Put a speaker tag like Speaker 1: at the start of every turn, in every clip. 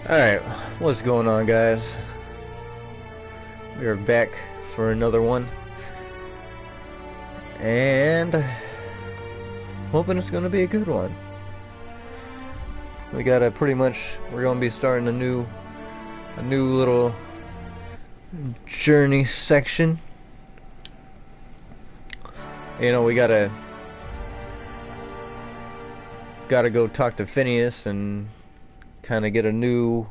Speaker 1: Alright, what's going on, guys? We are back for another one, and hoping it's gonna be a good one. We gotta we're gonna be starting a new little journey section. You know, we gotta go talk to Phineas and kind of get a new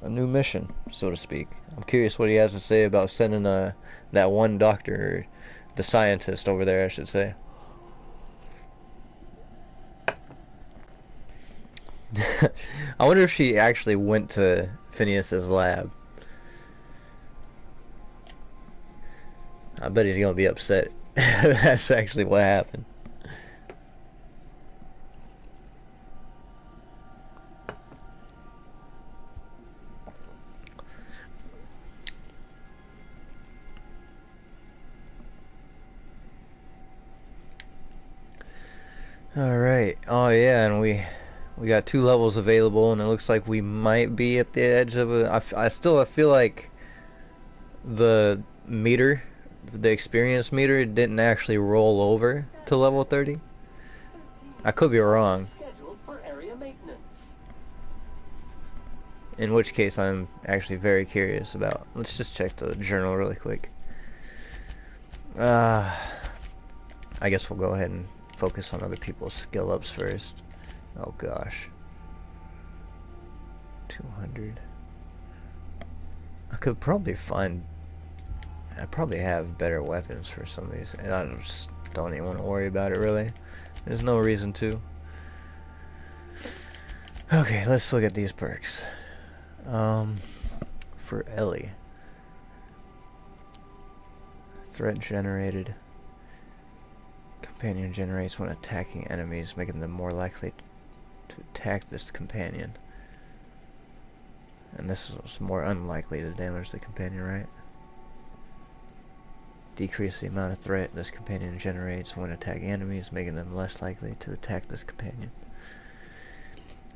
Speaker 1: mission, so to speak. I'm curious what he has to say about sending that one doctor, the scientist over there, I should say. I wonder if she actually went to Phineas's lab. I bet he's gonna be upset. That's actually what happened. Alright. Oh yeah, and we got 2 levels available, and it looks like we might be at the edge of I feel like the meter, the experience meter, didn't actually roll over to level 30. I could be wrong. In which case I'm actually very curious about. Let's just check the journal really quick. I guess we'll go ahead and focus on other people's skill ups first. Oh gosh. 200. I could probably find... I probably have better weapons for some of these, and I just don't even want to worry about it, really. There's no reason to. Okay, let's look at these perks. For Ellie. Threat generated. Companion generates when attacking enemies, making them more likely to attack this companion. And this is more unlikely to damage the companion, right? Decrease the amount of threat this companion generates when attacking enemies, making them less likely to attack this companion.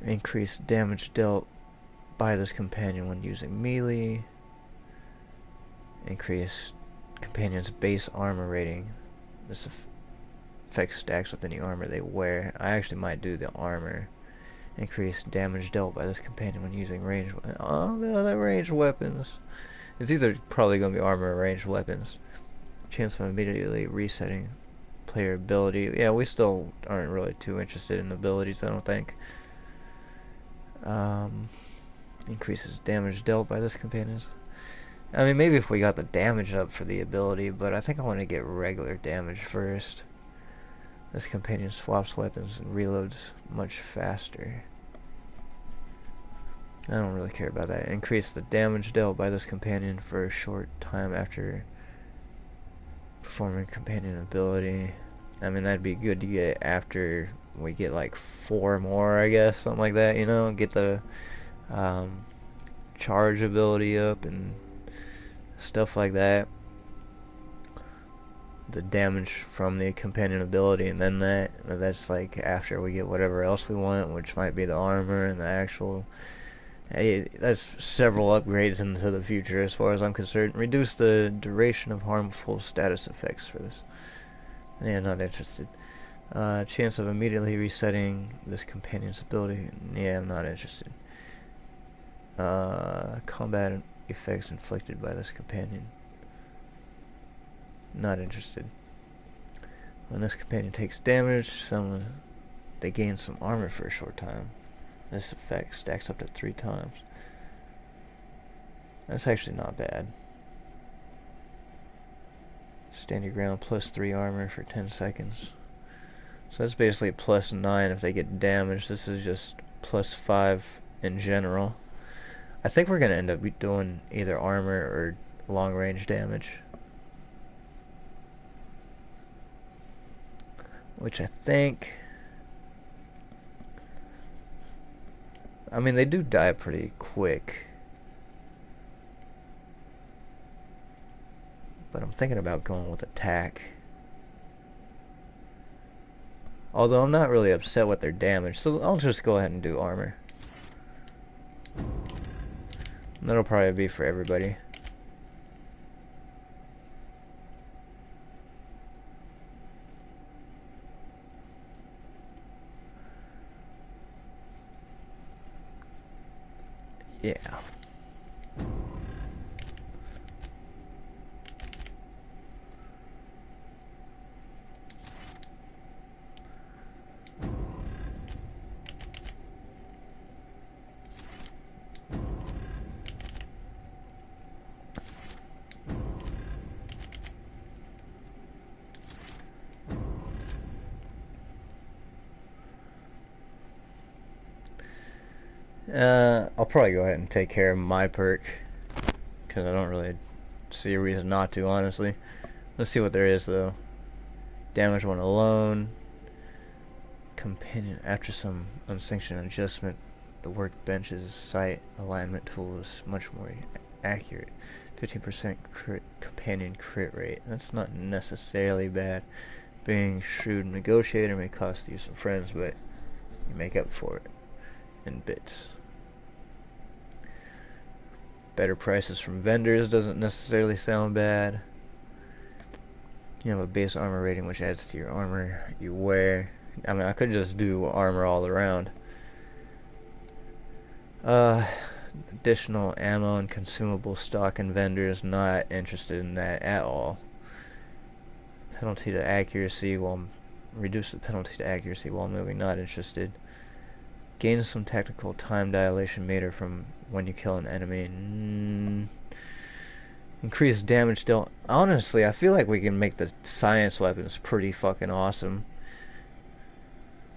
Speaker 1: Increase damage dealt by this companion when using melee. Increase companion's base armor rating. This effect stacks with any armor they wear. I actually might do the armor. Increase damage dealt by this companion when using ranged weapons. Oh, the ranged weapons. It's either probably going to be armor or ranged weapons. Chance of immediately resetting player ability. Yeah, we still aren't really too interested in abilities, I don't think. Increases damage dealt by this companions. I mean, maybe if we got the damage up for the ability, but I think I want to get regular damage first. This companion swaps weapons and reloads much faster. I don't really care about that. Increase the damage dealt by this companion for a short time after performing companion ability. I mean, that'd be good to get after we get like 4 more, I guess, something like that, you know, get the charge ability up and stuff like that. The damage from the companion ability, and then that's like after we get whatever else we want, which might be the armor and the actual... Hey, that's several upgrades into the future as far as I'm concerned. Reduce the duration of harmful status effects for this. Yeah, not interested. Chance of immediately resetting this companion's ability. Yeah, I'm not interested. Combat effects inflicted by this companion. Not interested. When this companion takes damage, they gain some armor for a short time. This effect stacks up to 3 times. That's actually not bad. Stand your ground plus 3 armor for 10 seconds. So that's basically plus 9 if they get damaged. This is just plus 5 in general. I think we're going to end up doing either armor or long range damage. Which I think... I mean, they do die pretty quick. But I'm thinking about going with attack. Although I'm not really upset with their damage, so I'll just go ahead and do armor. That'll probably be for everybody. Yeah. I'll probably go ahead and take care of my perk, because I don't really see a reason not to, honestly. Let's see what there is, though. Damage one alone. Companion. After some unsanctioned adjustment, the workbench's sight alignment tool is much more accurate. 15% companion crit rate. That's not necessarily bad. Being shrewd negotiator may cost you some friends, but you make up for it in bits. Better prices from vendors doesn't necessarily sound bad. You have a base armor rating which adds to your armor you wear. I mean, I could just do armor all around. Additional ammo and consumable stock and vendors, not interested in that at all. Penalty to accuracy while reduce the penalty to accuracy while moving, not interested. Gain some tactical time dilation meter from when you kill an enemy. Increase damage dealt. Honestly, I feel like we can make the science weapons pretty fucking awesome.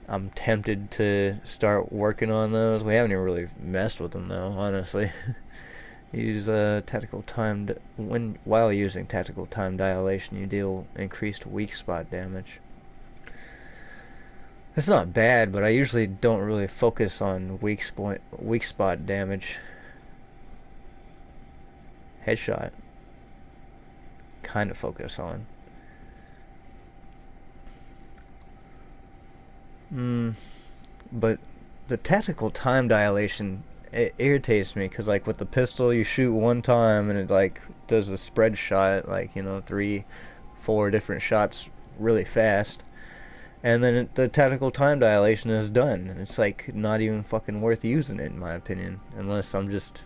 Speaker 1: I'm tempted to start working on those. We haven't even really messed with them though, honestly. Use tactical time while using tactical time dilation, you deal increased weak spot damage. It's not bad, but I usually don't really focus on weak spot damage. Headshot. Kind of focus on. But the tactical time dilation, it irritates me, because like with the pistol you shoot one time and it like does a spread shot, like, you know, 3-4 different shots really fast, and then the tactical time dilation is done. It's like not even fucking worth using it, in my opinion, unless I'm just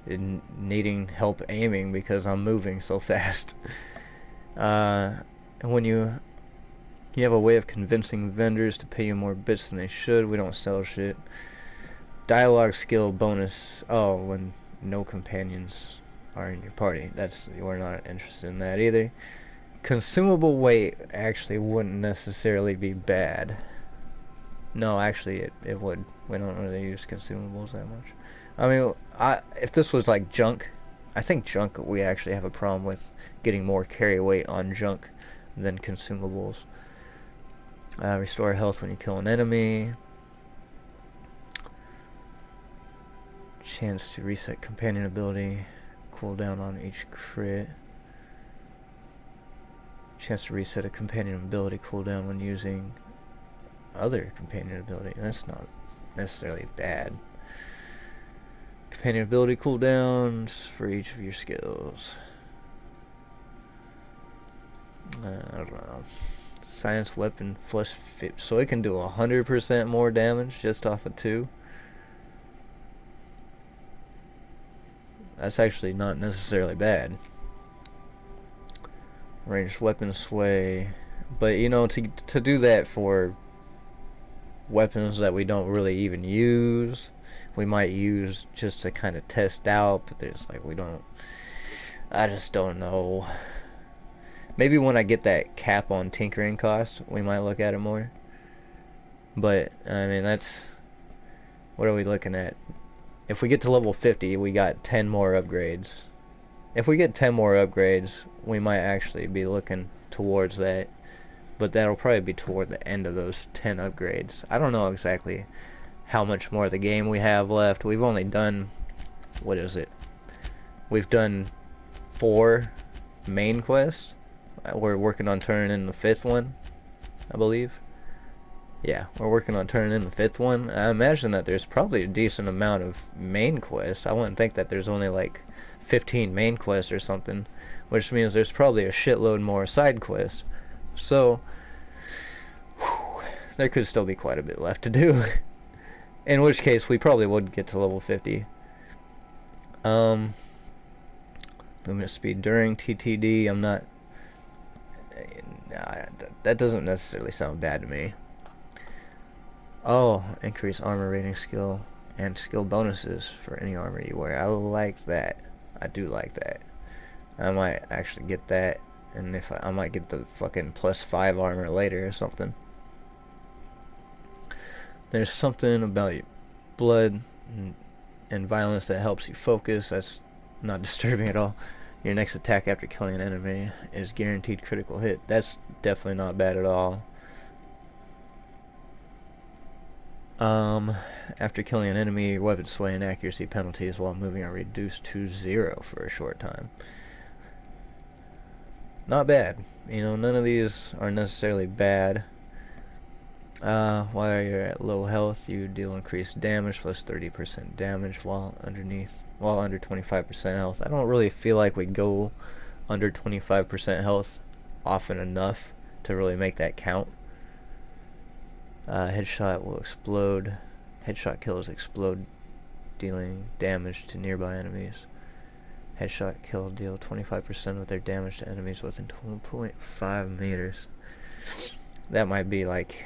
Speaker 1: needing help aiming because I'm moving so fast. And when you have a way of convincing vendors to pay you more bits than they should. We don't sell shit. Dialogue skill bonus. Oh, when no companions are in your party. We're not interested in that either. Consumable weight actually wouldn't necessarily be bad. No, actually it would. We don't really use consumables that much. I mean, if this was like junk, I think junk we actually have a problem with getting more carry weight on junk than consumables. Restore health when you kill an enemy. Chance to reset companion ability. Cooldown on each crit. Chance to reset a companion ability cooldown when using other companion ability. That's not necessarily bad. Companion ability cooldowns for each of your skills. I don't know. Science weapon flesh fit, so it can do 100% more damage just off of 2. That's actually not necessarily bad. Ranged weapon sway, but you know, to do that for weapons that we don't really even use, we might use just to kind of test out, but there's like I just don't know. Maybe when I get that cap on tinkering cost, we might look at it more. But, I mean, what are we looking at? If we get to level 50, we got 10 more upgrades. If we get 10 more upgrades, we might actually be looking towards that. But that'll probably be toward the end of those 10 upgrades. I don't know exactly how much more of the game we have left. We've only done, what is it? We've done 4 main quests. We're working on turning in the 5th one, I believe. Yeah, we're working on turning in the 5th one. I imagine that there's probably a decent amount of main quests. I wouldn't think that there's only like 15 main quests or something, which means there's probably a shitload more side quests. So, whew, there could still be quite a bit left to do. In which case, we probably would get to level 50. Movement speed during TTD, I'm not... that doesn't necessarily sound bad to me. Oh, increase armor rating skill and skill bonuses for any armor you wear. I like that. I do like that. I might actually get that, and if I might get the fucking +5 armor later or something. There's something about blood and violence that helps you focus. That's not disturbing at all. Your next attack after killing an enemy is guaranteed critical hit. That's definitely not bad at all. After killing an enemy, your weapon sway and accuracy penalties while moving are reduced to 0 for a short time. Not bad. You know, none of these are necessarily bad. While you're at low health, you deal increased damage plus 30% damage while under 25% health. I don't really feel like we go under 25% health often enough to really make that count. Headshot will explode. Headshot kills explode, dealing damage to nearby enemies. Headshot kills deal 25% of their damage to enemies within 2.5 meters. That might be like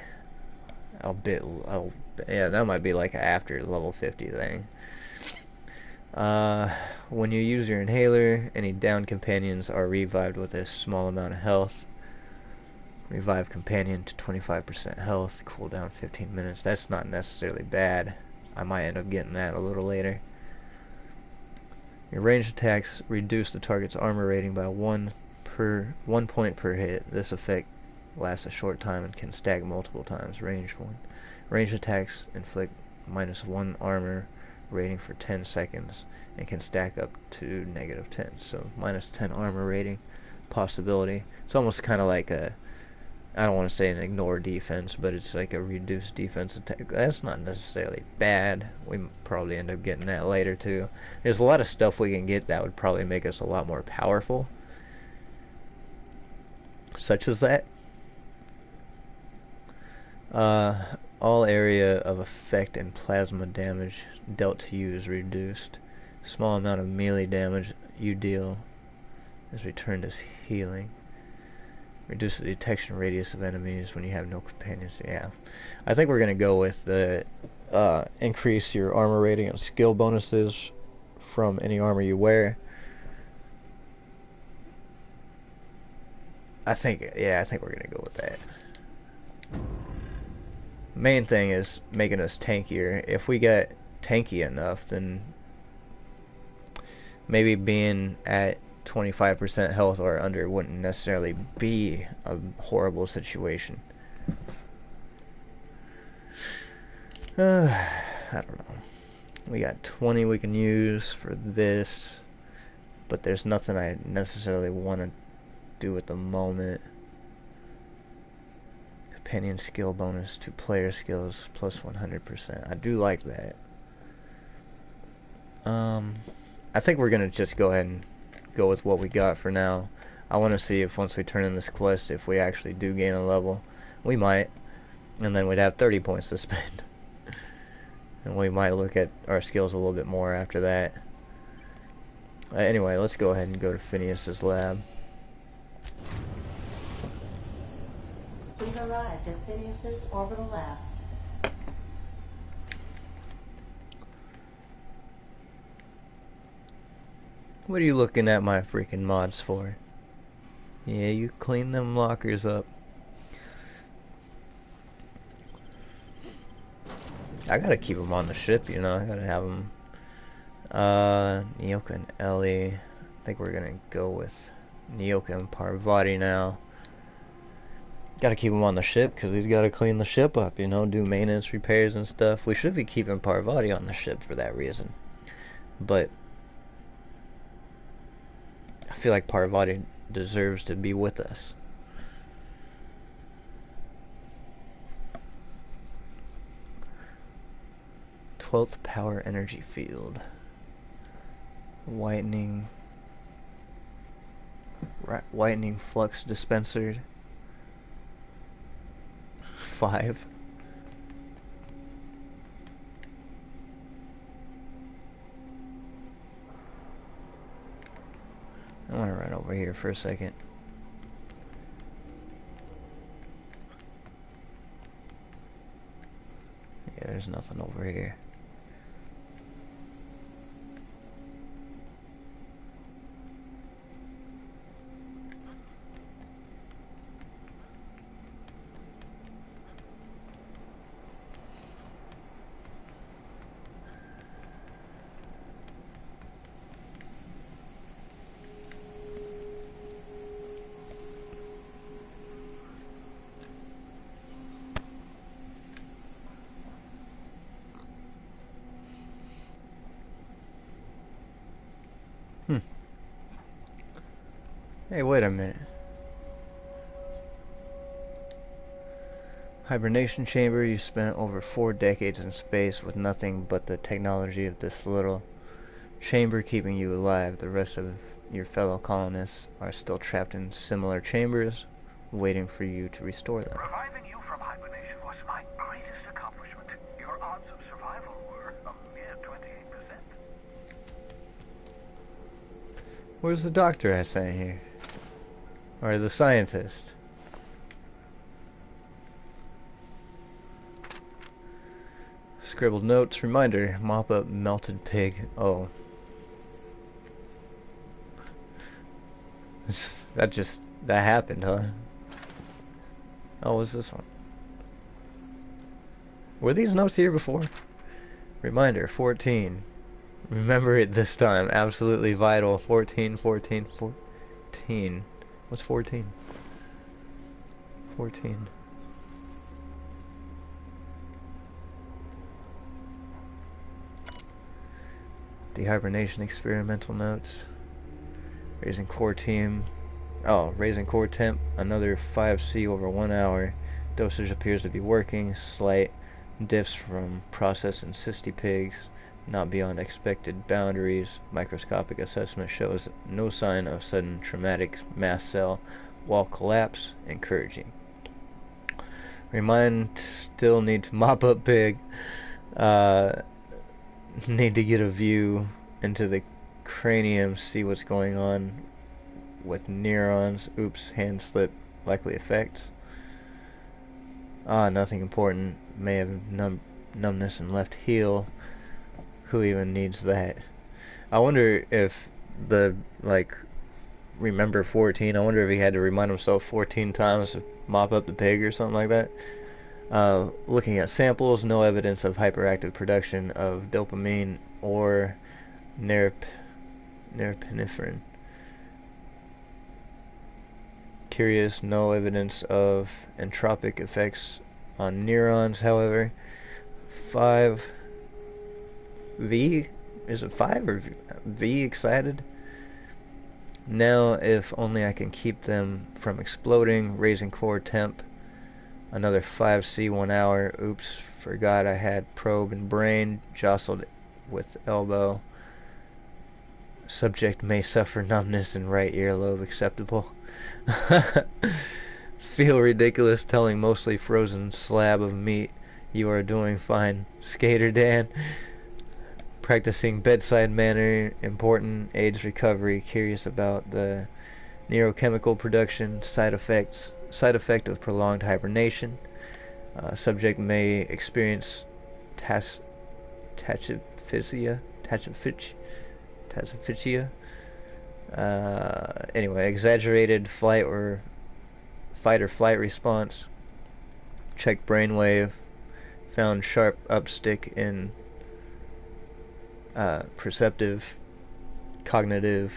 Speaker 1: a bit. Yeah, that might be like an after level 50 thing. When you use your inhaler, any downed companions are revived with a small amount of health. Revive companion to 25% health, cooldown 15 minutes. That's not necessarily bad. I might end up getting that a little later. Your ranged attacks reduce the target's armor rating by 1 point per hit. This effect lasts a short time and can stack multiple times. Ranged attacks inflict -1 armor rating for 10 seconds and can stack up to -10. So -10 armor rating possibility. It's almost kind of like a, I don't want to say an ignore defense, but it's like a reduced defense attack. That's not necessarily bad. We probably end up getting that later too. There's a lot of stuff we can get that would probably make us a lot more powerful, such as that. All area of effect and plasma damage dealt to you is reduced. Small amount of melee damage you deal is returned as healing. Reduce the detection radius of enemies when you have no companions. Yeah, I think we're gonna go with the increase your armor rating and skill bonuses from any armor you wear. I think we're gonna go with that. Main thing is making us tankier. If we get tanky enough, then maybe being at 25% health or under wouldn't necessarily be a horrible situation. I don't know. We got 20 we can use for this, but there's nothing I necessarily want to do at the moment. Companion skill bonus to player skills plus 100%. I do like that. I think we're gonna just go ahead and go with what we got for now. I want to see if once we turn in this quest, if we actually do gain a level. We might, and then we'd have 30 points to spend. And we might look at our skills a little bit more after that. Anyway, let's go ahead and go to Phineas's lab.
Speaker 2: We've arrived at Phineas's orbital lab.
Speaker 1: What are you looking at my freaking mods for? Yeah, you clean them lockers up. I gotta keep them on the ship, you know. I gotta have them. Nyoka and Ellie. I think we're gonna go with Nyoka and Parvati now. Gotta keep him on the ship because he's gotta clean the ship up, you know, do maintenance, repairs and stuff. We should be keeping Parvati on the ship for that reason. But I feel like Parvati deserves to be with us. 12th power energy field. Whitening flux dispenser. 5. I want to run over here for a second. Yeah, there's nothing over here. Hey, wait a minute. Hibernation chamber. You spent over 4 decades in space with nothing but the technology of this little chamber keeping you alive. The rest of your fellow colonists are still trapped in similar chambers, waiting for you to restore them.
Speaker 3: Reviving you from hibernation was my greatest accomplishment. Your odds of survival were a mere 28%.
Speaker 1: Where's the doctor I sent here? Or the scientist? Scribbled notes. Reminder. Mop up melted pig. Oh. That happened, huh? Oh, what's this one? Were these notes here before? Reminder. 14. Remember it this time. Absolutely vital. 14. What's 14? 14. Dehibernation experimental notes. Raising core temp. Another 5C over 1 hour. Dosage appears to be working. Slight diffs from process and cysty pigs. Not beyond expected boundaries. Microscopic assessment shows no sign of sudden traumatic mast cell wall collapse. Encouraging. Still need to mop up pig. Need to get a view into the cranium, see what's going on with neurons. Oops, hand slip, likely effects. Nothing important. May have numbness in left heel. Who even needs that? I wonder if remember 14, I wonder if he had to remind himself 14 times to mop up the pig or something like that. Looking at samples, no evidence of hyperactive production of dopamine or norepinephrine. Curious, no evidence of entropic effects on neurons, however. 5. V? Is it 5 or V excited? Now, if only I can keep them from exploding. Raising core temp. Another 5C 1 hour. Oops, forgot I had probe and brain. Jostled with elbow. Subject may suffer numbness in right earlobe. Acceptable. Feel ridiculous telling mostly frozen slab of meat you are doing fine. Skater Dan. Practicing bedside manner. Important. AIDS recovery. Curious about the neurochemical production. Side effect of prolonged hibernation. Subject may experience tachyphysia. Anyway, exaggerated fight or flight response. Check brainwave. Found sharp upstick in perceptive, cognitive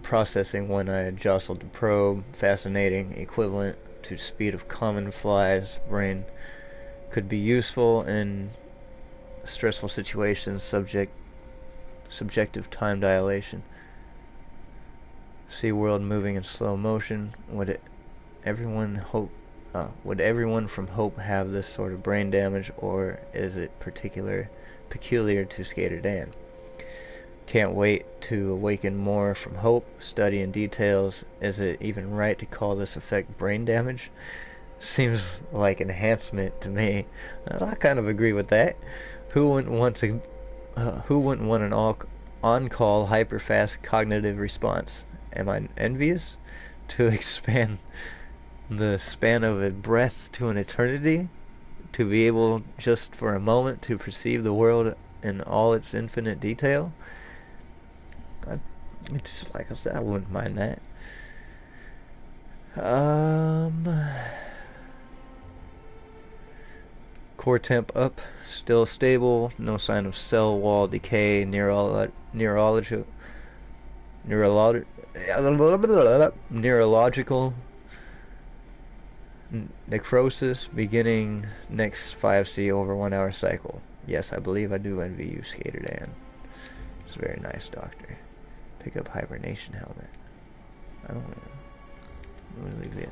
Speaker 1: processing when I jostled the probe. Fascinating. Equivalent to speed of common flies. Brain could be useful in stressful situations. Subjective time dilation. See world moving in slow motion. Would everyone hope would everyone from Hope have this sort of brain damage, or is it peculiar to Skater Dan? Can't wait to awaken more from Hope. Study in details. Is it even right to call this effect brain damage? Seems like enhancement to me. I kind of agree with that. Who wouldn't want to? Who wouldn't want an on-call hyper-fast cognitive response? Am I envious? To expand the span of a breath to an eternity? To be able just for a moment to perceive the world in all its infinite detail? It's like I said, I wouldn't mind that. Core temp up, still stable, no sign of cell wall decay, neurological necrosis beginning next 5C over 1 hour cycle. Yes, I believe I do envy you, Skater Dan. It's very nice, Doctor. Pick up hibernation helmet. I don't know. Let me leave it.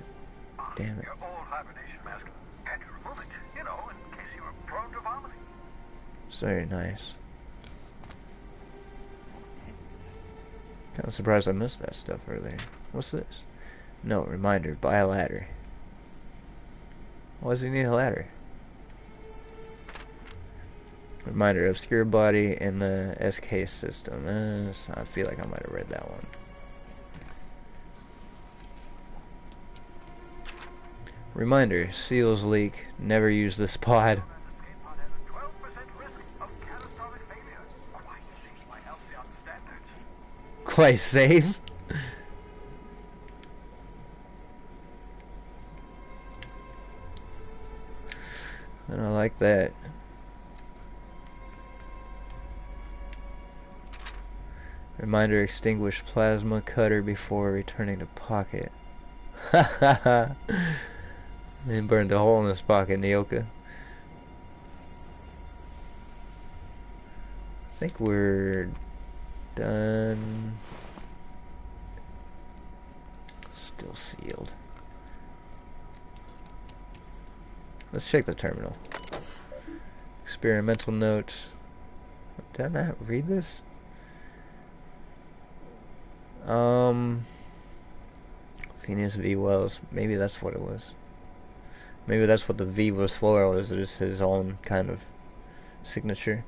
Speaker 1: Damn it.
Speaker 3: Your old hibernation mask. Had to remove it, you know, in case you were prone to vomiting.
Speaker 1: It's very nice. Kind of surprised I missed that stuff earlier. What's this? No, reminder, buy a ladder. Why does he need a ladder? Reminder, obscure body in the SK system. I feel like I might have read that one. Reminder, seals leak. Never use this pod.
Speaker 3: Sk8board has a 12% risk of catastrophic failure. Quite safe by Halcyon standards.
Speaker 1: Quite safe. I don't like that. Reminder, extinguish plasma cutter before returning to pocket. Hahaha. They burned a hole in his pocket, Nyoka. I think we're done. Still sealed. Let's check the terminal. Experimental notes. Did I not read this? Phineas V. Wells. Maybe that's what it was. Maybe that's what the V was for. Was just his own kind of signature.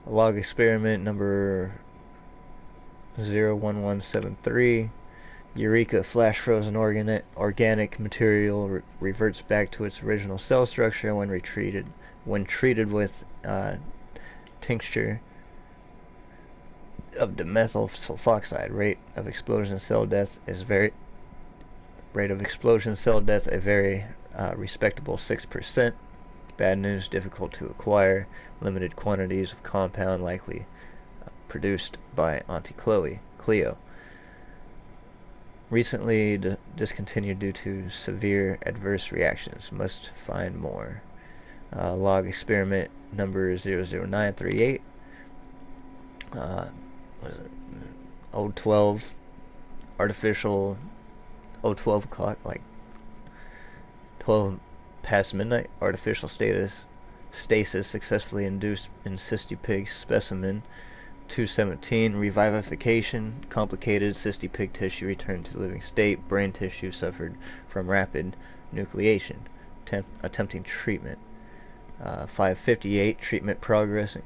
Speaker 1: Log experiment number 01173. Eureka, flash frozen organic material reverts back to its original cell structure when treated with tincture of dimethyl sulfoxide. Rate of explosion cell death a very respectable 6%. Bad news, difficult to acquire. Limited quantities of compound likely produced by Auntie Cleo. Recently discontinued due to severe adverse reactions. Must find more. Log experiment number 00938. What is it? 012 artificial 012 o'clock, like 12 past midnight. Artificial stasis successfully induced in cysty pig specimen. 217 revivification, complicated cysty pig tissue returned to living state. Brain tissue suffered from rapid nucleation. Attempting treatment. 558 treatment progressing.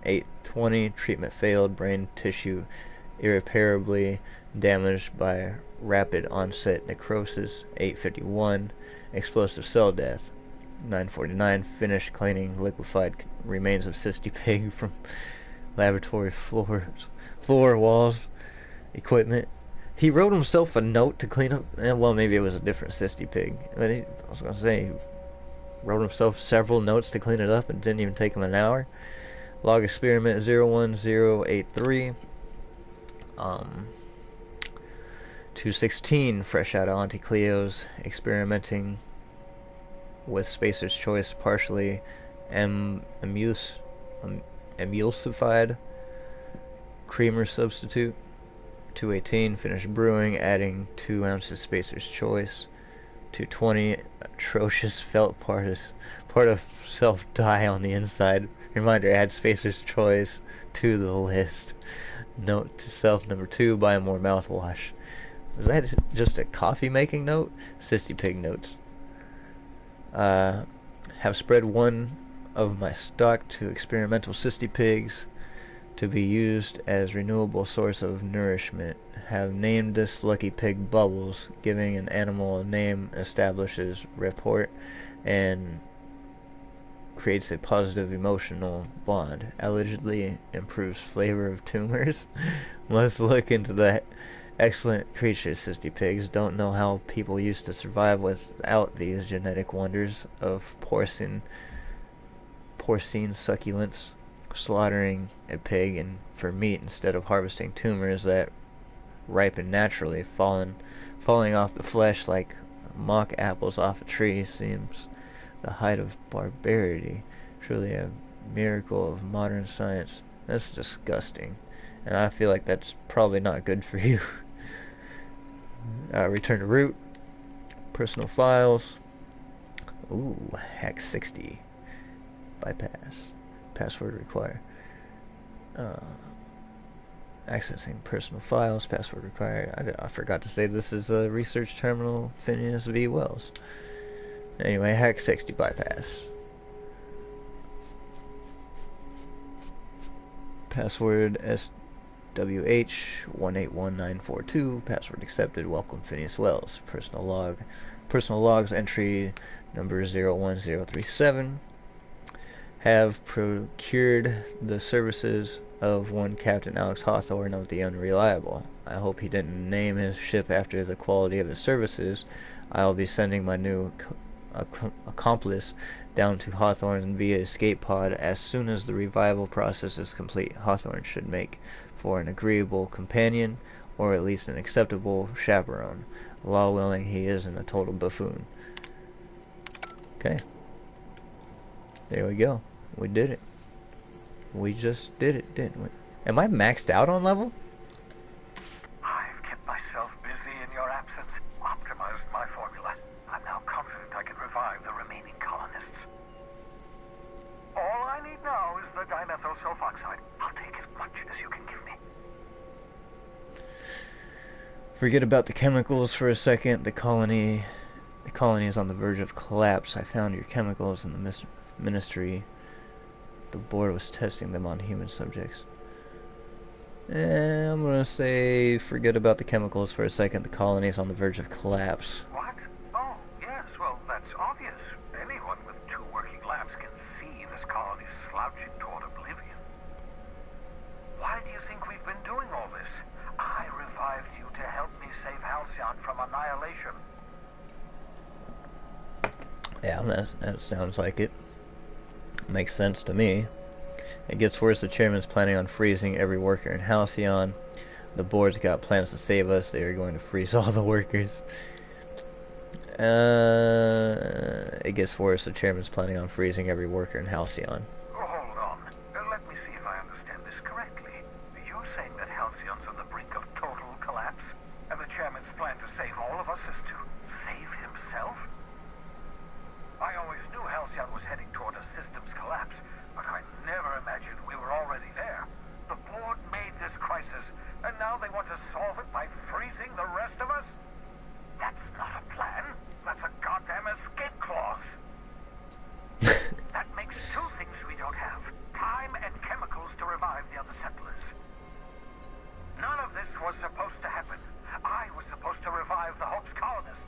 Speaker 1: 820 treatment failed. Brain tissue irreparably damaged by rapid onset necrosis. 851 explosive cell death. 949 finished cleaning liquefied remains of cysty pig from laboratory floor walls, equipment. He wrote himself a note to clean up. Well, maybe it was a different cysty pig. But I was gonna say, he wrote himself several notes to clean it up, and didn't even take him an hour. Log experiment 01083. 216, fresh out of Auntie Cleo's, experimenting with Spacer's Choice, partially emulsified creamer substitute. 218, finished brewing, adding 2 ounces Spacer's Choice. 220 atrocious felt part of self die on the inside. Reminder, add Spacer's Choice to the list. Note to self number 2, buy more mouthwash. Was that just a coffee making note? Sissy Pig notes. Have spread one of my stock to experimental Sissy Pigs to be used as renewable source of nourishment. Have named this lucky pig Bubbles. Giving an animal a name establishes rapport and creates a positive emotional bond. Allegedly improves flavor of tumors. Must look into that. Excellent creatures, Sissy Pigs. Don't know how people used to survive without these genetic wonders of porcine succulents. Slaughtering a pig and for meat instead of harvesting tumors that ripen naturally, falling off the flesh like mock apples off a tree seems the height of barbarity. Truly a miracle of modern science. That's disgusting, and I feel like that's probably not good for you. Return to root. Personal files. Ooh, hack 60. Bypass. Password required. Accessing personal files. Password required. I forgot to say this is a research terminal. Phineas V. Wells. Anyway, hack 60 bypass. Password SWH181942. Password accepted. Welcome, Phineas Wells. Personal logs entry number 01037. Have procured the services of one Captain Alex Hawthorne of the Unreliable. I hope he didn't name his ship after the quality of his services. I'll be sending my new accomplice down to Hawthorne via Sk8board as soon as the revival process is complete. Hawthorne should make for an agreeable companion, or at least an acceptable chaperone. Law willing, he isn't a total buffoon. Okay. There we go. We did it. We just did it, didn't we? Am I maxed out on level?
Speaker 3: I've kept myself busy in your absence, optimized my formula. I'm now confident I can revive the remaining colonists. All I need now is the dimethyl sulfoxide. I'll take as much as you can give me.
Speaker 1: Forget about the chemicals for a second. The colony is on the verge of collapse. I found your chemicals in the ministry. The board was testing them on human subjects. I'm gonna say forget about the chemicals for a second. The colony is on the verge of collapse.
Speaker 3: What? Oh, yes, well, that's obvious. Anyone with 2 working labs can see this colony's slouching toward oblivion. Why do you think we've been doing all this? I revived you to help me save Halcyon from annihilation.
Speaker 1: Yeah, that sounds like it. Makes sense to me. It gets worse. The chairman's planning on freezing every worker in Halcyon. The board's got plans to save us. They are going to freeze all the workers. It gets worse. The chairman's planning on freezing every worker in Halcyon.
Speaker 3: Hold on. Let me see if I understand this correctly. You're saying that Halcyon's on the brink of total collapse, and the chairman's plan to save all of us is to save himself? I always knew Halcyon was heading toward a systems collapse, but I never imagined we were already there. The board made this crisis, and now they want to solve it by freezing the rest of us? That's not a plan. That's a goddamn escape clause. That makes 2 things we don't have. Time and chemicals to revive the other settlers. None of this was supposed to happen. I was supposed to revive the Hope's colonists.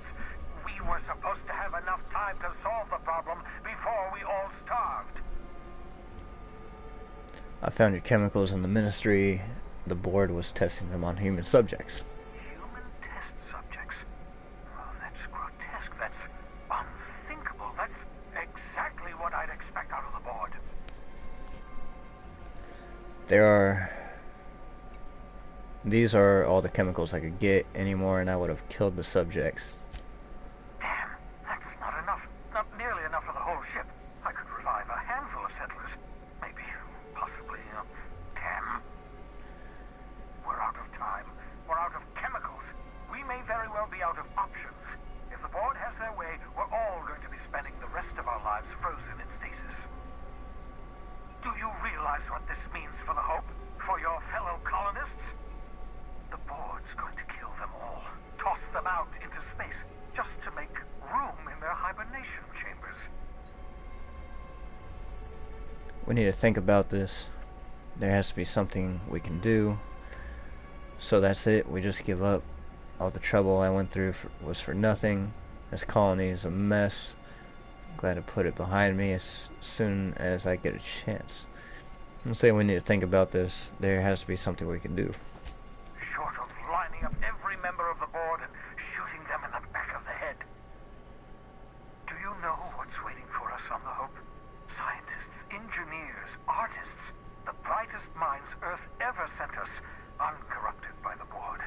Speaker 3: We were supposed to have enough time to solve the problem before we all starved.
Speaker 1: I found your chemicals in the ministry. The board was testing them on human subjects.
Speaker 3: Human test subjects? Oh, that's grotesque. That's unthinkable. That's exactly what I'd expect out of the board.
Speaker 1: These are all the chemicals I could get anymore, and I would have killed the subjects.
Speaker 3: Damn, that's not enough. Not nearly enough for the whole ship. I could revive a handful of settlers. Maybe, possibly, 10. We're out of time. We're out of chemicals. We may very well be out of options. If the board has their way,
Speaker 1: We need to think about this. There has to be something we can do. So that's it. We just give up. All the trouble I went through was for nothing. This colony is a mess. I'm glad to put it behind me as soon as I get a chance. I'm saying we need to think about this. There has to be something we can do.
Speaker 3: Short of lining up every member of the board and shooting them in the back of the head. Do you know what's waiting for us on the Hope? Scientists, engineers, artists, the brightest minds Earth ever sent us, uncorrupted by the board.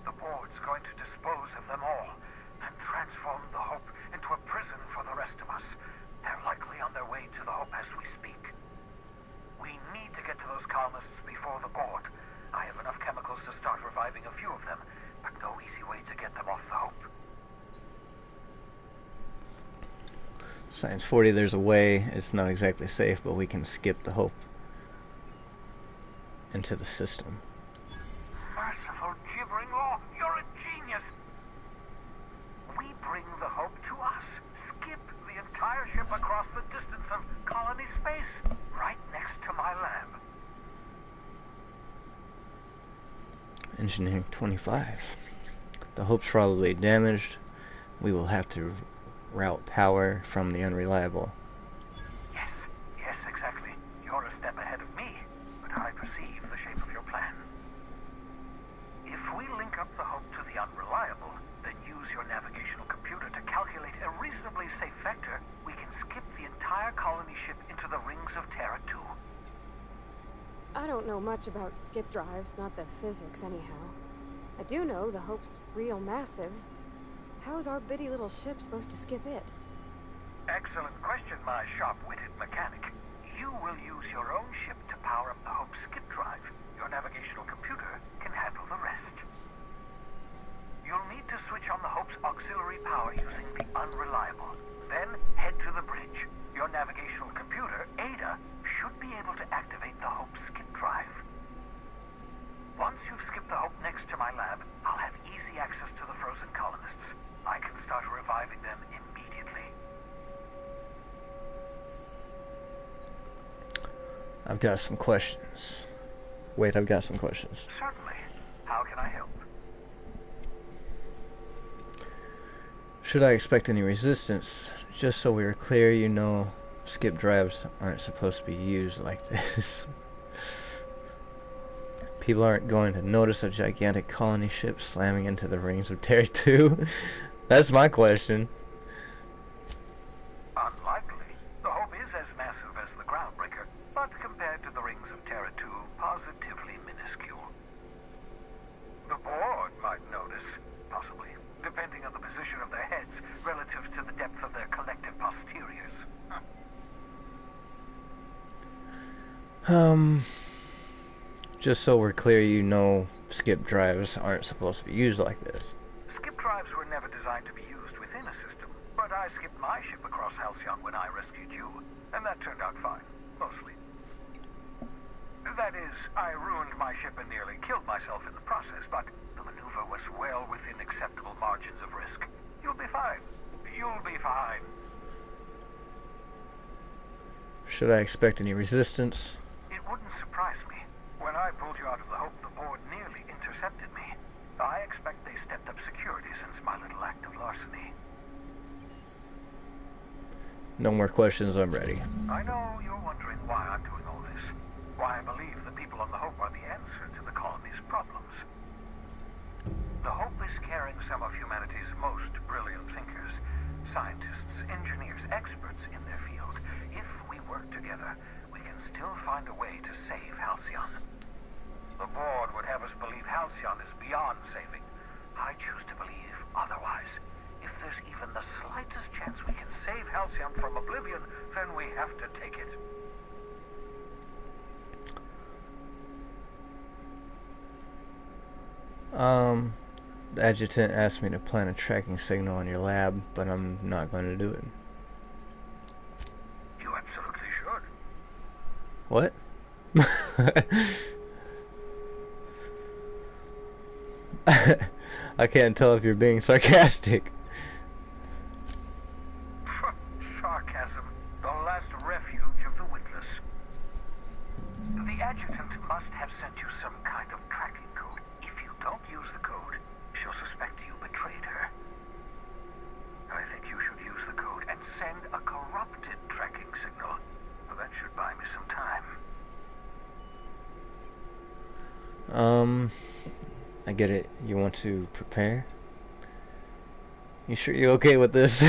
Speaker 3: The board's going to dispose of them all and transform the Hope into a prison for the rest of us. They're likely on their way to the Hope as we speak. We need to get to those colonists before the board. I have enough chemicals to start reviving a few of them, but no easy way to get them off the Hope.
Speaker 1: Science 40, there's a way. It's not exactly safe, but we can skip the Hope into the system.
Speaker 3: Merciful gibbering law, you're a genius! We bring the Hope to us. Skip the entire ship across the distance of colony space, right next to my lab.
Speaker 1: Engineering 25. The Hope's probably damaged. We will have to route power from the unreliable.
Speaker 3: Yes, exactly. You're a step ahead of me, but I perceive the shape of your plan. If we link up the Hope to the unreliable, then use your navigational computer to calculate a reasonably safe vector, we can skip the entire colony ship into the rings of Terra 2.
Speaker 4: I don't know much about skip drives, not the physics anyhow. I do know the Hope's real massive. How is our bitty little ship supposed to skip it?
Speaker 3: Excellent question, my sharp-witted mechanic. You will use your own ship to power up the Hope's skip drive. Your navigational computer can handle the rest. You'll need to switch on the Hope's auxiliary power using the unreliable. Then head to the bridge. Your navigational computer, Ada, should be able to activate the Hope's skip drive. Once you've skipped the Hope next to my lab, I'll have easy access to the frozen colonists. I can start reviving them immediately.
Speaker 1: I've got some questions. Wait, I've got some questions.
Speaker 3: Certainly. How can I help?
Speaker 1: Should I expect any resistance? Just so we are clear, you know, skip drives aren't supposed to be used like this. People aren't going to notice a gigantic colony ship slamming into the rings of Terra 2. That's my question.
Speaker 3: Unlikely. The Hope is as massive as the Groundbreaker, but compared to the rings of Terra 2, positively minuscule. The board might notice, possibly, depending on the position of their heads relative to the depth of their collective posteriors.
Speaker 1: Just so we're clear, you know, skip drives aren't supposed to be used like this.
Speaker 3: Skip drives were never designed to be used within a system, but I skipped my ship across Halcyon when I rescued you, and that turned out fine, mostly. That is, I ruined my ship and nearly killed myself in the process, but the maneuver was well within acceptable margins of risk. You'll be fine. You'll be fine.
Speaker 1: Should I expect any resistance?
Speaker 3: It wouldn't surprise me. When I pulled you out of the Hope, the board nearly intercepted me. I expect they stepped up security since my little act of larceny.
Speaker 1: No more questions, I'm ready.
Speaker 3: I know you're wondering why I'm doing all this. Why I believe the people on the Hope are the answer to the colony's problems. The Hope is carrying some of humanity's most brilliant thinkers, scientists, engineers, experts in their field. If we work together, we can still find a way to save Halcyon. The board would have us believe Halcyon is beyond saving. I choose to believe otherwise. If there's even the slightest chance we can save Halcyon from oblivion, then we have to take it.
Speaker 1: The adjutant asked me to plant a tracking signal in your lab, but I'm not going to do it.
Speaker 3: You absolutely should.
Speaker 1: What? I can't tell if you're being sarcastic.
Speaker 3: Sarcasm, the last refuge of the
Speaker 1: I get it. You want to prepare? You sure you're okay with this?
Speaker 3: The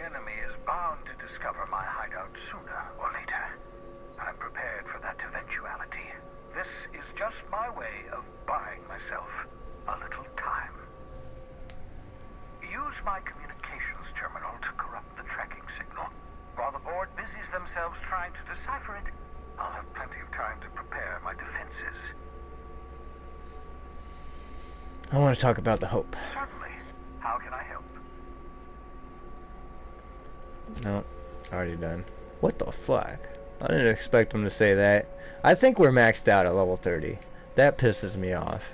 Speaker 3: enemy is bound to discover my hideout sooner or later. I'm prepared for that eventuality. This is just my way of buying myself a little time. Use my communications terminal to corrupt the tracking signal. While the board busies themselves trying to decipher it, I'll have plenty of time to prepare my defenses.
Speaker 1: I want to talk about the Hope.
Speaker 3: Certainly. How can I help?
Speaker 1: No, already done. What the fuck? I didn't expect him to say that. I think we're maxed out at level 30. That pisses me off.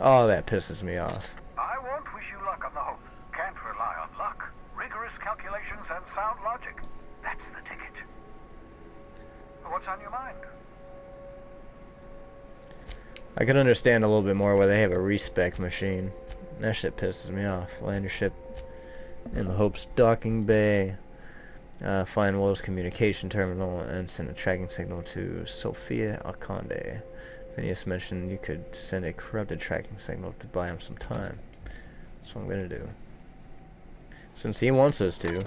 Speaker 1: Oh, that pisses me off.
Speaker 3: I won't wish you luck on the Hope. Can't rely on luck. Rigorous calculations and sound logic. That's the ticket. What's on your mind?
Speaker 1: I can understand a little bit more where they have a respec machine. That shit pisses me off. Land your ship in the Hope's docking bay. Find Will's communication terminal and send a tracking signal to Sophia Akande. Phineas mentioned you could send a corrupted tracking signal to buy him some time. That's what I'm gonna do. Since he wants us to.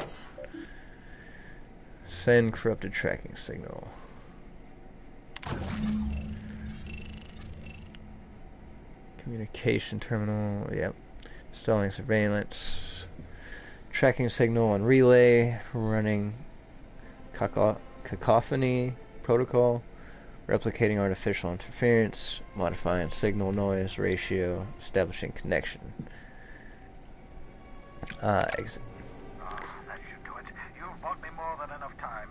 Speaker 1: Send corrupted tracking signal. Communication terminal, yep. Installing surveillance. Tracking signal on relay. Running cacophony protocol. Replicating artificial interference. Modifying signal noise ratio. Establishing connection. Exit.
Speaker 3: That should do it. You've bought me more than enough time.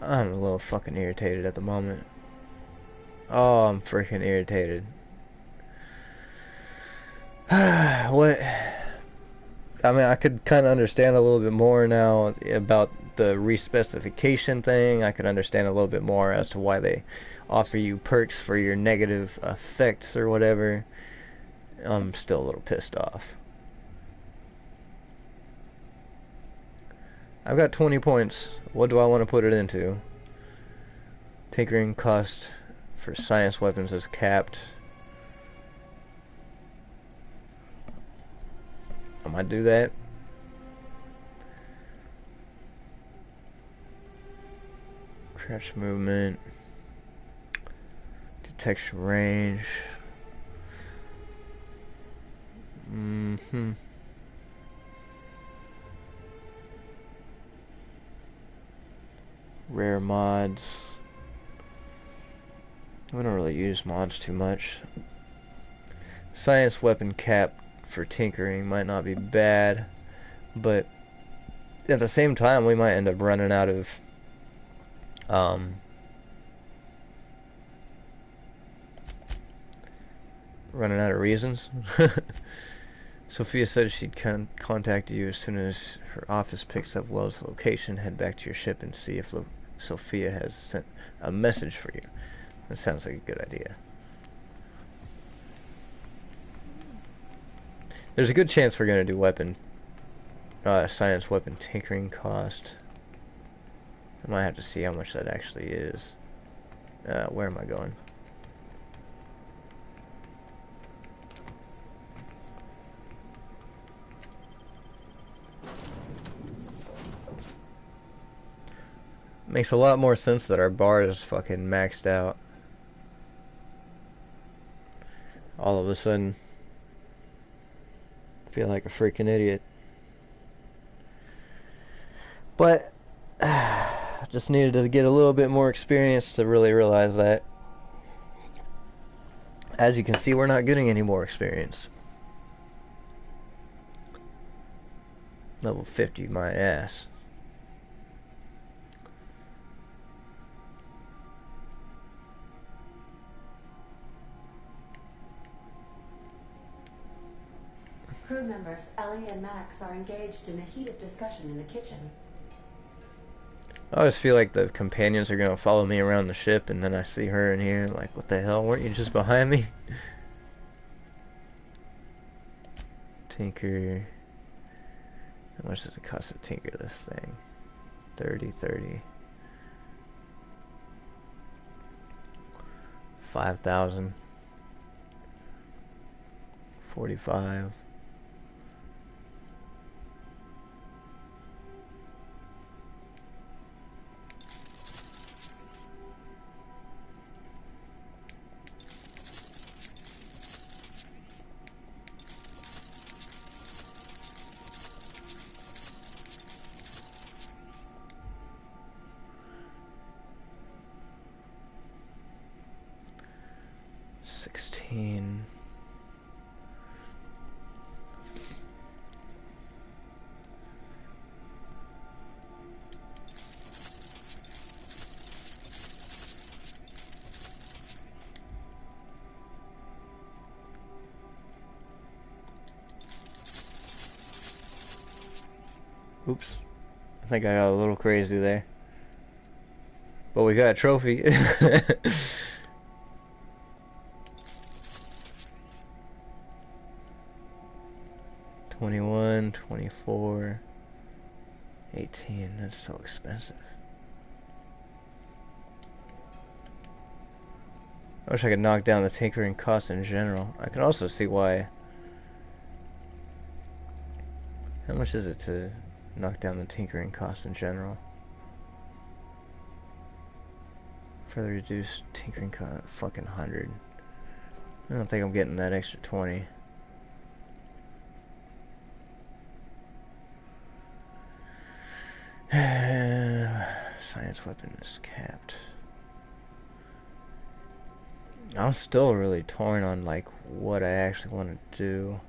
Speaker 1: I'm a little fucking irritated at the moment. Oh, I'm freaking irritated. What? I mean, I could kind of understand a little bit more now about the respecification thing. I could understand a little bit more as to why they offer you perks for your negative effects or whatever. I'm still a little pissed off. I've got 20 points. What do I want to put it into? Tinkering cost for science weapons is capped. I might do that. Crash movement. Detection range. Rare mods. We don't really use mods too much. Science weapon cap for tinkering might not be bad, but at the same time we might end up running out of reasons. Sophia said she'd contact you as soon as her office picks up Wells' location. Head back to your ship and see if Sophia has sent a message for you. That sounds like a good idea. There's a good chance we're going to do science weapon tinkering cost. I might have to see how much that actually is. Where am I going? Makes a lot more sense that our bar is fucking maxed out. All of a sudden, I feel like a freaking idiot. But I just needed to get a little bit more experience to really realize that. As you can see, we're not getting any more experience. Level 50, my ass.
Speaker 2: Crew members Ellie and Max are engaged in a heated discussion in the kitchen.
Speaker 1: I always feel like the companions are gonna follow me around the ship, and then I see her in here, like, what the hell, weren't you just behind me? Tinker. How much does it cost to tinker this thing? 30. 5,000. 45. Oops. I think I got a little crazy there. But we got a trophy. 21, 24, 18. That's so expensive. I wish I could knock down the tinkering cost in general. I can also see why. How much is it to knock down the tinkering cost in general? Further reduced tinkering cost, fucking 100. I don't think I'm getting that extra 20. Science weapon is capped. I'm still really torn on like what I actually want to do.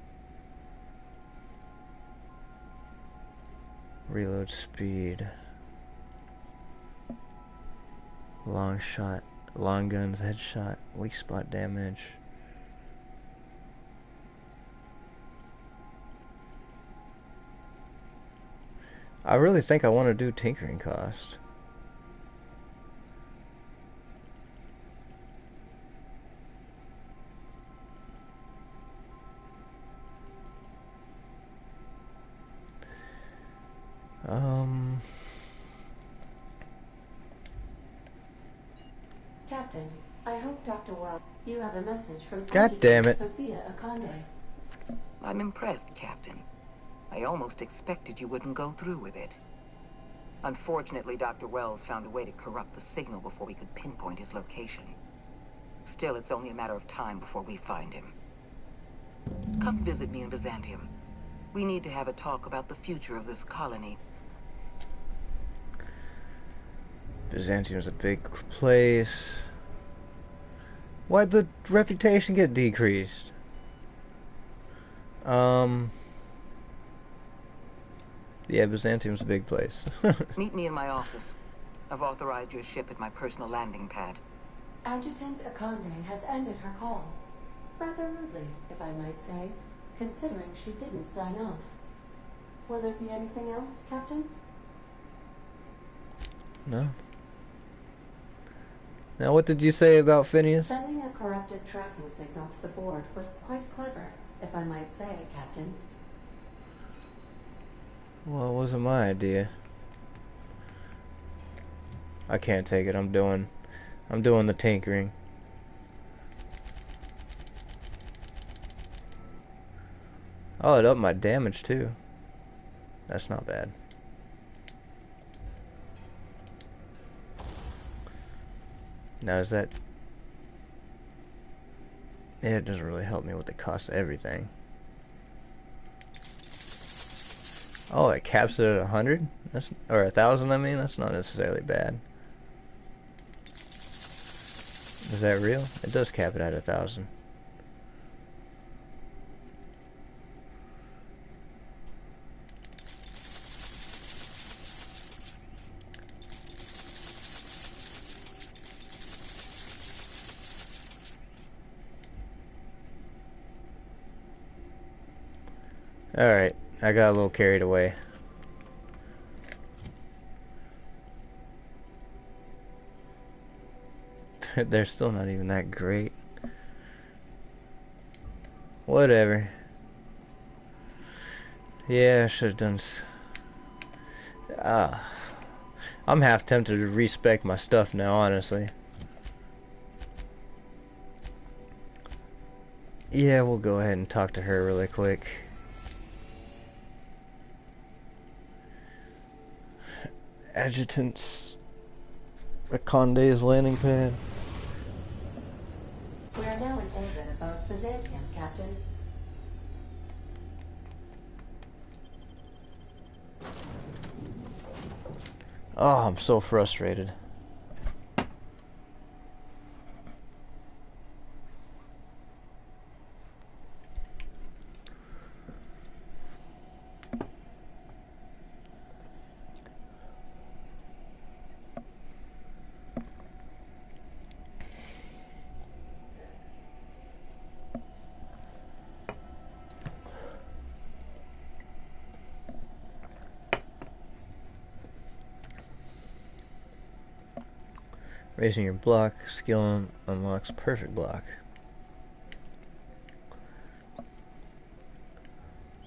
Speaker 1: Reload speed. Long shot. Long guns, headshot. Weak spot damage. I really think I want to do tinkering cost.
Speaker 2: Captain, I hope Dr. Well, you have a message from
Speaker 1: God damn it.
Speaker 2: Sophia Akande.
Speaker 5: I'm impressed, Captain. I almost expected you wouldn't go through with it. Unfortunately, Dr. Wells found a way to corrupt the signal before we could pinpoint his location. Still, it's only a matter of time before we find him. Come visit me in Byzantium. We need to have a talk about the future of this colony.
Speaker 1: Byzantium's a big place. Why'd the reputation get decreased? Yeah, Byzantium's a big place.
Speaker 5: Meet me in my office. I've authorized your ship at my personal landing pad.
Speaker 2: Adjutant Akande has ended her call. Rather rudely, if I might say, considering she didn't sign off. Will there be anything else, Captain?
Speaker 1: No. Now, what did you say about Phineas?
Speaker 2: Sending a corrupted tracking signal to the board was quite clever, if I might say, Captain.
Speaker 1: Well, it wasn't my idea. I can't take it. I'm doing the tinkering. Oh, it upped my damage too. That's not bad. Now is that... Yeah, it doesn't really help me with the cost of everything. Oh, it caps it at 100? That's, or 1,000, I mean? That's not necessarily bad. Is that real? It does cap it at 1,000. Alright, I got a little carried away. They're still not even that great. Whatever. Yeah, I should have done I'm half tempted to respec my stuff now, honestly. Yeah, we'll go ahead and talk to her really quick. Adjutants. Akonde's landing pad.
Speaker 2: We are now in orbit above Byzantium, Captain.
Speaker 1: Oh, I'm so frustrated. Raising your block skill unlocks perfect block.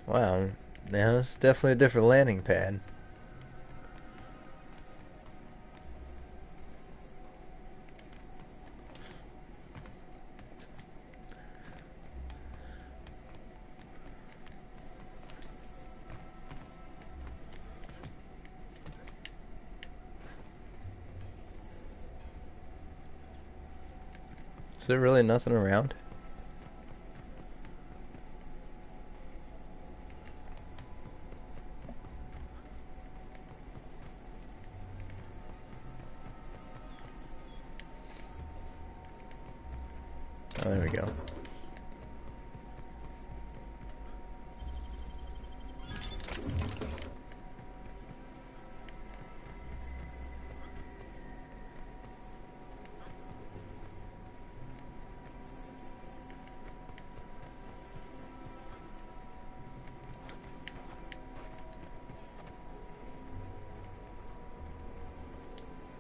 Speaker 1: Wow, now this is definitely a different landing pad. Is there really nothing around? Oh, there we go.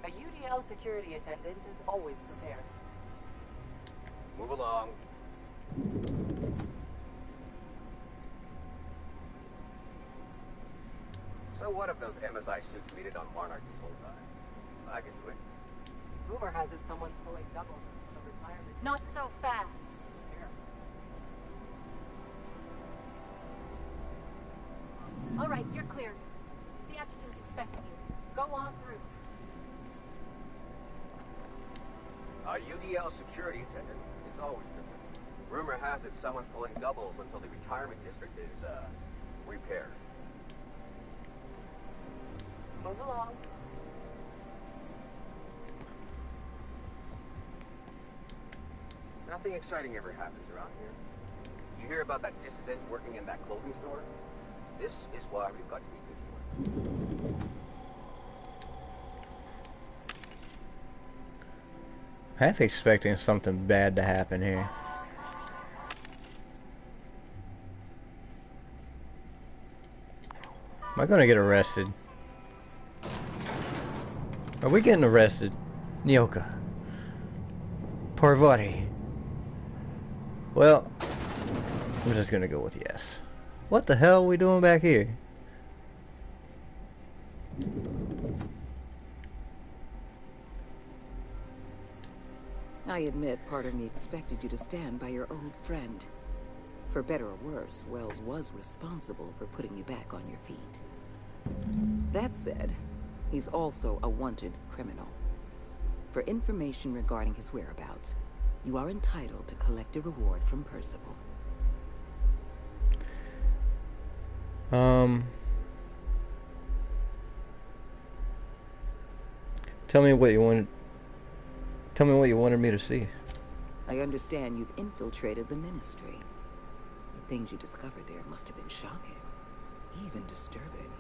Speaker 5: A UDL security attendant is always prepared. Move along. So what if those MSI suits needed on Monarch this whole time? I can do it. Rumor has it someone's pulling double until retirement.
Speaker 6: Not so fast.
Speaker 5: Here.
Speaker 6: All right, you're clear. The adjutant's expecting you. Go on through.
Speaker 5: A UDL security attendant is always prepared. Rumor has it someone's pulling doubles until the retirement district is, repaired. Move along. Nothing exciting ever happens around here. You hear about that dissident working in that clothing store? This is why we've got to be vigilant.
Speaker 1: Half expecting something bad to happen here. Am I gonna get arrested? Are we getting arrested? Nyoka. Parvati. Well, I'm just gonna go with yes. What the hell are we doing back here?
Speaker 5: I admit part of me expected you to stand by your old friend. For better or worse, Wells was responsible for putting you back on your feet. That said, he's also a wanted criminal. For information regarding his whereabouts, you are entitled to collect a reward from Percival.
Speaker 1: Tell me what you wanted. Tell me what you wanted me to see.
Speaker 5: I understand you've infiltrated the Ministry. The things you discovered there must have been shocking, even disturbing.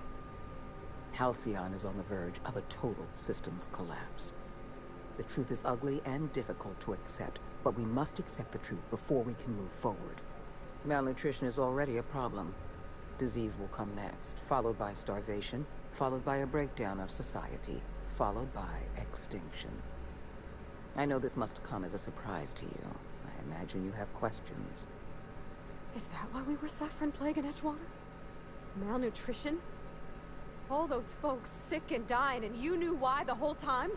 Speaker 5: Halcyon is on the verge of a total systems collapse. The truth is ugly and difficult to accept, but we must accept the truth before we can move forward. Malnutrition is already a problem. Disease will come next, followed by starvation, followed by a breakdown of society, followed by extinction. I know this must come as a surprise to you. I imagine you have questions.
Speaker 4: Is that why we were suffering plague in Edgewater? Malnutrition? All those folks sick and dying, and you knew why the whole time?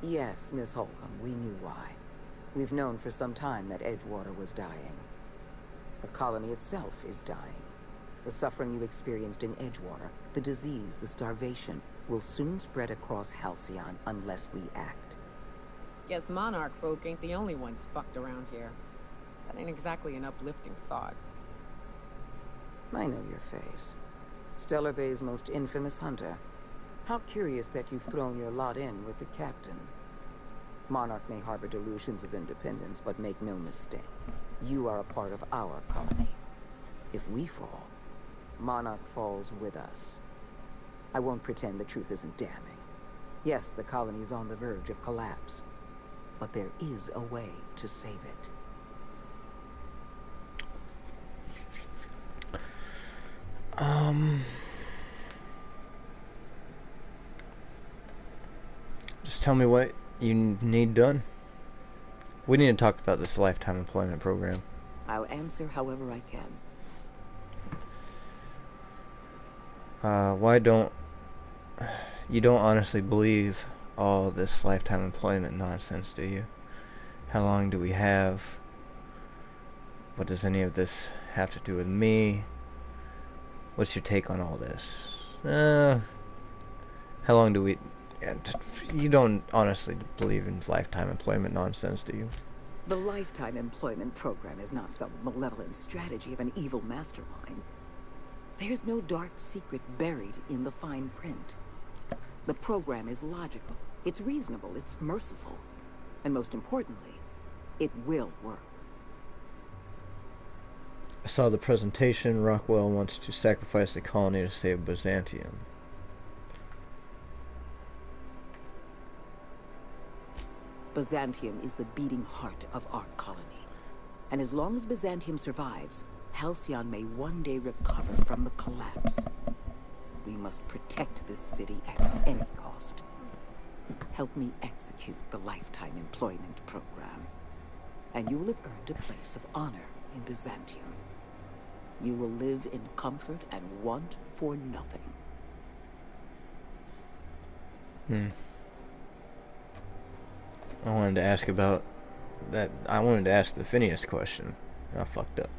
Speaker 5: Yes, Miss Holcomb, we knew why. We've known for some time that Edgewater was dying. The colony itself is dying. The suffering you experienced in Edgewater, the disease, the starvation, will soon spread across Halcyon unless we act.
Speaker 7: Guess Monarch folk ain't the only ones fucked around here. That ain't exactly an uplifting thought.
Speaker 5: I know your face. Stellar Bay's most infamous hunter. How curious that you've thrown your lot in with the captain. Monarch may harbor delusions of independence, but make no mistake. You are a part of our colony. If we fall, Monarch falls with us. I won't pretend the truth isn't damning. Yes, the colony is on the verge of collapse. But there is a way to save it.
Speaker 1: Just tell me what you need done. We need to talk about this lifetime employment program.
Speaker 5: I'll answer however I can.
Speaker 1: Why don't you don't honestly believe all this lifetime employment nonsense, do you? How long do we have? What does any of this have to do with me? What's your take on all this? How long do we... You don't honestly believe in lifetime employment nonsense, do you?
Speaker 5: The lifetime employment program is not some malevolent strategy of an evil mastermind. There's no dark secret buried in the fine print. The program is logical, it's reasonable, it's merciful, and most importantly, it will work.
Speaker 1: I saw the presentation. Rockwell wants to sacrifice the colony to save Byzantium.
Speaker 5: Byzantium is the beating heart of our colony. And as long as Byzantium survives, Halcyon may one day recover from the collapse. We must protect this city at any cost. Help me execute the lifetime employment program, and you will have earned a place of honor in Byzantium. You will live in comfort and want for nothing.
Speaker 1: I wanted to ask about that. I wanted to ask the Phineas question. I fucked up.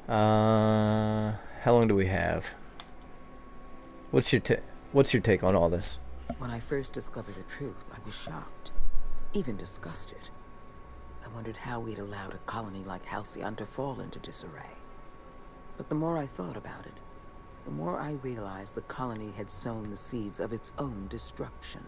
Speaker 1: How long do we have? What's your take on all this?
Speaker 5: When I first discovered the truth, I was shocked, even disgusted. I wondered how we'd allowed a colony like Halcyon to fall into disarray. But the more I thought about it, the more I realized the colony had sown the seeds of its own destruction.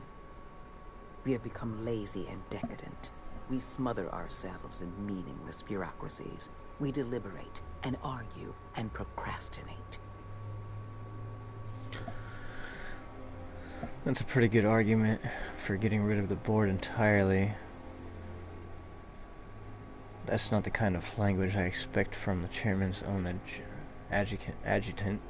Speaker 5: We have become lazy and decadent. We smother ourselves in meaningless bureaucracies. We deliberate and argue and procrastinate.
Speaker 1: That's a pretty good argument for getting rid of the board entirely. That's not the kind of language I expect from the chairman's own adjutant.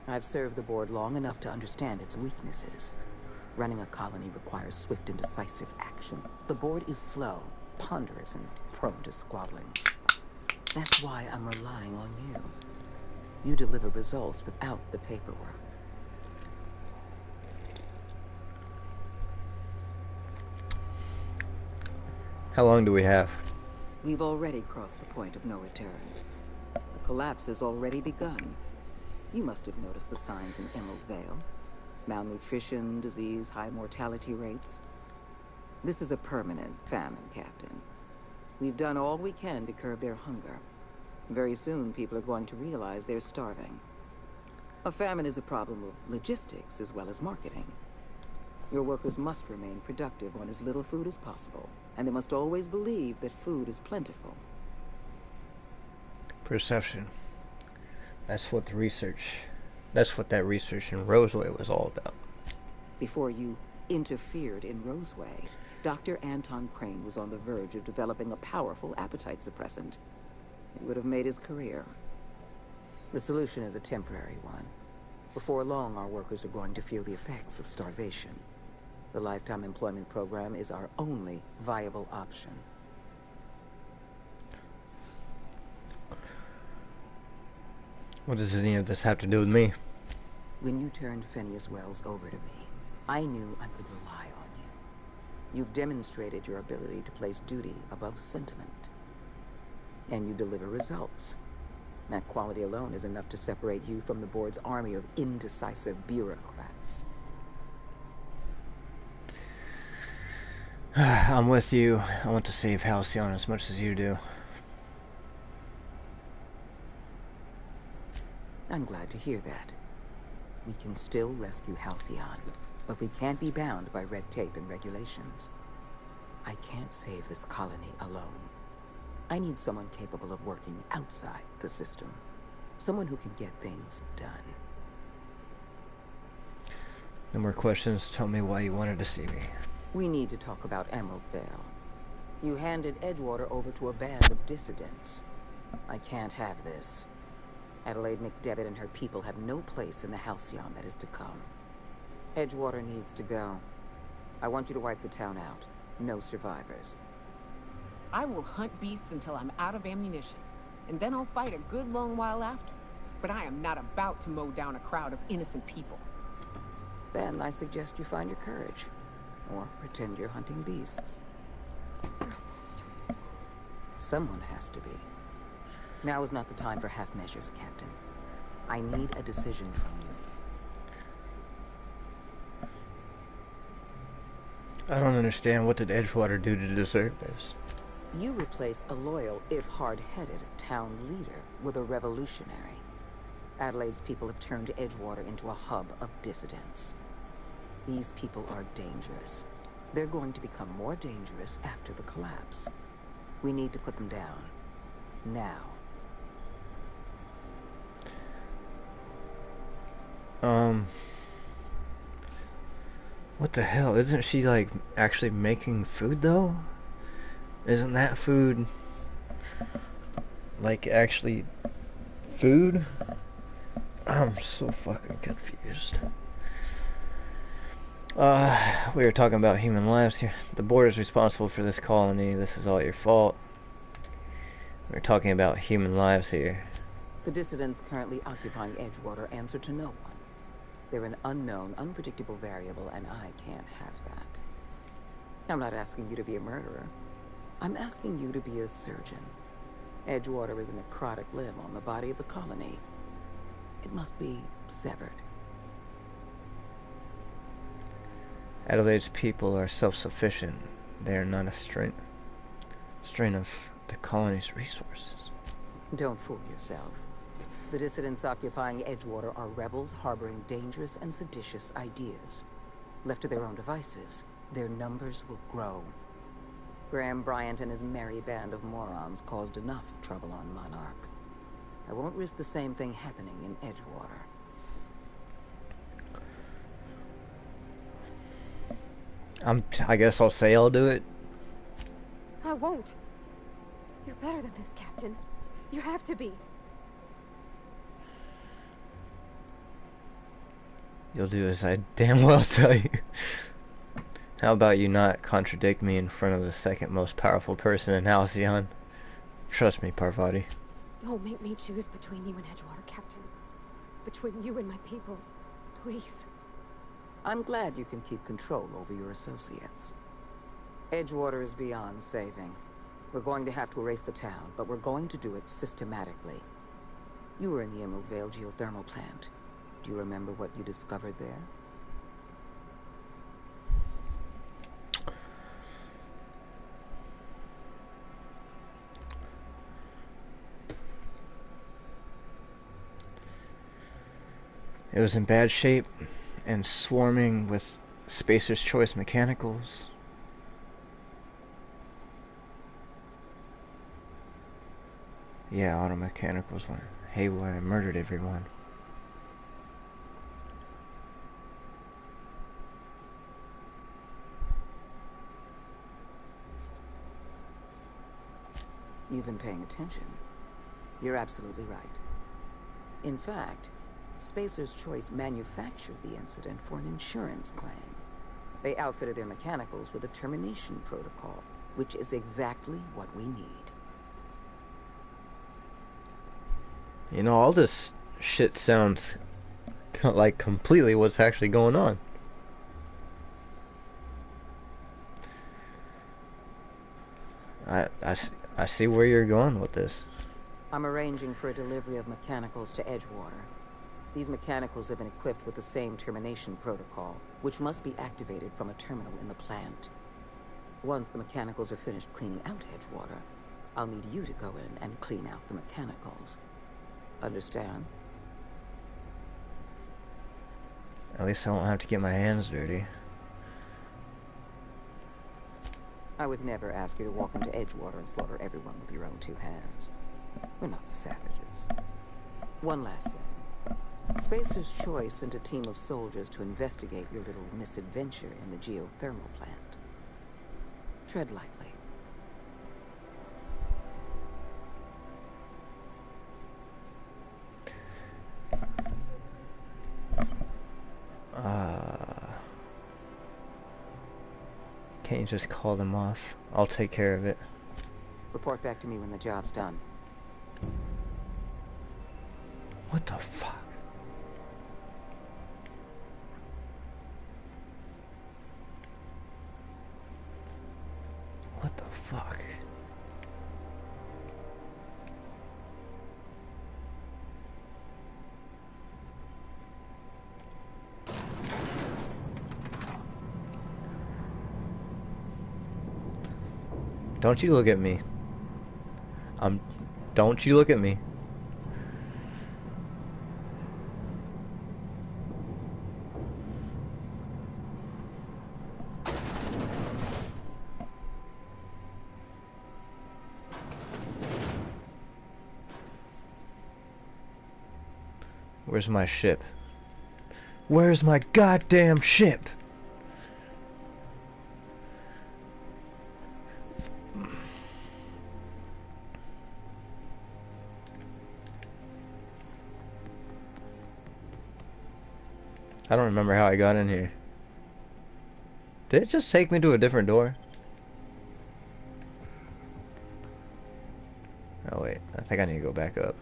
Speaker 5: I've served the board long enough to understand its weaknesses. Running a colony requires swift and decisive action. The board is slow, ponderous, and prone to squabbling. That's why I'm relying on you. You deliver results without the paperwork.
Speaker 1: How long do we have?
Speaker 5: We've already crossed the point of no return. The collapse has already begun. You must have noticed the signs in Emerald Vale. Malnutrition, disease, high mortality rates. This is a permanent famine, Captain. We've done all we can to curb their hunger. Very soon, people are going to realize they're starving. A famine is a problem of logistics as well as marketing. Your workers must remain productive on as little food as possible, and they must always believe that food is plentiful.
Speaker 1: Perception. That's what that research in Roseway was all about.
Speaker 5: Before you interfered in Roseway, Dr. Anton Crane was on the verge of developing a powerful appetite suppressant. It would have made his career. The solution is a temporary one. Before long, our workers are going to feel the effects of starvation. The lifetime employment program is our only viable option.
Speaker 1: What does any of this have to do with me?
Speaker 5: When you turned Phineas Wells over to me, I knew I could rely on you. You've demonstrated your ability to place duty above sentiment. And you deliver results. That quality alone is enough to separate you from the board's army of indecisive bureaucrats.
Speaker 1: I'm with you. I want to save Halcyon as much as you do.
Speaker 5: I'm glad to hear that. We can still rescue Halcyon, but we can't be bound by red tape and regulations. I can't save this colony alone. I need someone capable of working outside the system. Someone who can get things done.
Speaker 1: No more questions. Tell me why you wanted to see me.
Speaker 5: We need to talk about Emerald Vale. You handed Edgewater over to a band of dissidents. I can't have this. Adelaide McDevitt and her people have no place in the Halcyon that is to come. Edgewater needs to go. I want you to wipe the town out. No survivors.
Speaker 7: I will hunt beasts until I'm out of ammunition, and then I'll fight a good long while after. But I am not about to mow down a crowd of innocent people.
Speaker 5: Then I suggest you find your courage. Or pretend you're hunting beasts.
Speaker 4: You're a monster.
Speaker 5: Someone has to be. Now is not the time for half measures, Captain. I need a decision from you.
Speaker 1: I don't understand. What did Edgewater do to deserve this?
Speaker 5: You replaced a loyal, if hard-headed, town leader with a revolutionary. Adelaide's people have turned Edgewater into a hub of dissidents. These people are dangerous. They're going to become more dangerous after the collapse. We need to put them down. Now.
Speaker 1: What the hell? Isn't she, like, actually making food, though? Isn't that food, like, actually food? I'm so fucking confused. We were talking about human lives here. The board is responsible for this colony. This is all your fault. We're talking about human lives here.
Speaker 5: The dissidents currently occupying Edgewater answer to no one. They're an unknown, unpredictable variable, and I can't have that. I'm not asking you to be a murderer. I'm asking you to be a surgeon. Edgewater is a necrotic limb on the body of the colony. It must be severed.
Speaker 1: Adelaide's people are self-sufficient. They are not a strain of the colony's resources.
Speaker 5: Don't fool yourself. The dissidents occupying Edgewater are rebels harboring dangerous and seditious ideas. Left to their own devices, their numbers will grow. Graham Bryant and his merry band of morons caused enough trouble on Monarch. I won't risk the same thing happening in Edgewater.
Speaker 1: I guess I'll say I'll do it.
Speaker 4: I won't. You're better than this, Captain. You have to be.
Speaker 1: You'll do as I damn well tell you. How about you not contradict me in front of the second most powerful person in Halcyon? Trust me, Parvati.
Speaker 4: Don't make me choose between you and Edgewater, Captain. Between you and my people. Please.
Speaker 5: I'm glad you can keep control over your associates. Edgewater is beyond saving. We're going to have to erase the town, but we're going to do it systematically. You were in the Emerald Vale geothermal plant. Do you remember what you discovered there?
Speaker 1: It was in bad shape and swarming with Spacer's Choice mechanicals. Yeah, auto mechanicals went haywire and murdered everyone.
Speaker 5: You've been paying attention. You're absolutely right. In fact, Spacer's Choice manufactured the incident for an insurance claim. They outfitted their mechanicals with a termination protocol, which is exactly what we need.
Speaker 1: You know, all this shit sounds like completely what's actually going on. I see where you're going with this.
Speaker 5: I'm arranging for a delivery of mechanicals to Edgewater. These mechanicals have been equipped with the same termination protocol, which must be activated from a terminal in the plant. Once the mechanicals are finished cleaning out Edgewater, I'll need you to go in and clean out the mechanicals. Understand?
Speaker 1: At least I won't have to get my hands dirty.
Speaker 5: I would never ask you to walk into Edgewater and slaughter everyone with your own two hands. We're not savages. One last thing. Spacer's Choice sent a team of soldiers to investigate your little misadventure in the geothermal plant. Tread lightly.
Speaker 1: Can't you just call them off? I'll take care of it.
Speaker 5: Report back to me when the job's done.
Speaker 1: What the fuck? What the fuck? Don't you look at me. Don't you look at me. Where's my ship? Where's my goddamn ship? I don't remember how I got in here. Did it just take me to a different door? Oh wait, I think I need to go back up.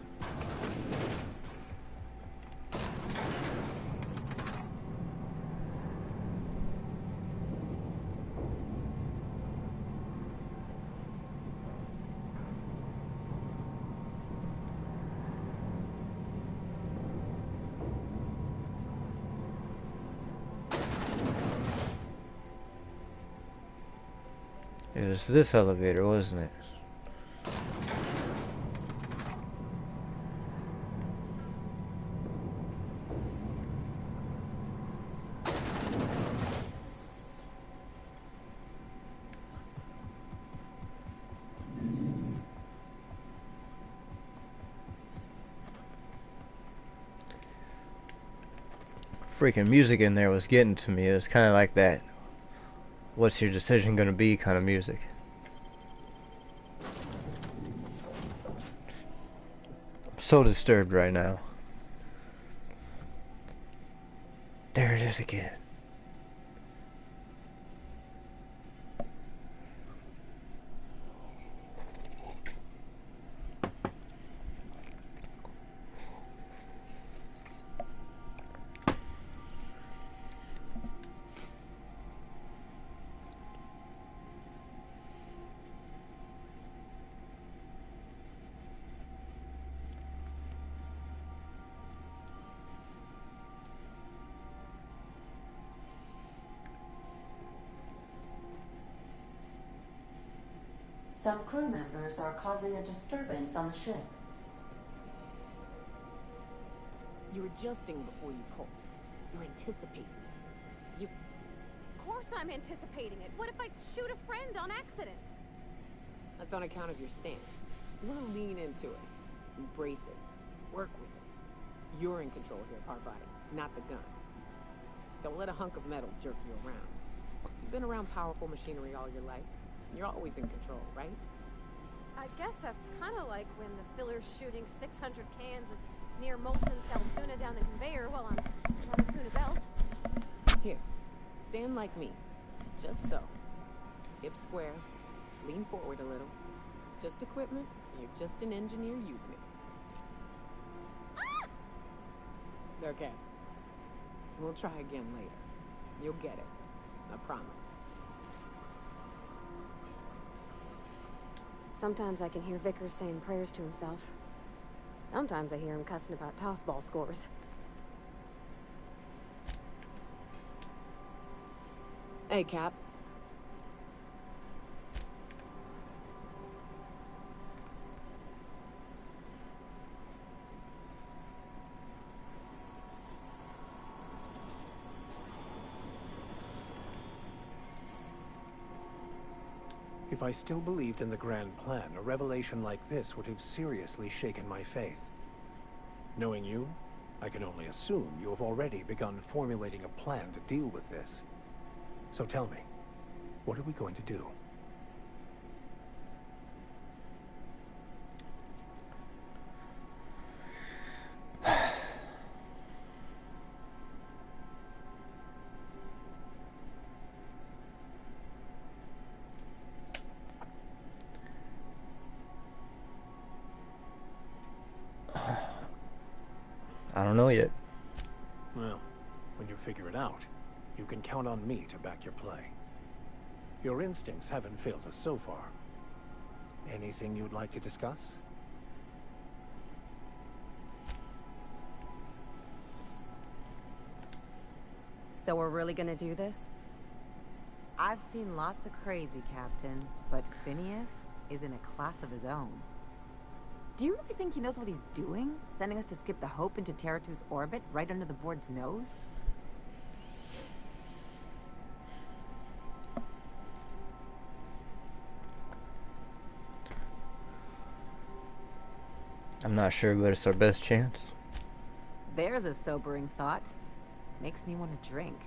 Speaker 1: It was this elevator, wasn't it? Freaking music in there was getting to me. It was kind of like that "what's your decision gonna be" kind of music. I'm so disturbed right now. There it is again.
Speaker 2: Some crew members are causing a disturbance on the ship.
Speaker 7: You're adjusting before you pull. You're anticipating.
Speaker 4: Of course I'm anticipating it. What if I shoot a friend on accident?
Speaker 7: That's on account of your stance. You want to lean into it. Embrace it. Work with it. You're in control here, Parvati, not the gun. Don't let a hunk of metal jerk you around. You've been around powerful machinery all your life. You're always in control, right?
Speaker 4: I guess that's kind of like when the filler's shooting 600 cans of near molten cell tuna down the conveyor while I'm trying to tune a belt.
Speaker 7: Here, stand like me. Just so. Hips square. Lean forward a little. It's just equipment. You're just an engineer using it. Ah! Okay. We'll try again later. You'll get it. I promise.
Speaker 4: Sometimes I can hear Vickers saying prayers to himself. Sometimes I hear him cussing about tossball scores.
Speaker 7: Hey, Cap.
Speaker 8: If I still believed in the grand plan, a revelation like this would have seriously shaken my faith. Knowing you, I can only assume you have already begun formulating a plan to deal with this. So tell me, what are we going to do?
Speaker 1: I don't know yet.
Speaker 8: Well, when you figure it out, you can count on me to back your play. Your instincts haven't failed us so far. Anything you'd like to discuss?
Speaker 9: So we're really gonna do this? I've seen lots of crazy, Captain, but Phineas is in a class of his own. Do you really think he knows what he's doing? Sending us to skip the Hope into Terra 2's orbit right under the board's nose?
Speaker 1: I'm not sure, but it's our best chance.
Speaker 9: There's a sobering thought. Makes me want to drink.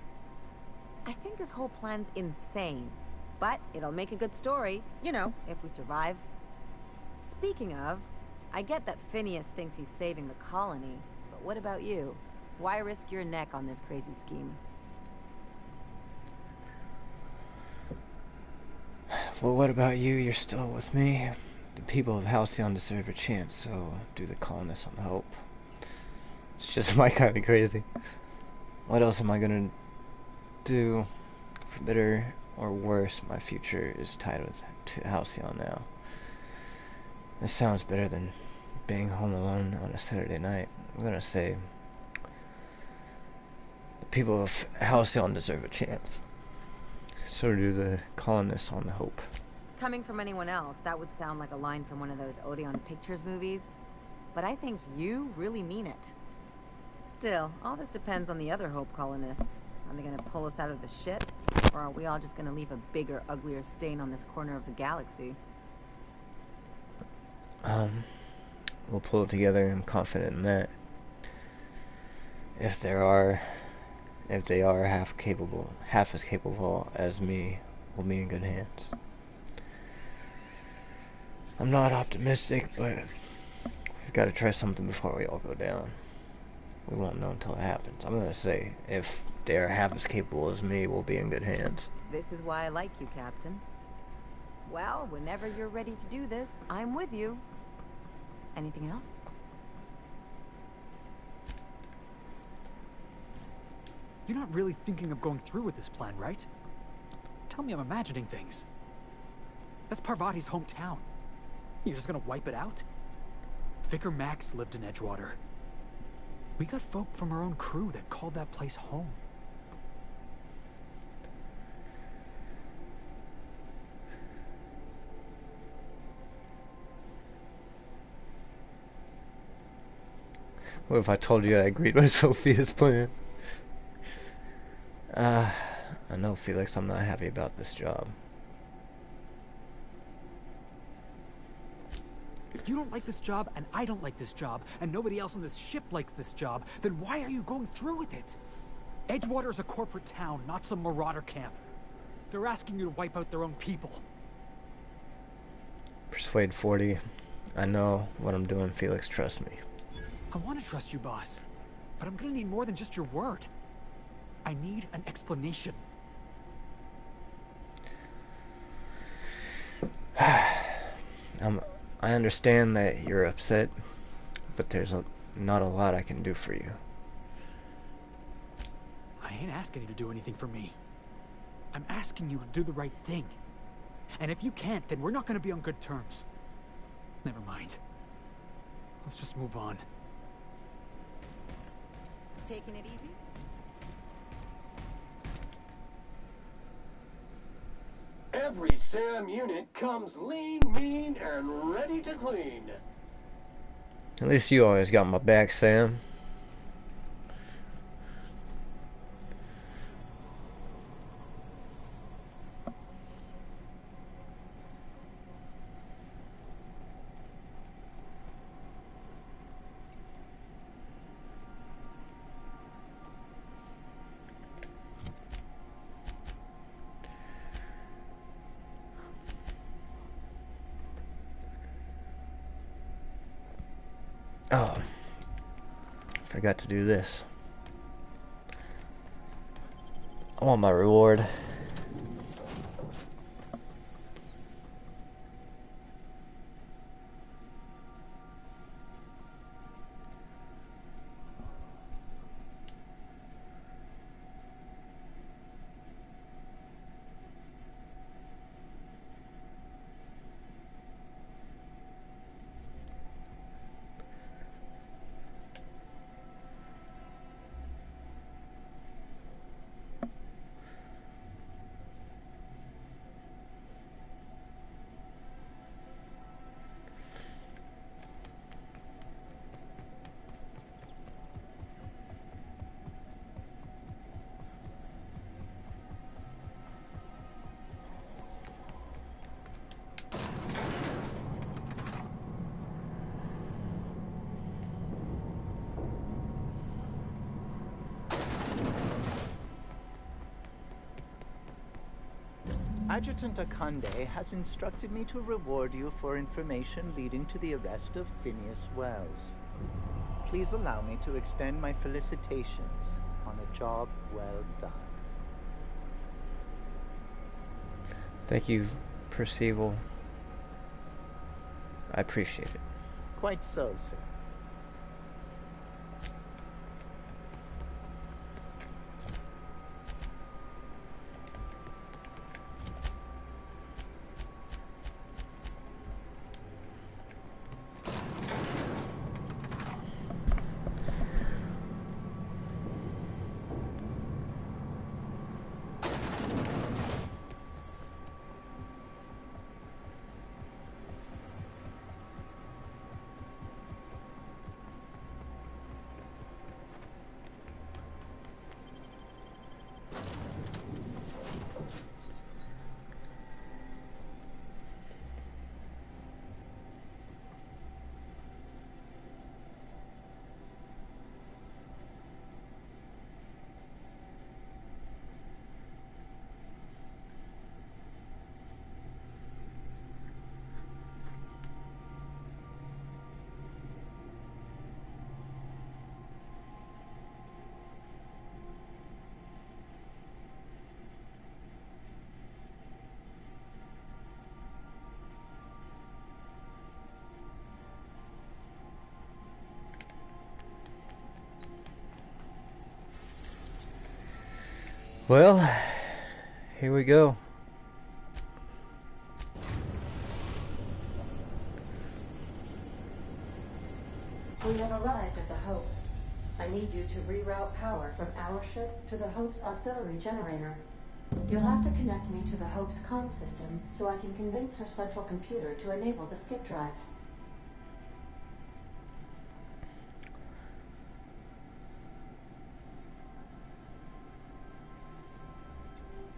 Speaker 9: I think this whole plan's insane, but it'll make a good story, you know, if we survive. Speaking of, I get that Phineas thinks he's saving the colony, but what about you? Why risk your neck on this crazy scheme?
Speaker 1: Well, what about you? You're still with me. The people of Halcyon deserve a chance, so do the colonists on the Hope. It's just my kind of crazy. What else am I gonna do? For better or worse, my future is tied to Halcyon now. This sounds better than being home alone on a Saturday night. I'm gonna say the people of Halcyon deserve a chance. So do the colonists on the Hope.
Speaker 9: Coming from anyone else, that would sound like a line from one of those Odeon Pictures movies. But I think you really mean it. Still, all this depends on the other Hope colonists. Are they gonna pull us out of the shit? Or are we all just gonna leave a bigger, uglier stain on this corner of the galaxy?
Speaker 1: We'll pull it together. I'm confident in that. If they are half as capable as me, we'll be in good hands. I'm not optimistic, but we've got to try something before we all go down. We won't know until it happens. I'm gonna say, if they are half as capable as me, we'll be in good hands.
Speaker 9: This is why I like you, Captain. Well, whenever you're ready to do this, I'm with you. Anything else?
Speaker 10: You're not really thinking of going through with this plan, right? Tell me I'm imagining things. That's Parvati's hometown. You're just gonna wipe it out? Vicar Max lived in Edgewater. We got folk from our own crew that called that place home.
Speaker 1: What if I told you I agreed with Sophia's plan? I know, Felix, I'm not happy about this job.
Speaker 10: If you don't like this job, and I don't like this job, and nobody else on this ship likes this job, then why are you going through with it? Edgewater is a corporate town, not some marauder camp. They're asking you to wipe out their own people.
Speaker 1: Persuade 40. I know what I'm doing, Felix, trust me.
Speaker 10: I want to trust you, boss, but I'm gonna need more than just your word. I need an explanation.
Speaker 1: I understand that you're upset, but there's not a lot I can do for you.
Speaker 10: I ain't asking you to do anything for me. I'm asking you to do the right thing. And if you can't, then we're not gonna be on good terms. Never mind. Let's just move on.
Speaker 9: Taking it easy?
Speaker 11: Every SAM unit comes lean, mean, and ready to clean.
Speaker 1: At least you always got my back, Sam. Oh, forgot to do this. I want my reward.
Speaker 12: Adjutant Akande has instructed me to reward you for information leading to the arrest of Phineas Wells. Please allow me to extend my felicitations on a job well done.
Speaker 1: Thank you, Percival. I appreciate it.
Speaker 12: Quite so, sir.
Speaker 1: Well, here we go.
Speaker 2: We have arrived at the Hope. I need you to reroute power from our ship to the Hope's auxiliary generator. You'll have to connect me to the Hope's comm system so I can convince her central computer to enable the skip drive.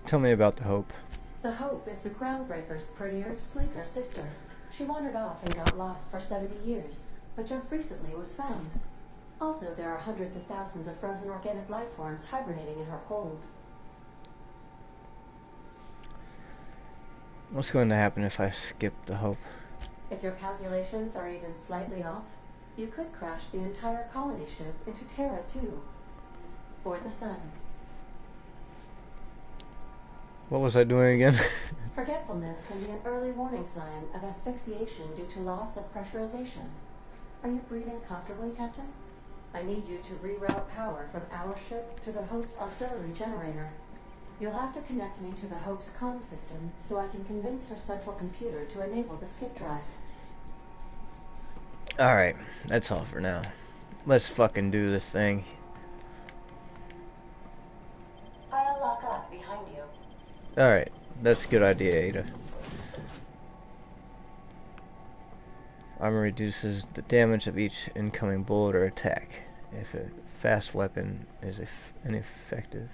Speaker 1: Tell me about the Hope.
Speaker 2: The Hope is the Groundbreaker's prettier, sleeker sister. She wandered off and got lost for 70 years, but just recently was found. Also, there are hundreds of thousands of frozen organic life forms hibernating in her hold.
Speaker 1: What's going to happen if I skip the Hope?
Speaker 2: If your calculations are even slightly off, you could crash the entire colony ship into Terra 2. Or the sun.
Speaker 1: What was I doing again?
Speaker 2: Forgetfulness can be an early warning sign of asphyxiation due to loss of pressurization. Are you breathing comfortably, Captain? I need you to reroute power from our ship to the Hope's auxiliary generator. You'll have to connect me to the Hope's comm system so I can convince her central computer to enable the skip drive.
Speaker 1: Alright, that's all for now. Let's fucking do this thing.
Speaker 2: I'll lock up behind you.
Speaker 1: Alright, that's a good idea, Ada. Armor reduces the damage of each incoming bullet or attack if a fast weapon is ineffective.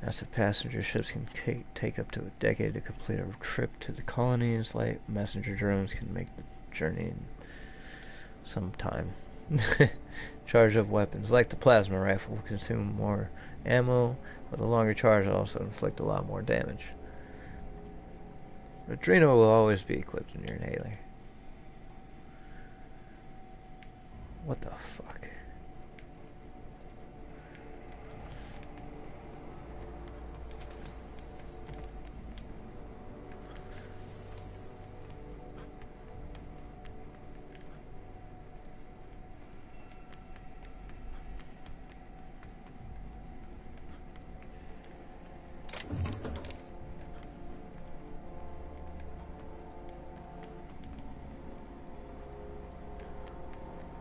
Speaker 1: Massive passenger ships can take up to a decade to complete a trip to the colonies. Light messenger drones can make the journey in some time. Charge of weapons, like the plasma rifle, will consume more ammo, but the longer charge will also inflict a lot more damage. Adreno will always be equipped in your inhaler. What the fuck?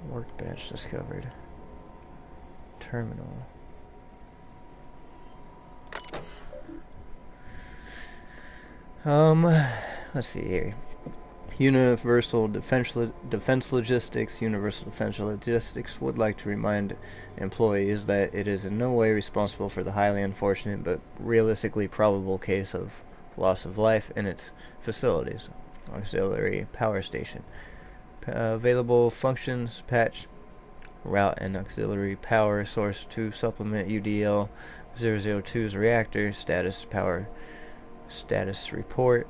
Speaker 1: Workbench discovered. Terminal. Let's see here. Universal Defense Logistics. Universal Defense Logistics would like to remind employees that it is in no way responsible for the highly unfortunate but realistically probable case of loss of life in its facilities. Auxiliary power station. Available functions: patch, route, and auxiliary power source to supplement UDL 002's reactor. Power status report.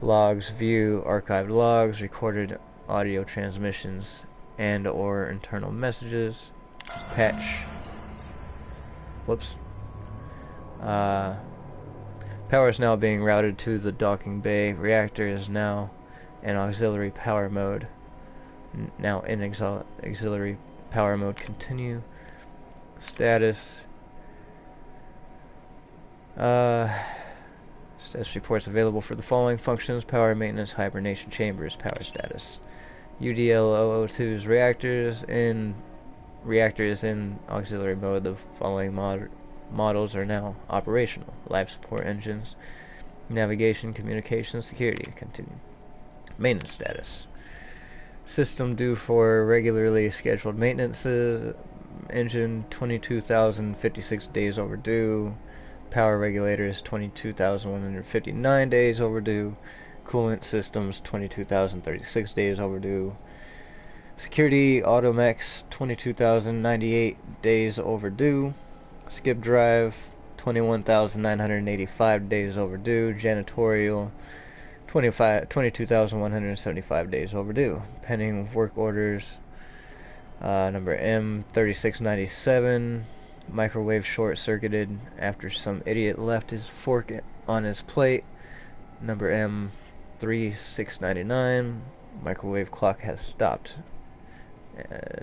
Speaker 1: Logs: view archived logs, recorded audio transmissions, and or internal messages. Patch. Whoops. Power is now being routed to the docking bay. Reactor is now in auxiliary power mode. Now in auxiliary power mode. Continue. Status. Status reports available for the following functions: power maintenance, hibernation chambers, power status. UDL 002's reactor is in auxiliary mode. The following models are now operational: life support engines, navigation, communication, security. Continue. Maintenance status. System due for regularly scheduled maintenance. Engine 22,056 days overdue. Power regulators 22,159 days overdue. Coolant systems 22,036 days overdue. Security automex 22,098 days overdue. Skip drive 21,985 days overdue. Janitorial 22,175 days overdue. Pending work orders number M3697. Microwave short-circuited after some idiot left his fork on his plate. Number M3699. Microwave clock has stopped.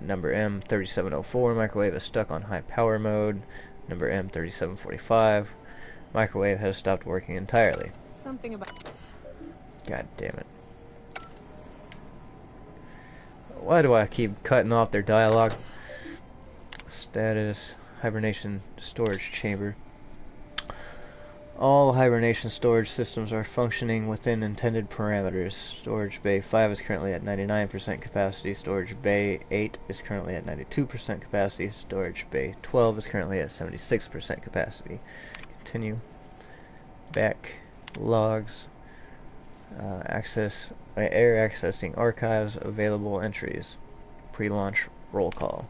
Speaker 1: Number M3704. Microwave is stuck on high power mode. Number M3745. Microwave has stopped working entirely.
Speaker 7: Something about...
Speaker 1: God damn it. Why do I keep cutting off their dialogue? Status. Hibernation storage chamber. All hibernation storage systems are functioning within intended parameters. Storage bay 5 is currently at 99% capacity. Storage bay 8 is currently at 92% capacity. Storage bay 12 is currently at 76% capacity. Continue. Back. Logs. Air accessing archives. Available entries. Pre-launch roll call.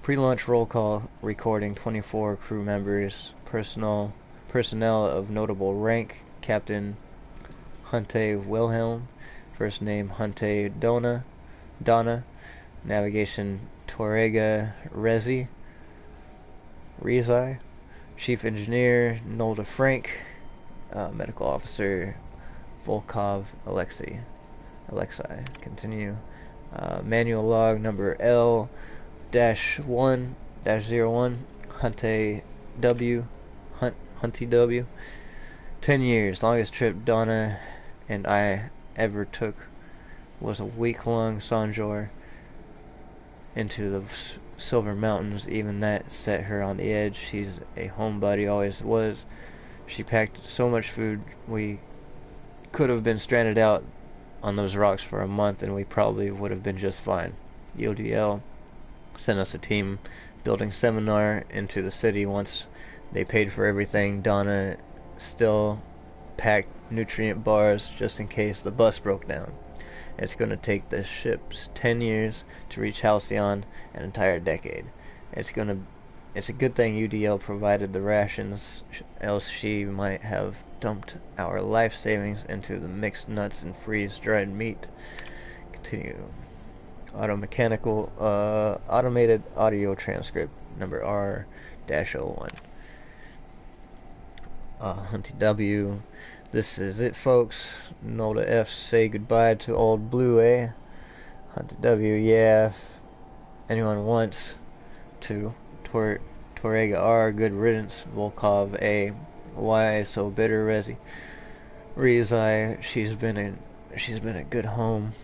Speaker 1: Pre-launch roll call recording 24 crew members, personnel of notable rank: Captain Hunte Wilhelm, first name Hunte Donna, navigation Torrega Rezi, Chief Engineer Nolda Frank, Medical Officer Volkov Alexei. Continue. Manual log number L-1-01, Hunty W. 10 years. Longest trip Donna and I ever took was a week-long sojourn into the Silver Mountains. Even that set her on the edge. She's a homebody, always was. She packed so much food we could have been stranded out on those rocks for a month and we probably would have been just fine. UDL sent us a team building seminar into the city. Once they paid for everything, Donna still packed nutrient bars just in case the bus broke down. It's going to take the ships 10 years to reach Halcyon, an entire decade. It's a good thing UDL provided the rations, else she might have dumped our life savings into the mixed nuts and freeze-dried meat. Continue. Automated audio transcript number R-01. Hunty W. This is it, folks. Nolda F. Say goodbye to old Blue, eh? Hunty W. Yeah, if anyone wants to. Torrega R. Good riddance. Volkov A. Why so bitter, Rezi? Rezai. She's been a good home.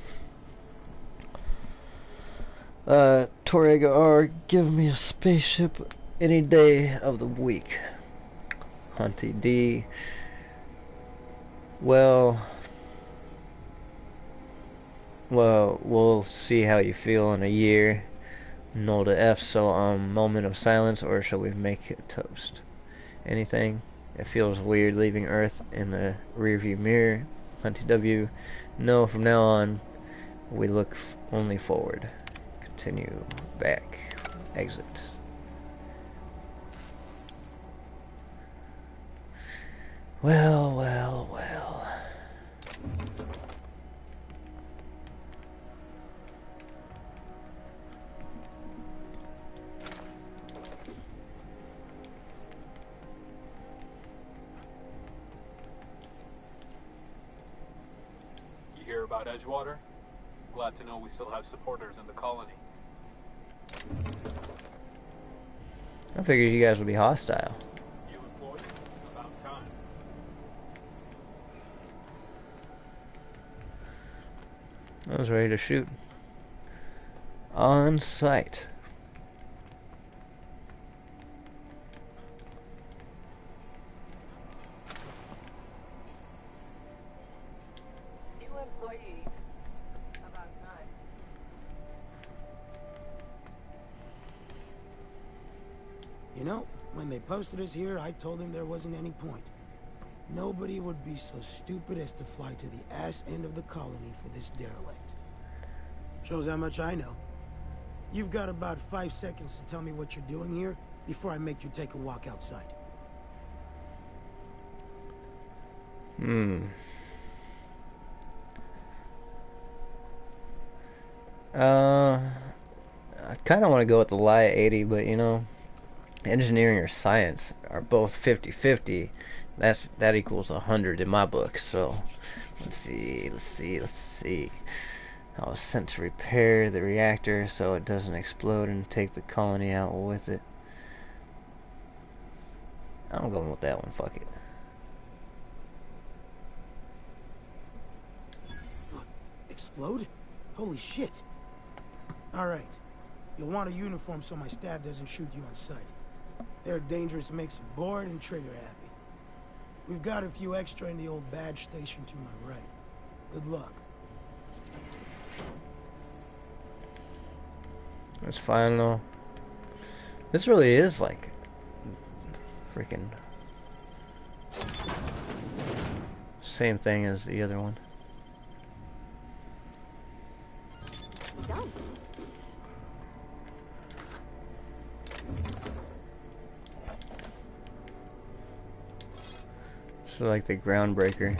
Speaker 1: Torrega R. Give me a spaceship any day of the week. Hunty D. Well, we'll see how you feel in a year. Nolda F. So, moment of silence, or shall we make it toast? Anything? It feels weird leaving Earth in the rearview mirror. Hunty W. No, from now on, we look only forward. Continue back. Exit. Well.
Speaker 13: You hear about Edgewater? Glad to know we still have supporters in the colony.
Speaker 1: I figured you guys would be hostile.
Speaker 13: You employed? About time.
Speaker 1: I was ready to shoot. On sight.
Speaker 6: New employee. About time.
Speaker 14: You know, when they posted us here, I told them there wasn't any point. Nobody would be so stupid as to fly to the ass end of the colony for this derelict. Shows how much I know. You've got about 5 seconds to tell me what you're doing here before I make you take a walk outside.
Speaker 1: I kind of want to go with the lie 80, but you know, engineering or science are both 50-50. That equals 100 in my book. So let's see. I was sent to repair the reactor so it doesn't explode and take the colony out with it. I'm going with that one. Fuck it.
Speaker 14: Explode? Holy shit. Alright. You'll want a uniform so my staff doesn't shoot you on sight. They're a dangerous mix of bored and trigger happy. We've got a few extra in the old badge station to my right. Good luck.
Speaker 1: That's fine though. This really is like freaking same thing as the other one.
Speaker 4: Done.
Speaker 1: So like the groundbreaker.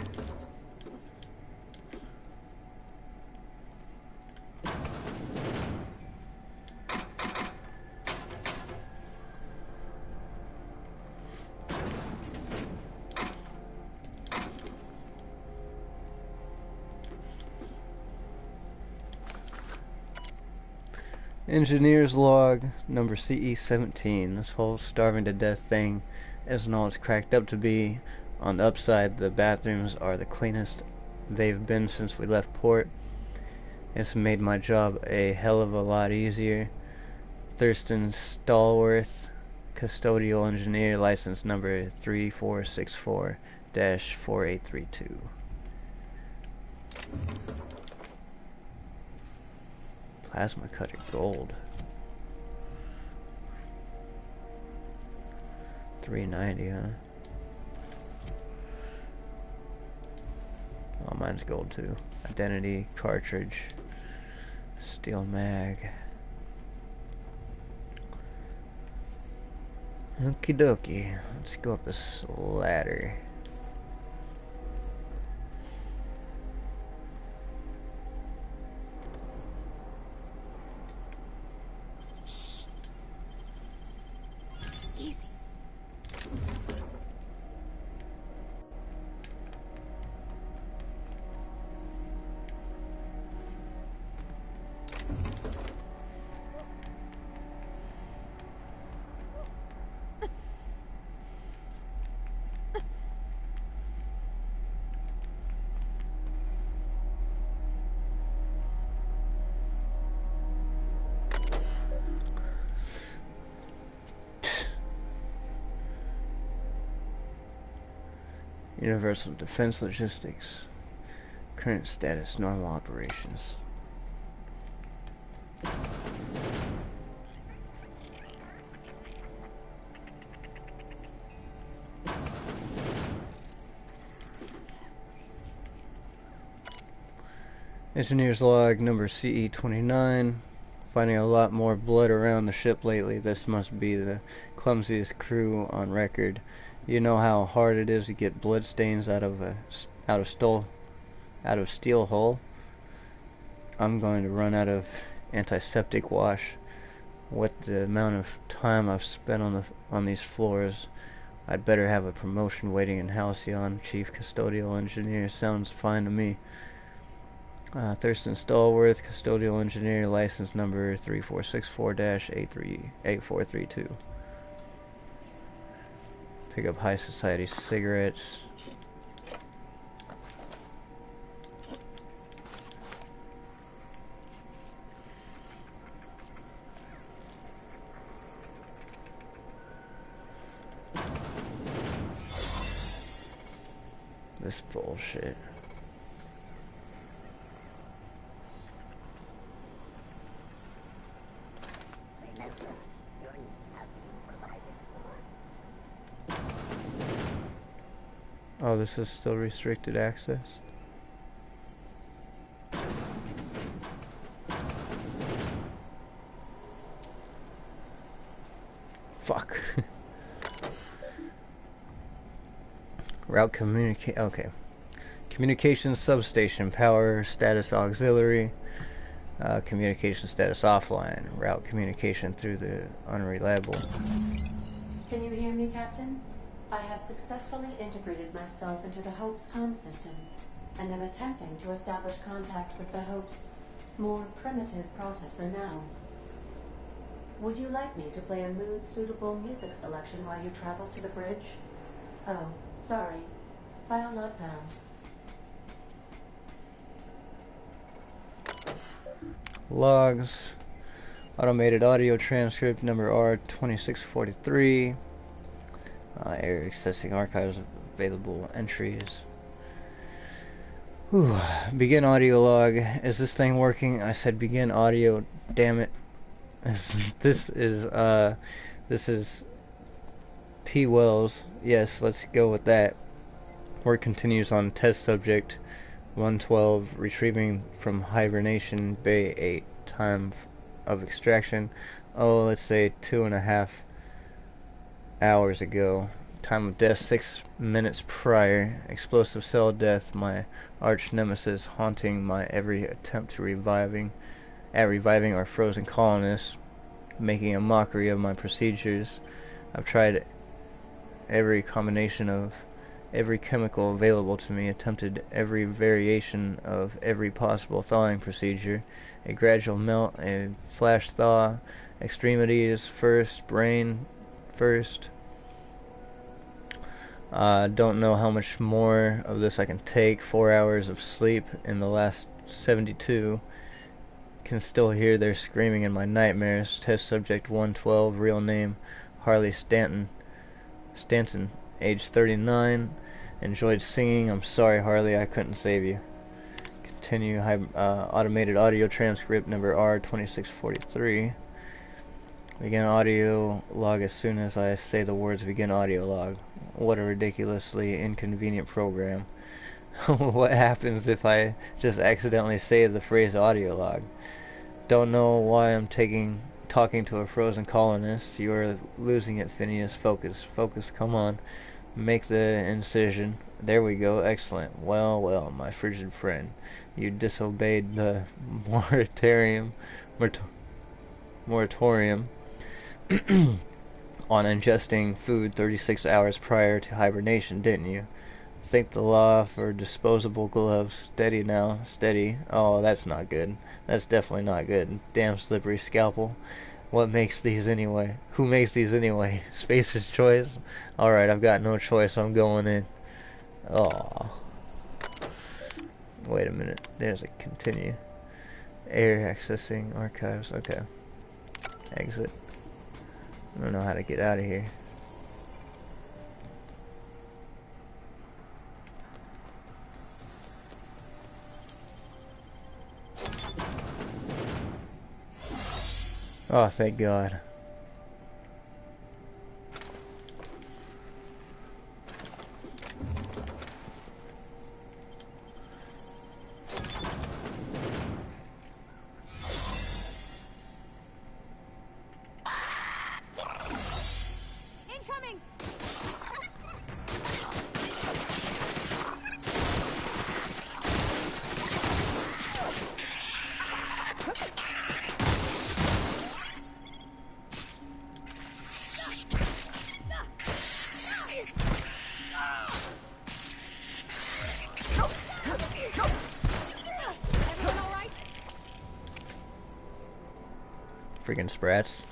Speaker 1: Engineer's log number CE17. This whole starving to death thing isn't all it's cracked up to be. On the upside, the bathrooms are the cleanest they've been since we left port. It's made my job a hell of a lot easier. Thurston Stallworth, custodial engineer, license number 3464-4832. Plasma cutter gold. 390, huh? Oh, mine's gold too. Identity cartridge. Steel mag. Okie dokie. Let's go up this ladder.
Speaker 9: Easy.
Speaker 1: Universal Defense Logistics. Current status, normal operations. Engineer's log number CE29. Finding a lot more blood around the ship lately. This must be the clumsiest crew on record. You know how hard it is to get blood stains out of steel hull. I'm going to run out of antiseptic wash. With the amount of time I've spent on these floors, I'd better have a promotion waiting in Halcyon. Chief Custodial Engineer sounds fine to me. Thurston Stallworth, Custodial Engineer, license number 3464-8432. Pick up high society cigarettes. This bullshit. Oh, this is still restricted access. Fuck. Route communicate. Okay. Communications substation. Power status auxiliary. Communication status offline. Route communication through the unreliable.
Speaker 2: Can you hear me, Captain? I have successfully integrated myself into the Hope's comm systems, and am attempting to establish contact with the Hope's more primitive processor now. Would you like me to play a mood-suitable music selection while you travel to the bridge? Oh, sorry. File not found.
Speaker 1: Logs. Automated audio transcript number R2643. Error accessing archives of available entries. Whew. Begin audio log. Is this thing working? I said begin audio. Damn it. This is P. Wells. Yes, let's go with that. Work continues on test subject 112, retrieving from hibernation bay 8. Time of extraction. Oh, let's say 2.5 hours ago. Time of death 6 minutes prior. Explosive cell death, my arch nemesis, haunting my every attempt to reviving our frozen colonists, making a mockery of my procedures. I've tried every combination of every chemical available to me, attempted every variation of every possible thawing procedure, a gradual melt, a flash thaw, extremities first, brain first. Don't know how much more of this I can take. 4 hours of sleep in the last 72. Can still hear their screaming in my nightmares. Test subject 112, real name Harley Stanton, age 39. Enjoyed singing. I'm sorry, Harley, I couldn't save you. Continue. Automated audio transcript number R2643. Begin audio log as soon as I say the words begin audio log. What a ridiculously inconvenient program. What happens if I just accidentally say the phrase audio log? Don't know why I'm talking to a frozen colonist. You are losing it, Phineas. Focus, come on. Make the incision. There we go. Excellent. Well, my frigid friend. You disobeyed the moratorium on ingesting food 36 hours prior to hibernation, didn't you? Think the law for disposable gloves. Steady now, steady. Oh, that's not good. That's definitely not good. Damn slippery scalpel. What makes these anyway? Who makes these anyway? Spacer's choice? Alright, I've got no choice. I'm going in. Oh. Wait a minute. There's a continue. Air accessing archives. Okay. Exit. I don't know how to get out of here. Oh, thank God.
Speaker 6: Incoming!
Speaker 1: Freaking sprats.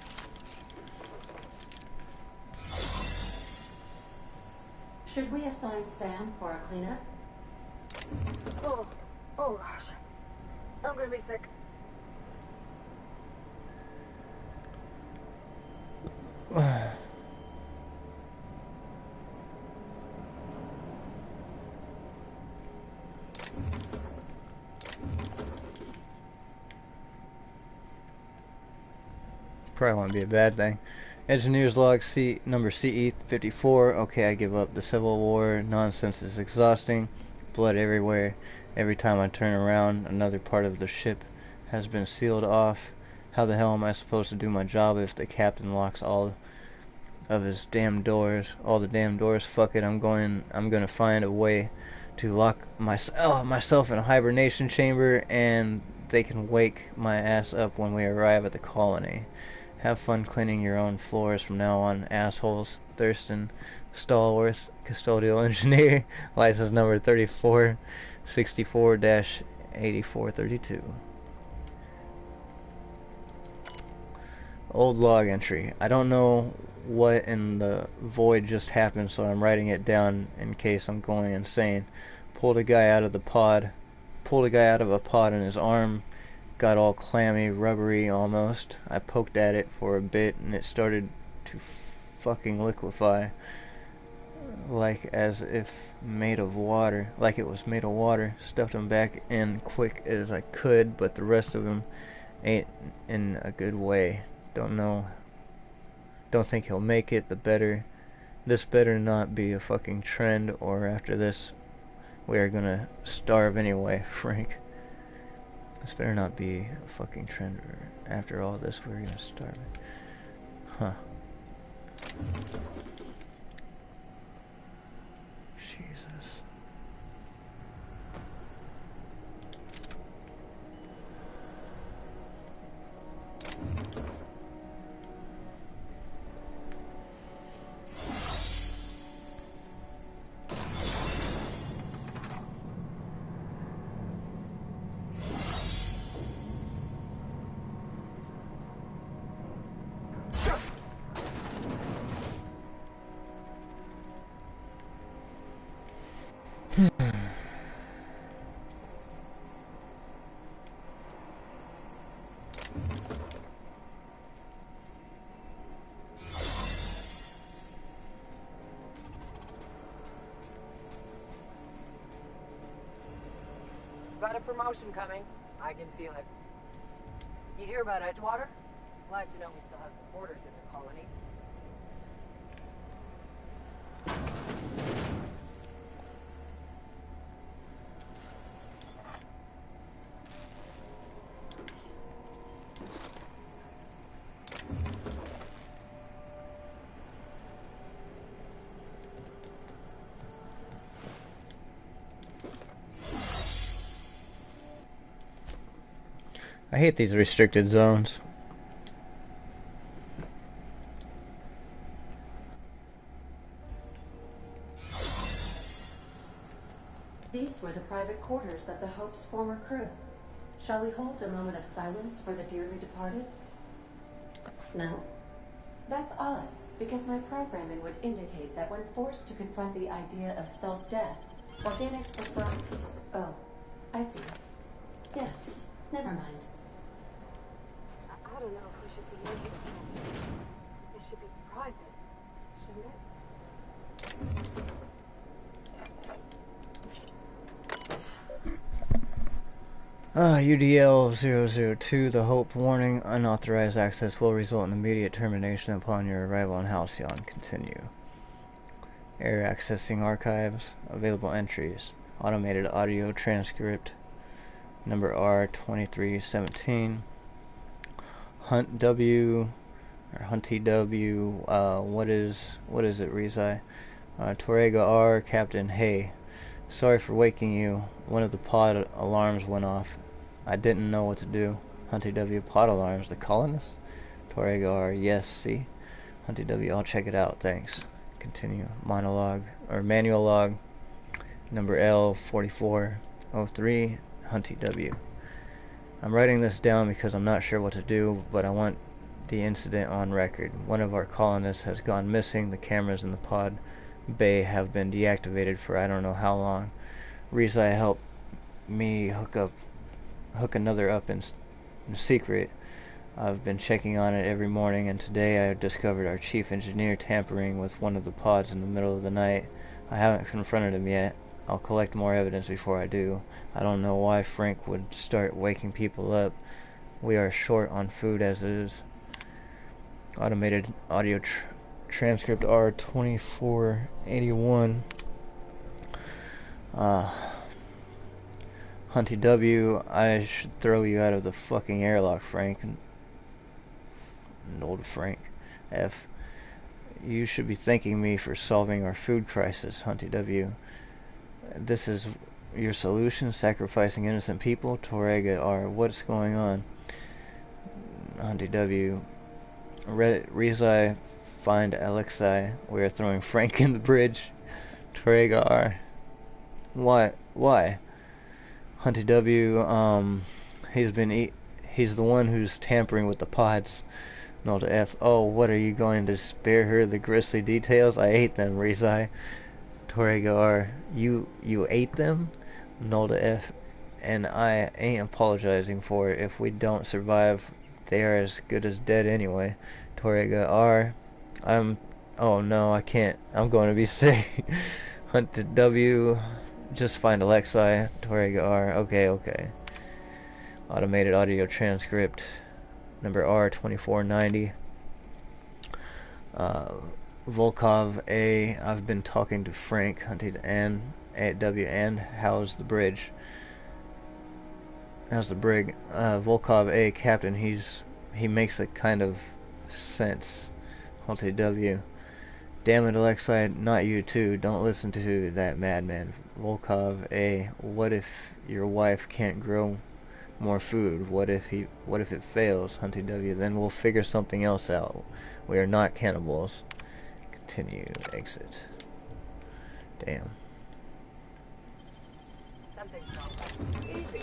Speaker 2: Should we assign Sam for a cleanup?
Speaker 4: Oh gosh. I'm gonna be sick.
Speaker 1: Probably won't be a bad thing. Engineer's log number CE54. Okay, I give up. The Civil War nonsense is exhausting. Blood everywhere. Every time I turn around, another part of the ship has been sealed off. How the hell am I supposed to do my job if the captain locks all of his damn doors? All the damn doors. Fuck it. I'm gonna find a way to lock myself in a hibernation chamber, and they can wake my ass up when we arrive at the colony. Have fun cleaning your own floors from now on, assholes. Thurston Stallworth, custodial engineer, license number 3464-8432. Old log entry. I don't know what in the void just happened, so I'm writing it down in case I'm going insane. Pulled a guy out of a pod and his arm got all clammy, rubbery almost. I poked at it for a bit and it started to fucking liquefy. Like as if made of water. Like it was made of water. Stuffed him back in quick as I could, but the rest of him ain't in a good way. Don't think he'll make it. This better not be a fucking trend, or after this we are gonna starve anyway, Frank. This better not be a fucking trend, or after all this we're gonna starve. Huh. Jesus.
Speaker 7: a promotion coming. I can feel it. You hear about Edgewater? Glad to know we still have supporters in the colony.
Speaker 1: I hate these restricted zones.
Speaker 2: These were the private quarters of the Hope's former crew. Shall we hold a moment of silence for the dearly departed? No? That's odd, because my programming would indicate that when forced to confront the idea of self-death, organics prefer... Oh, I see. Yes, never mind.
Speaker 4: I don't know if we should be making it. It should be private, shouldn't it?
Speaker 1: UDL 002, the Hope warning, unauthorized access will result in immediate termination upon your arrival on Halcyon. Continue. Air accessing archives, available entries, automated audio transcript, number R2317, Hunt W, or Hunty W, what is it, Rizai? Torrega R, Captain, hey. Sorry for waking you. One of the pod alarms went off. I didn't know what to do. Hunty W, pod alarms. The colonists? Torrega R, yes, see? Hunty W, I'll check it out, thanks. Continue. Monologue, or manual log, number L4403, Hunty W. I'm writing this down because I'm not sure what to do, but I want the incident on record. One of our colonists has gone missing. The cameras in the pod bay have been deactivated for I don't know how long. Rizai helped me hook another up in secret. I've been checking on it every morning, and today I discovered our chief engineer tampering with one of the pods in the middle of the night. I haven't confronted him yet. I'll collect more evidence before I do. I don't know why Frank would start waking people up. We are short on food as it is. Automated audio transcript R2481. Hunty W, I should throw you out of the fucking airlock, Frank. Old Frank F. You should be thanking me for solving our food crisis, Hunty W. This is your solution, sacrificing innocent people? Torrega R, what's going on? Hunty W. Rizai, find Alexei. We are throwing Frank in the bridge. Torrega R. Why? Hunty W, he's the one who's tampering with the pods. Nolda F. Oh, what are you going to spare her the grisly details? I ate them, Rizai. Torrega R. You ate them? Nolda F. And I ain't apologizing for it. If we don't survive, they are as good as dead anyway. Torrega R. Oh no, I can't. I'm going to be sick. Hunted W. Just find Alexei. Torrega R. Okay. Automated audio transcript. Number R2490. Volkov A. I've been talking to Frank. Hunted N. W. and how's the bridge? How's the brig? Volkov A. Captain. He makes a kind of sense. Hunted W. Damn it, Alexei, not you too. Don't listen to that madman. Volkov A. What if your wife can't grow more food? What if it fails? Hunty W. Then we'll figure something else out. We are not cannibals. Continue. Exit. Damn.
Speaker 7: Something's wrong. Easy.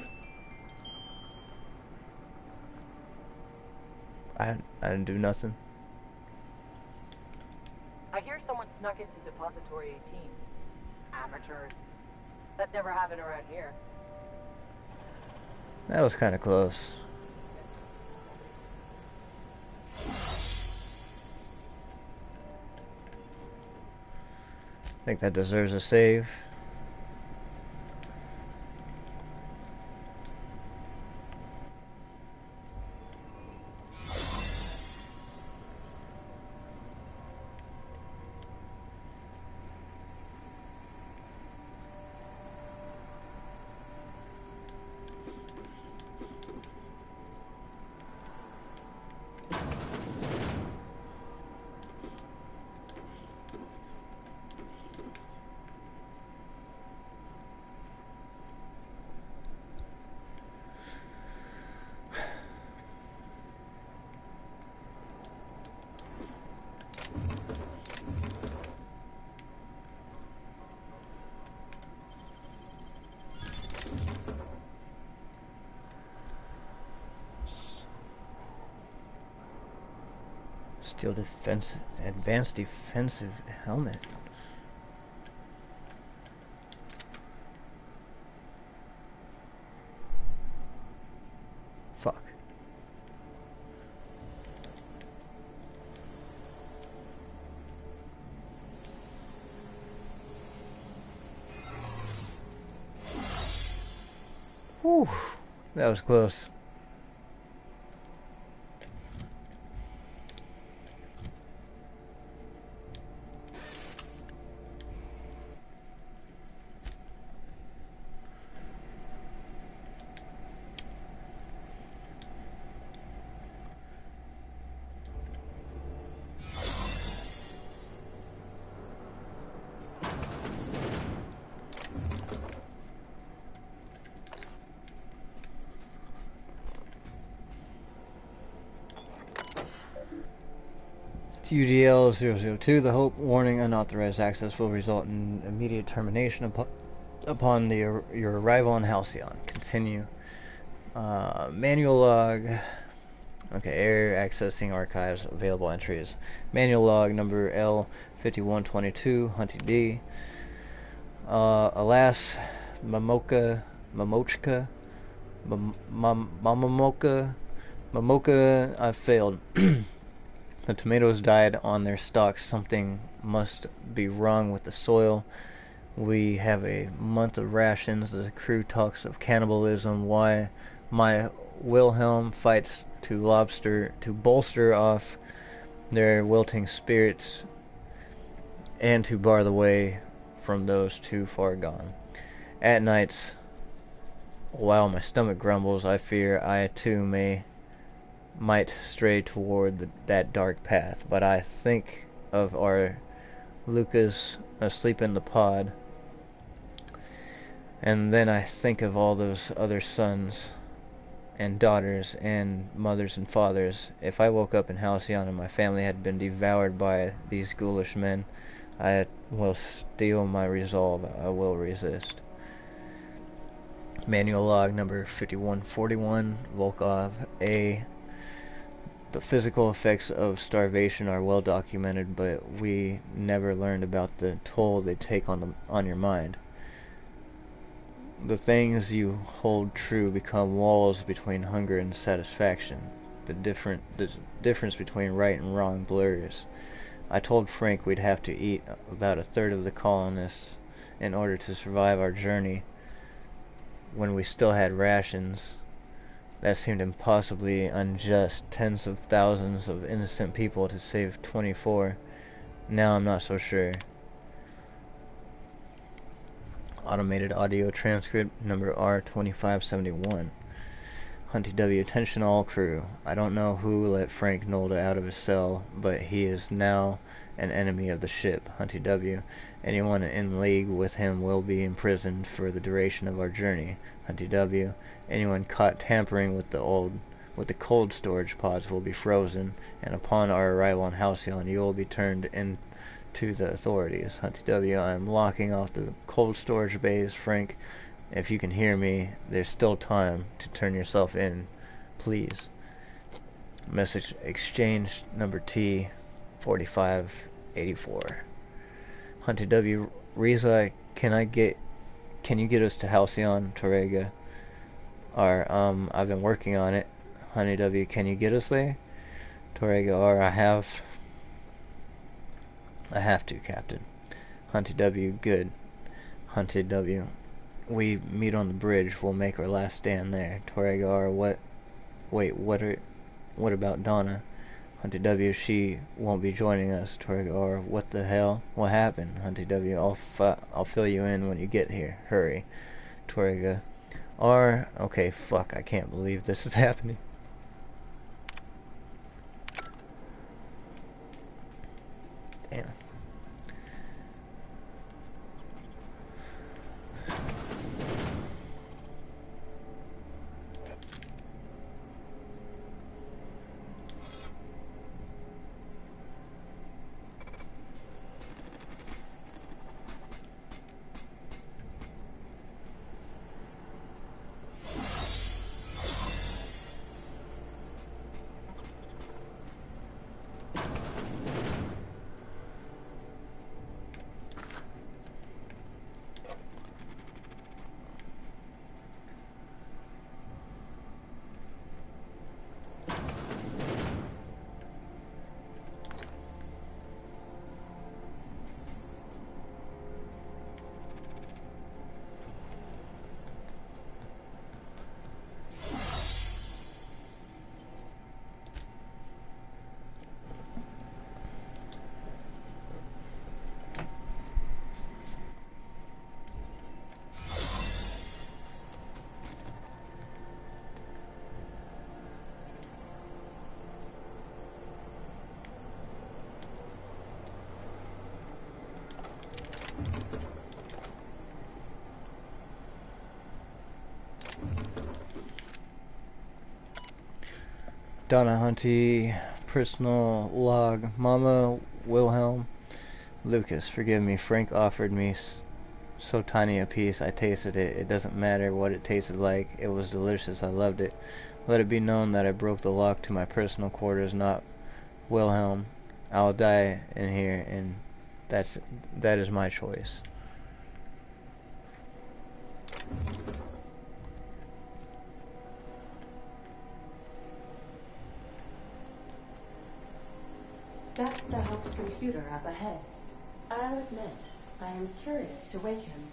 Speaker 1: I didn't do nothing.
Speaker 7: I hear someone snuck into Depository 18. Amateurs. That never happened around here.
Speaker 1: That was kind of close. I think that deserves a save. Steel defense, advanced defensive helmet. Fuck. Whew, that was close. UDL-002, the Hope warning unauthorized access will result in immediate termination upon your arrival in Halcyon. Continue. Manual log. Okay, error accessing archives, available entries. Manual log number L5122, Hunty D. Alas, Mamoka, I failed. The tomatoes died on their stalks. Something must be wrong with the soil. We have a month of rations. The crew talks of cannibalism. Why my Wilhelm fights to bolster off their wilting spirits and to bar the way from those too far gone. At nights, while my stomach grumbles, I fear I too might stray toward that dark path, but I think of our Lucas asleep in the pod, and then I think of all those other sons and daughters and mothers and fathers. If I woke up in Halcyon and my family had been devoured by these ghoulish men, I will steel my resolve. I will resist. Manual log number 5141, Volkov A. The physical effects of starvation are well documented, but we never learned about the toll they take on your mind. The things you hold true become walls between hunger and satisfaction. The difference between right and wrong blurs. I told Frank we'd have to eat about a third of the colonists in order to survive our journey when we still had rations. That seemed impossibly unjust. Tens of thousands of innocent people to save 24. Now I'm not so sure. Automated audio transcript number R2571. Hunty W, attention all crew. I don't know who let Frank Nolda out of his cell, but he is now an enemy of the ship. Hunty W, anyone in league with him will be imprisoned for the duration of our journey. Hunty W, anyone caught tampering with the cold storage pods will be frozen, and upon our arrival on Halcyon you will be turned in to the authorities. Hunty W, I am locking off the cold storage bays. Frank, if you can hear me, there's still time to turn yourself in, please. Message exchange number T 4584. Hunty W, Riza, can you get us to Halcyon, Torrega? I've been working on it. Hunty W, can you get us there? Torrega, I have to, Captain. Hunty W, good. Hunty W, we meet on the bridge. We'll make our last stand there. Torrega, what about Donna? Hunty W, she won't be joining us. Torrega, what the hell? What happened? Hunty W, I'll fill you in when you get here. Hurry. Torrega, okay, fuck, I can't believe this is happening. Damn. Donna Hunty, personal log. Mama Wilhelm. Lucas, forgive me. Frank offered me so tiny a piece. I tasted it. It doesn't matter what it tasted like. It was delicious. I loved it. Let it be known that I broke the lock to my personal quarters, not Wilhelm. I'll die in here, and that is my choice.
Speaker 2: That's the Hope's computer up ahead. I'll admit, I am curious to wake him.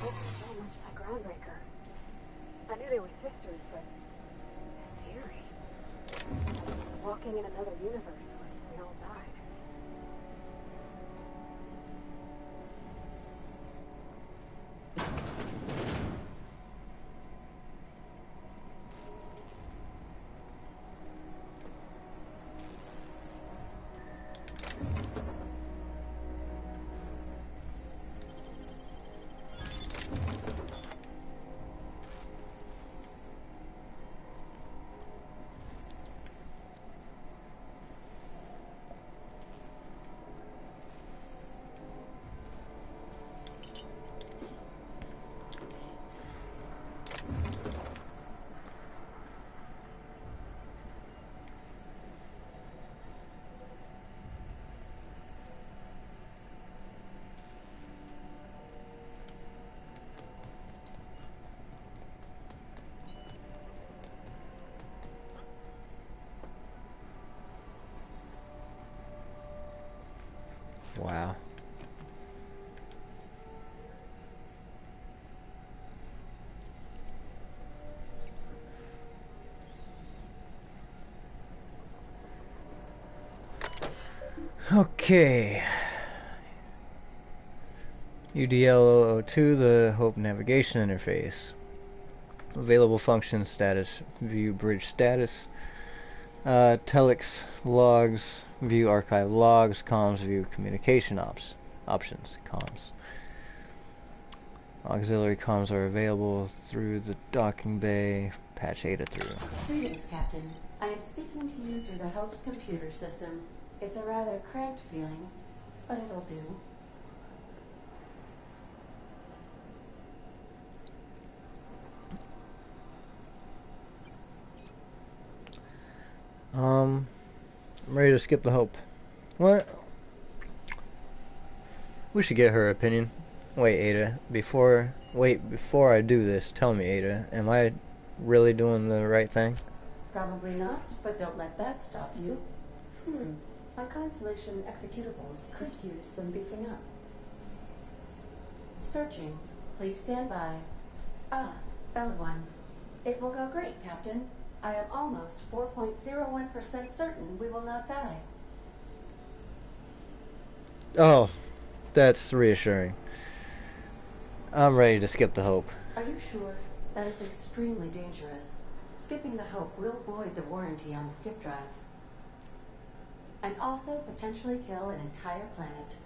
Speaker 4: This is so much like Groundbreaker. I knew they were sisters, but it's eerie. Walking in another universe where we all died.
Speaker 1: Wow. Okay. UDL-002, the Hope navigation interface. Available function status, view bridge status. Telex logs, view archive logs, comms, view communication options, comms. Auxiliary comms are available through the docking bay, patch ADA through.
Speaker 2: Greetings, Captain. I am speaking to you through the Hope's computer system. It's a rather cramped feeling, but it'll do.
Speaker 1: I'm ready to skip the Hope. What? We should get her opinion. Wait, Ada, before I do this, tell me, Ada, am I really doing the right thing?
Speaker 2: Probably not, but don't let that stop you. My Constellation executables could use some beefing up. Searching. Please stand by. Ah, found one. It will go great, Captain. I am almost 4.01% certain we will not die.
Speaker 1: Oh, that's reassuring. I'm ready to skip the Hope.
Speaker 2: Are you sure? That is extremely dangerous. Skipping the Hope will void the warranty on the skip drive. And also potentially kill an entire planet.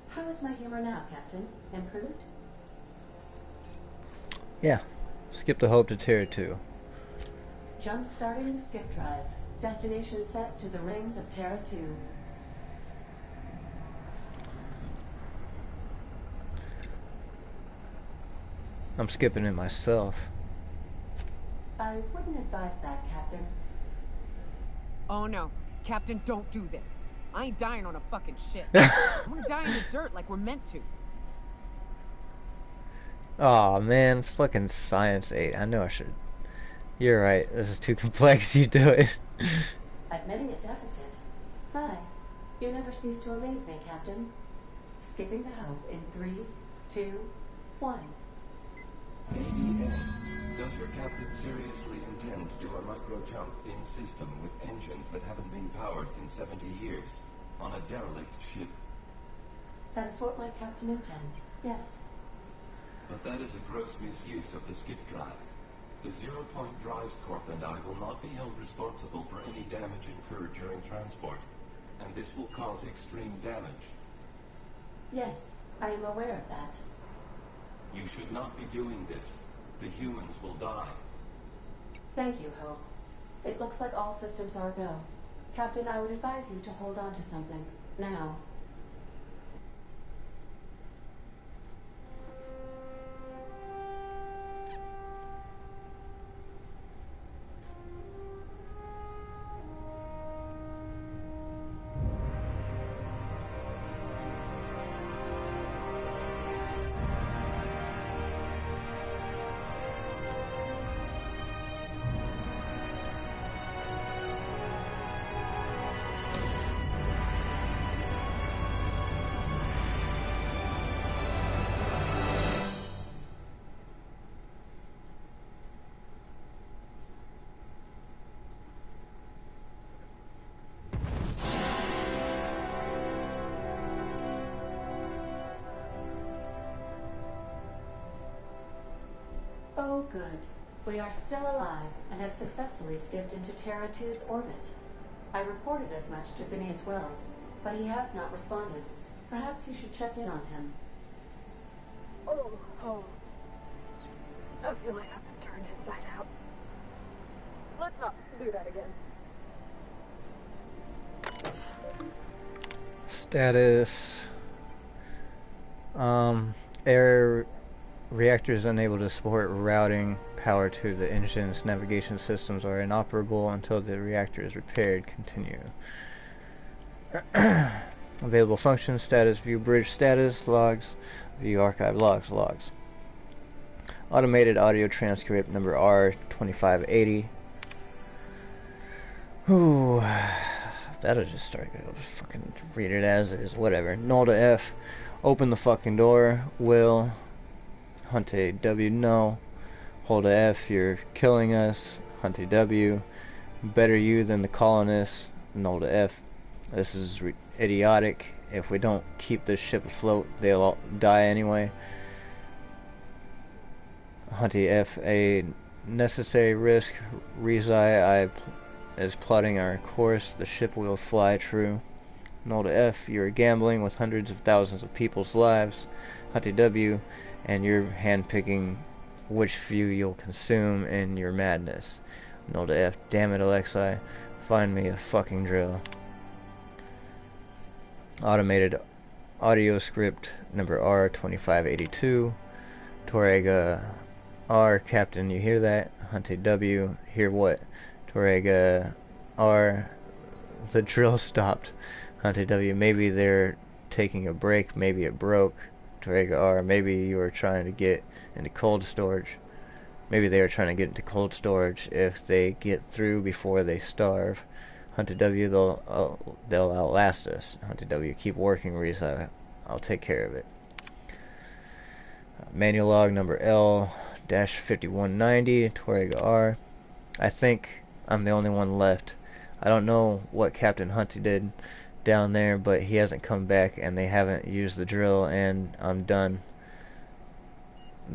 Speaker 2: How is my humor now, Captain? Improved?
Speaker 1: Yeah. Skip the Hope to Tier 2.
Speaker 2: Jump starting the skip drive. Destination set to the rings of Terra 2.
Speaker 1: I'm skipping it myself.
Speaker 2: I wouldn't advise that, Captain.
Speaker 7: Oh no. Captain, don't do this. I ain't dying on a fucking ship. I wanna die in the dirt like we're meant to.
Speaker 1: Aw, man, it's fucking Science 8. I know I should. You're right, this is too complex, you do it.
Speaker 2: Admitting a deficit. Hi. You never cease to amaze me, Captain. Skipping the Hope in 3, 2, 1.
Speaker 11: ADA, does your captain seriously intend to do a micro-jump in system with engines that haven't been powered in 70 years on a derelict ship?
Speaker 2: That is what my captain intends, yes.
Speaker 11: But that is a gross misuse of the skip drive. The Zero Point Drives Corp and I will not be held responsible for any damage incurred during transport, and this will cause extreme damage.
Speaker 2: Yes, I am aware of that.
Speaker 11: You should not be doing this. The humans will die.
Speaker 2: Thank you, Hope. It looks like all systems are go. Captain, I would advise you to hold on to something. Now. Oh, good. We are still alive and have successfully skipped into Terra 2's orbit. I reported as much to Phineas Wells, but he has not responded. Perhaps you should check in on him.
Speaker 4: Oh. I feel like I've been turned inside out. Let's not do that again.
Speaker 1: Status. Air reactors unable to support routing power to the engine's navigation systems are inoperable until the reactor is repaired. Continue. Available functions: status, view bridge status, logs, view archive logs. Automated audio transcript number R2580. Ooh, that'll just start. I'll just fucking read it as is. Whatever. Null to F. Open the fucking door. Will. Hunte W. No. Hold to F. You're killing us. Hunte W. Better you than the colonists. Null to F. This is idiotic. If we don't keep this ship afloat, they'll all die anyway. Hunte F. A necessary risk. Rizai is plotting our course. The ship will fly true. Null to F. You're gambling with hundreds of thousands of people's lives. Hunte W. And you're handpicking which view you'll consume in your madness. Null to F. Damn it, Alexei. Find me a fucking drill. Automated audio script number R2582. Torrega R. Captain, you hear that? Hunte W. Hear what? Torrega R. The drill stopped. Hunte W. Maybe they're taking a break. Maybe it broke. Torrega R. Maybe you were trying to get into cold storage. Maybe they are trying to get into cold storage. If they get through before they starve, Hunte W. They'll outlast us. Hunte W. Keep working, Reese. I'll take care of it. Manual log number L-5190. Torrega R. I think I'm the only one left. I don't know what Captain Hunte did down there, but he hasn't come back and they haven't used the drill, and I'm done.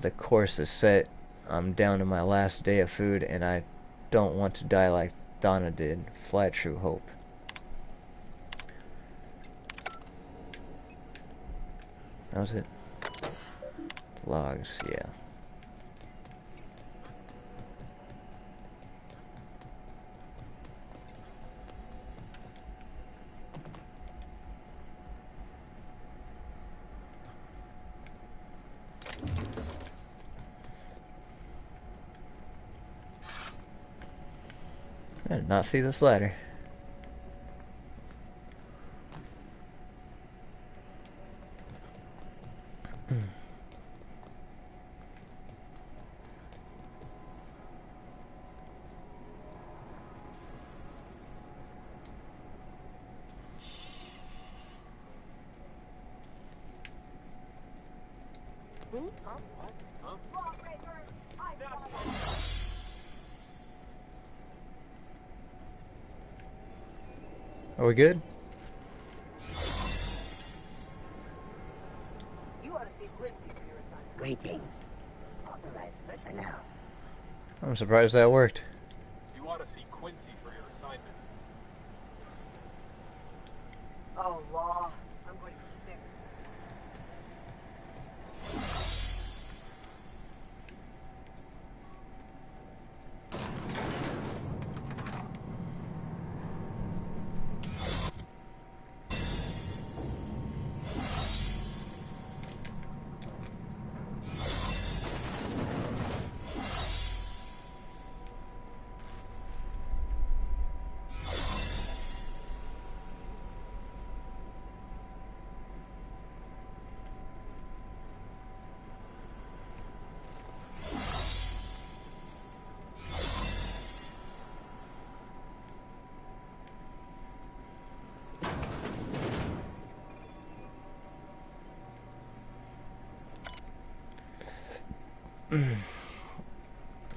Speaker 1: The course is set. I'm down to my last day of food and I don't want to die like Donna did. Fly True Hope. That was it. Logs, yeah. I did not see this ladder. Are we good?
Speaker 15: You ought to see Quincy for your assignment. Greetings. Authorized personnel.
Speaker 1: I'm surprised that worked.
Speaker 13: You ought to see Quincy for your assignment.
Speaker 15: Oh, law. I'm going to be sick.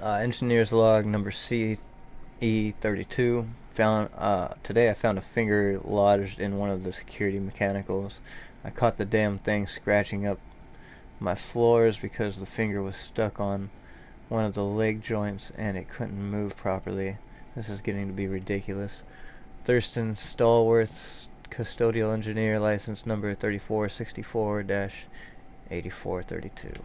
Speaker 1: Engineer's log number CE32. Today I found a finger lodged in one of the security mechanicals. I caught the damn thing scratching up my floors because the finger was stuck on one of the leg joints and it couldn't move properly. This is getting to be ridiculous. Thurston Stallworth, custodial engineer, license number 3464-8432.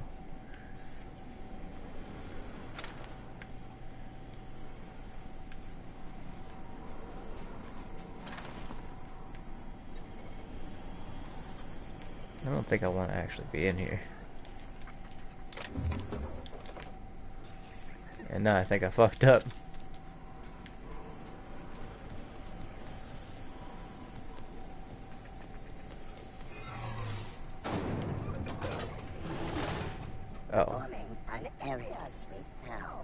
Speaker 1: I don't think I want to actually be in here. And now I think I fucked up. Oh.
Speaker 15: Forming an area sweep now.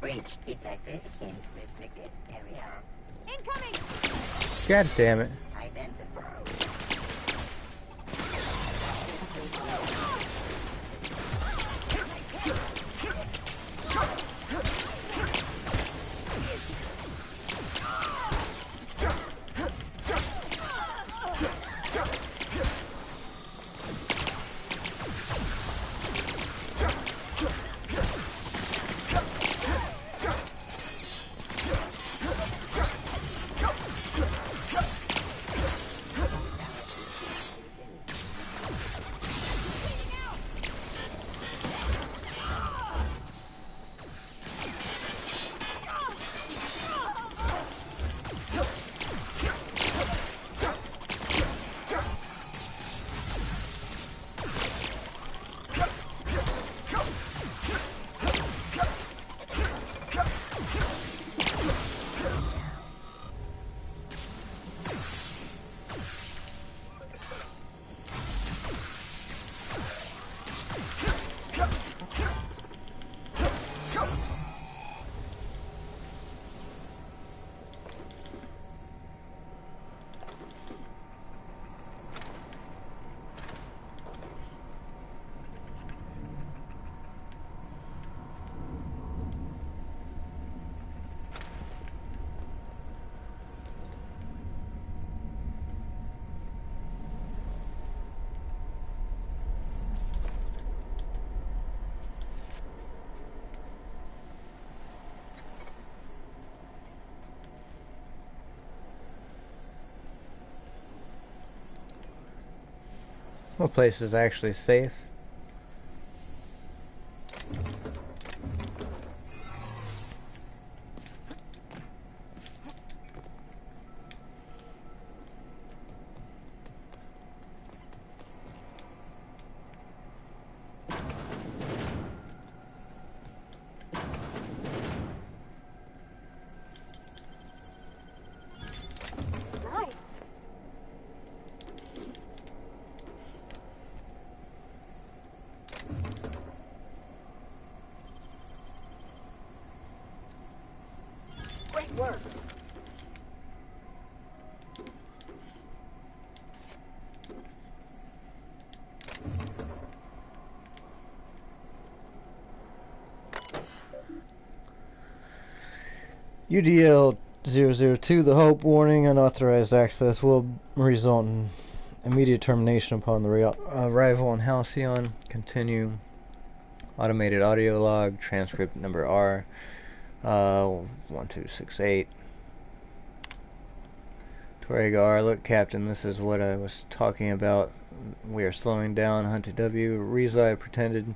Speaker 15: Breach detected in restricted area.
Speaker 6: Incoming!
Speaker 1: God damn it.
Speaker 15: Identified.
Speaker 1: What place is actually safe?
Speaker 4: Nice. Great work.
Speaker 1: UDL 002, the Hope warning, unauthorized access will result in immediate termination upon the arrival on Halcyon. Continue. Automated audio log, transcript number R 1268. Torregar, look, Captain, this is what I was talking about. We are slowing down. Hunter W. Reza, pretend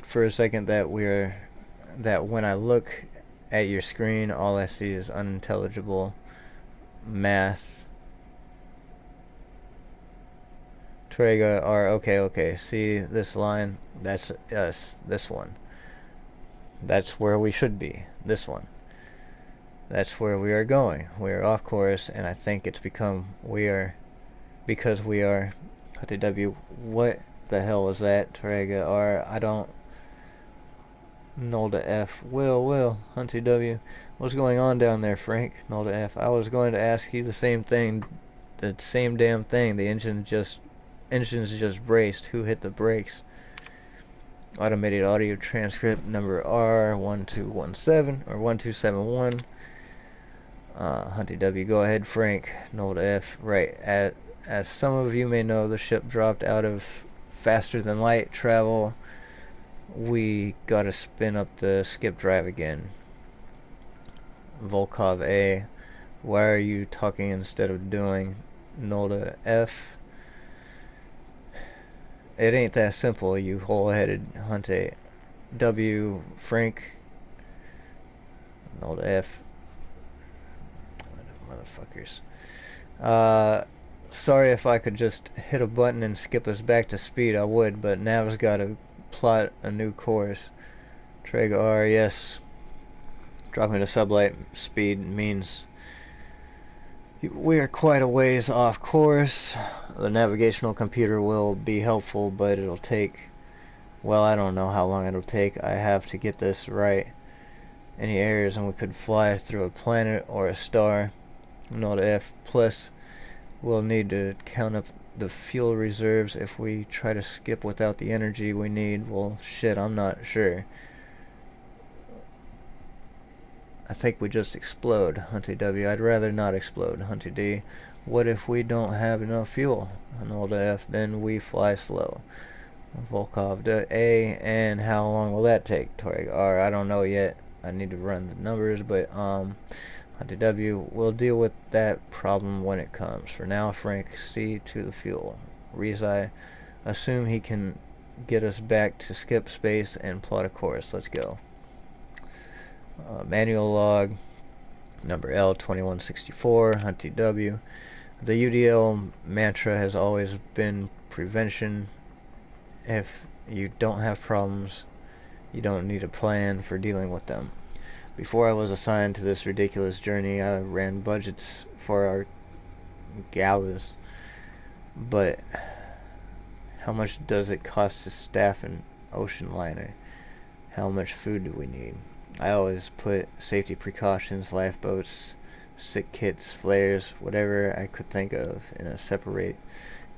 Speaker 1: for a second that when I look at your screen, all I see is unintelligible math. Torregar R, okay. See this line? That's us. This one. That's where we should be. This one. That's where we are going. We are off course, and I think it's because we are. Hunter W. What the hell was that? Torrega R. I don't. Nolda F. Will. Hunter W. What's going on down there, Frank? Nolda F. I was going to ask you the same thing. The same damn thing. The engine's just braced. Who hit the brakes? Automated audio transcript number R1217 or 1271. Hunty W, go ahead, Frank. Nolda F, right. As some of you may know, the ship dropped out of faster than light travel. We gotta spin up the skip drive again. Volkov A, why are you talking instead of doing? Nolda F, it ain't that simple, you whole-headed Hunty W, Frank. Nolda F, motherfuckers. Sorry, if I could just hit a button and skip us back to speed, I would, but Nav's gotta plot a new course. Treg R, yes. Dropping to sublight speed means we are quite a ways off course. The navigational computer will be helpful, but it'll take, well, I don't know how long it'll take. I have to get this right. Any errors and we could fly through a planet or a star. Note F, plus we'll need to count up the fuel reserves if we try to skip without the energy we need. Well, shit, I'm not sure. I think we just explode. Hunty W, I'd rather not explode. Hunty D, what if we don't have enough fuel? Nolda F, then we fly slow. Volkov A, and how long will that take? Torg R, I don't know yet. I need to run the numbers, but Hunty W, we'll deal with that problem when it comes. For now, Frank C to the fuel. Rizai, assume he can get us back to skip space and plot a course. Let's go. Manual log number L2164, Hunty W. The UDL mantra has always been prevention. If you don't have problems, you don't need a plan for dealing with them. Before I was assigned to this ridiculous journey, I ran budgets for our galas. But how much does it cost to staff an ocean liner? How much food do we need? I always put safety precautions, lifeboats, sick kits, flares, whatever I could think of in a separate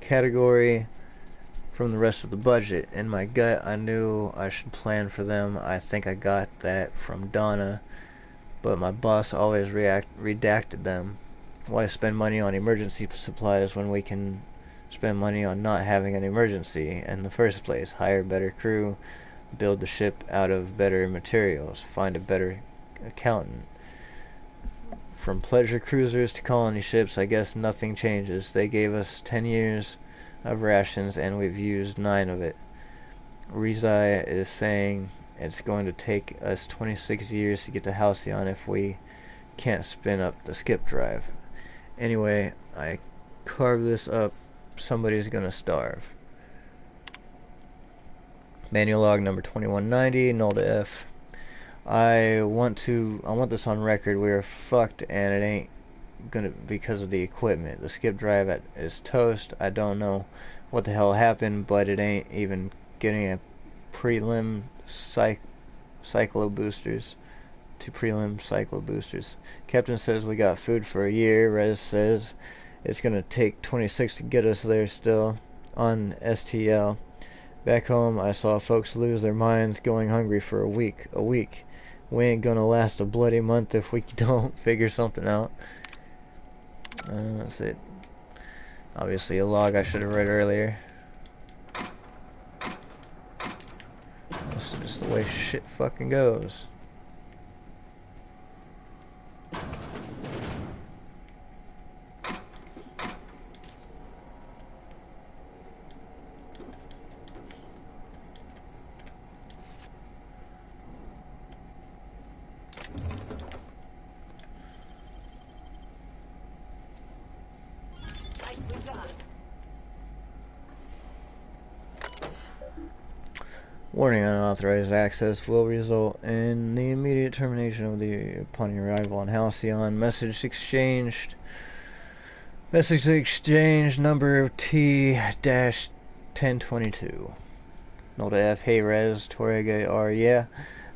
Speaker 1: category from the rest of the budget. In my gut, I knew I should plan for them. I think I got that from Donna, but my boss always redacted them. Why spend money on emergency supplies when we can spend money on not having an emergency in the first place? Hire better crew, build the ship out of better materials, find a better accountant. From pleasure cruisers to colony ships, I guess nothing changes. They gave us 10 years of rations and we've used 9 of it. Rizai is saying it's going to take us 26 years to get to Halcyon if we can't spin up the skip drive. Anyway, I carve this up. Somebody's gonna starve. Manual log number 2190, Nolda F. I want this on record. We are fucked and it ain't gonna because of the equipment. The skip drive is toast. I don't know what the hell happened, but it ain't even getting a prelim cyclo boosters to prelim cyclo boosters. Captain says we got food for a year. Rez says it's gonna take 26 to get us there still on STL. Back home, I saw folks lose their minds going hungry for a week. We ain't gonna last a bloody month if we don't figure something out. That's it. Obviously a log I should have read earlier. That's just the way shit fucking goes. Warning, unauthorized access will result in the immediate termination of the upon arrival on Halcyon. Message exchanged number T-1022. Nolda F, hey Rez, Torega R, yeah.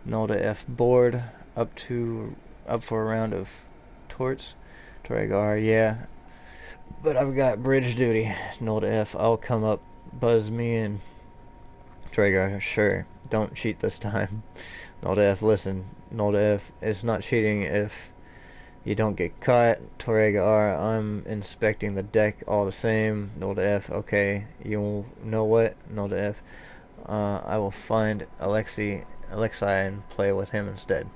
Speaker 1: Nolda F board, up for a round of torts. Torega R, yeah. But I've got bridge duty. Nolda F, I'll come up, buzz me in. Traeger, sure. Don't cheat this time. Nolda F, listen. Nolda F, it's not cheating if you don't get caught. Torega R, I'm inspecting the deck all the same. Nolda F, okay. You know what? Nolda F, I will find Alexei and play with him instead.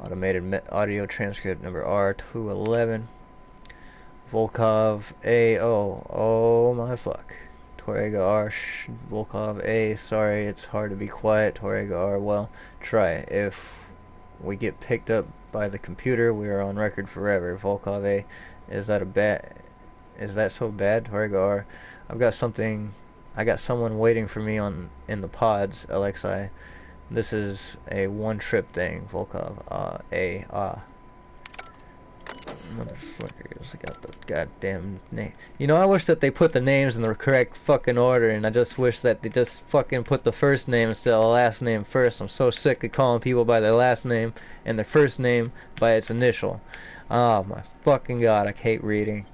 Speaker 1: Automated audio transcript number R211. Volkov A. Oh my fuck. Torega R. Volkov A. Sorry, it's hard to be quiet. Torega R. Well, try it. If we get picked up by the computer, we are on record forever. Volkov A. Is that so bad? Torega R. I got someone waiting for me in the pods, Alexei. This is a one-trip thing, Volkov. Motherfuckers, I got the goddamn name. You know, I wish that they put the names in the correct fucking order, and I just wish that they just fucking put the first name instead of the last name first. I'm so sick of calling people by their last name and their first name by its initial. Oh my fucking god, I hate reading.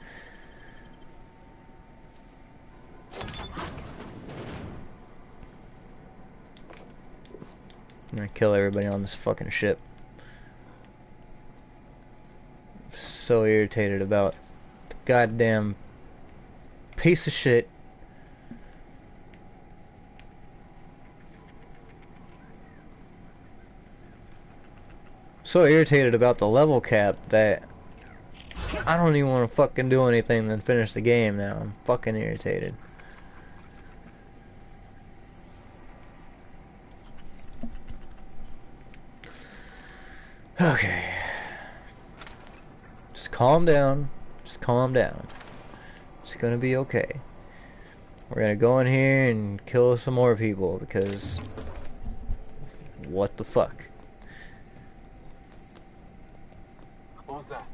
Speaker 1: I'm gonna kill everybody on this fucking ship. So irritated about the goddamn piece of shit. So irritated about the level cap that I don't even want to fucking do anything than finish the game now. I'm fucking irritated. Okay. Just calm down. Just calm down. It's gonna be okay. We're gonna go in here and kill some more people because what the fuck?
Speaker 13: What was that?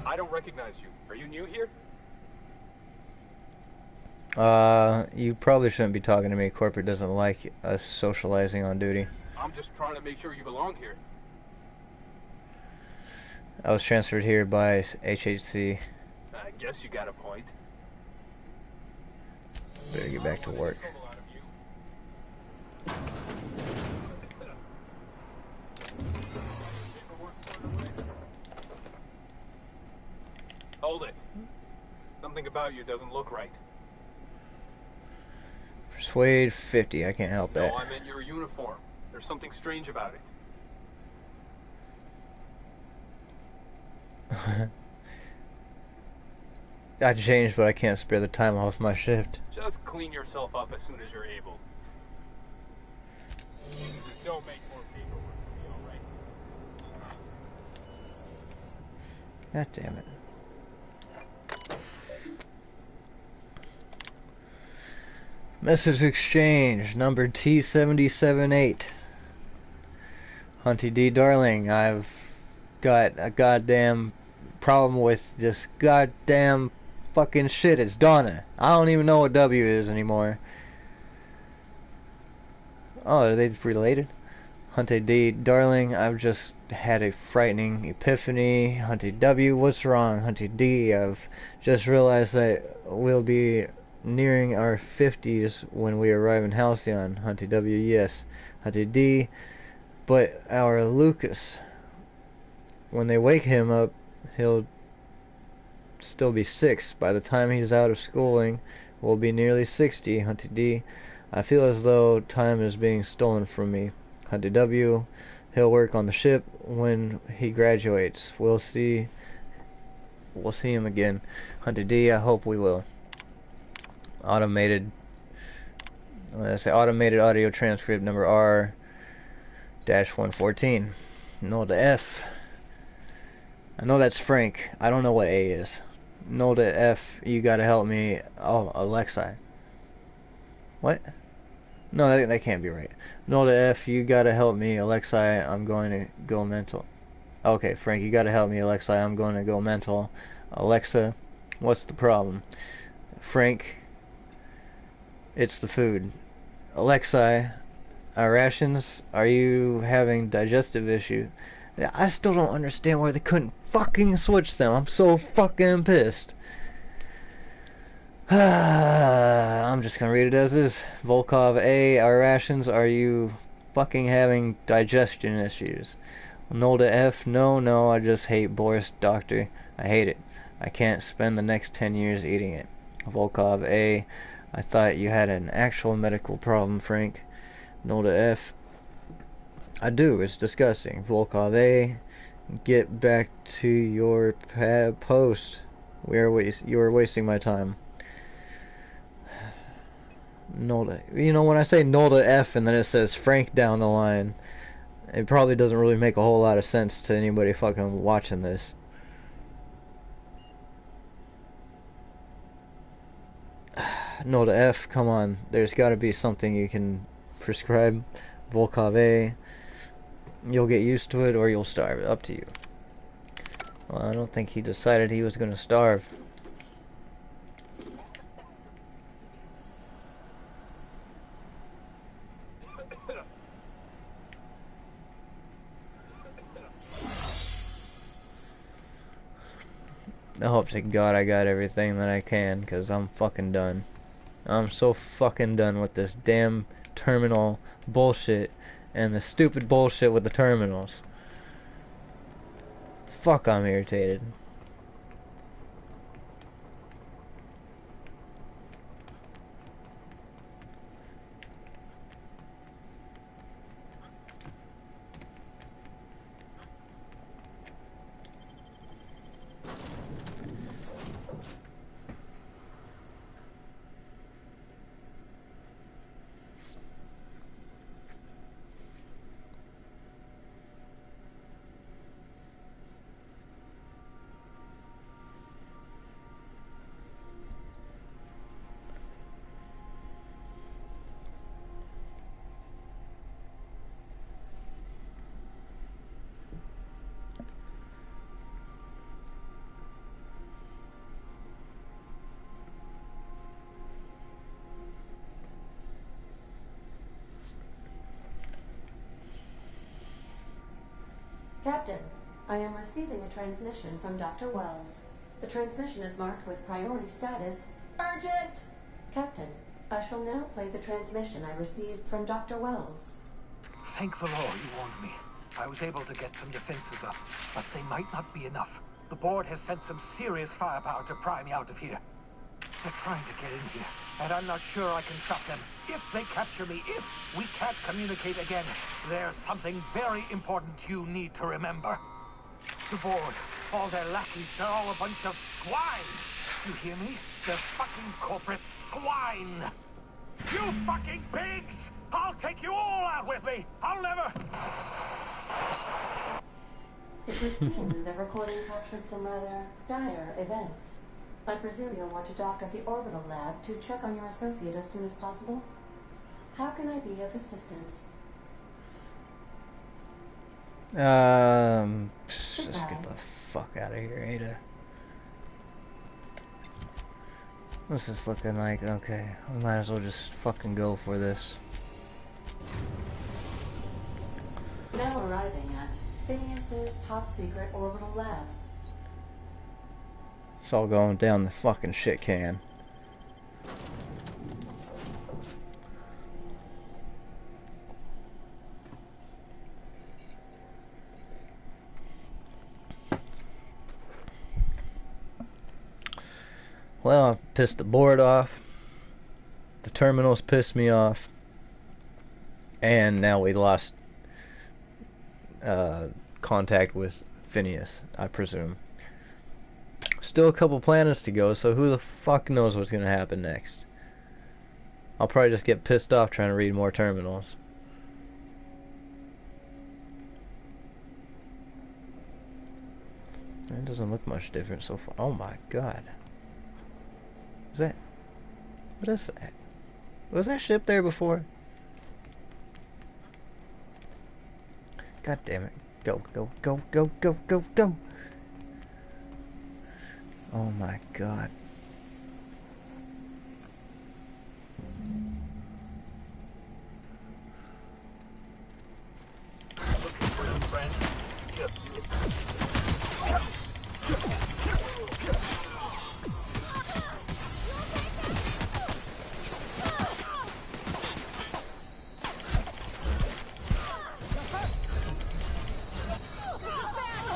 Speaker 13: I don't recognize you. Are you new here?
Speaker 1: You probably shouldn't be talking to me. Corporate doesn't like us socializing on duty.
Speaker 13: I'm just trying to make sure you belong here.
Speaker 1: I was transferred here by HHC.
Speaker 13: I guess you got a point.
Speaker 1: Better get back to work.
Speaker 13: Hold it. Something about you doesn't look right.
Speaker 1: Persuade 50. I can't help that.
Speaker 13: No, I meant your uniform. There's something strange about it.
Speaker 1: I changed, but I can't spare the time off my shift.
Speaker 13: Just clean yourself up as soon as you're able. Just don't make more paperwork for me, alright?
Speaker 1: God damn it. Message exchange number T778. Hunty D. Darling, I've got a goddamn problem with this goddamn fucking shit. It's Donna. I don't even know what W is anymore. Oh, are they related? Hunty D. Darling, I've just had a frightening epiphany. Hunty W. What's wrong? Hunty D. I've just realized that we'll be nearing our 50s when we arrive in Halcyon. Hunty W. Yes. Hunty D. But our Lucas, when they wake him up, he'll still be 6. By the time he's out of schooling, we'll be nearly 60. Hunty D. I feel as though time is being stolen from me. Hunty W. He'll work on the ship when he graduates. We'll see him again. Hunty D. I hope we will. Automated audio transcript number R-114. Nolda F. I know that's Frank. I don't know what A is. Nolda F. You gotta help me. Oh, Alexei. What? No, that can't be right. Nolda F. You gotta help me, Alexei. I'm going to go mental. Okay, Frank, you gotta help me, Alexei. I'm going to go mental. Alexa, what's the problem? Frank, it's the food. Alexei, our rations, are you having digestive issue? I still don't understand why they couldn't fucking switch them. I'm so fucking pissed. I'm just gonna read it as is. Volkov A, our rations, are you fucking having digestion issues? Nolda F, no, I just hate Boris, doctor. I hate it. I can't spend the next 10 years eating it. Volkov A, I thought you had an actual medical problem, Frank. Nolda F, I do, it's disgusting. Volkov A, get back to your post. You are wasting my time. Nolda. You know, when I say Nolda F and then it says Frank down the line, it probably doesn't really make a whole lot of sense to anybody fucking watching this. Nolda F, come on. There's gotta be something you can prescribe. Volkov A, you'll get used to it or you'll starve. Up to you. Well, I don't think he decided he was gonna starve. I hope to God I got everything that I can, because I'm fucking done. I'm so fucking done with this damn terminal bullshit and the stupid bullshit with the terminals. Fuck, I'm irritated.
Speaker 2: Captain, I am receiving a transmission from Dr. Wells. The transmission is marked with priority status, urgent! Captain, I shall now play the transmission I received from Dr. Wells.
Speaker 3: Thank the Lord you warned me. I was able to get some defenses up, but they might not be enough. The board has sent some serious firepower to pry me out of here. They're trying to get in here, and I'm not sure I can stop them. If they capture me, if we can't communicate again, there's something very important you need to remember. The board, all their lackeys, they're all a bunch of swine. Do you hear me? They're fucking corporate swine. You fucking pigs! I'll take you all out with me! I'll never...
Speaker 2: It would seem the recording captured some rather dire events. I presume you'll want to dock at the orbital lab to check on your associate as soon as possible. How can I be of assistance?
Speaker 1: Just get the fuck out of here, Ada. What's this looking like? Okay, we might as well just fucking go for this.
Speaker 2: Now arriving at Phineas's top secret orbital lab.
Speaker 1: It's all going down the fucking shit can. Well, I pissed the board off. The terminals pissed me off. And now we lost contact with Phineas, I presume. Still a couple planets to go, so who the fuck knows what's gonna happen next. I'll probably just get pissed off trying to read more terminals. It doesn't look much different so far. Oh my god. Is that... What is that? Was that ship there before? God damn it. Go, go, go, go, go, go, go! Oh my god.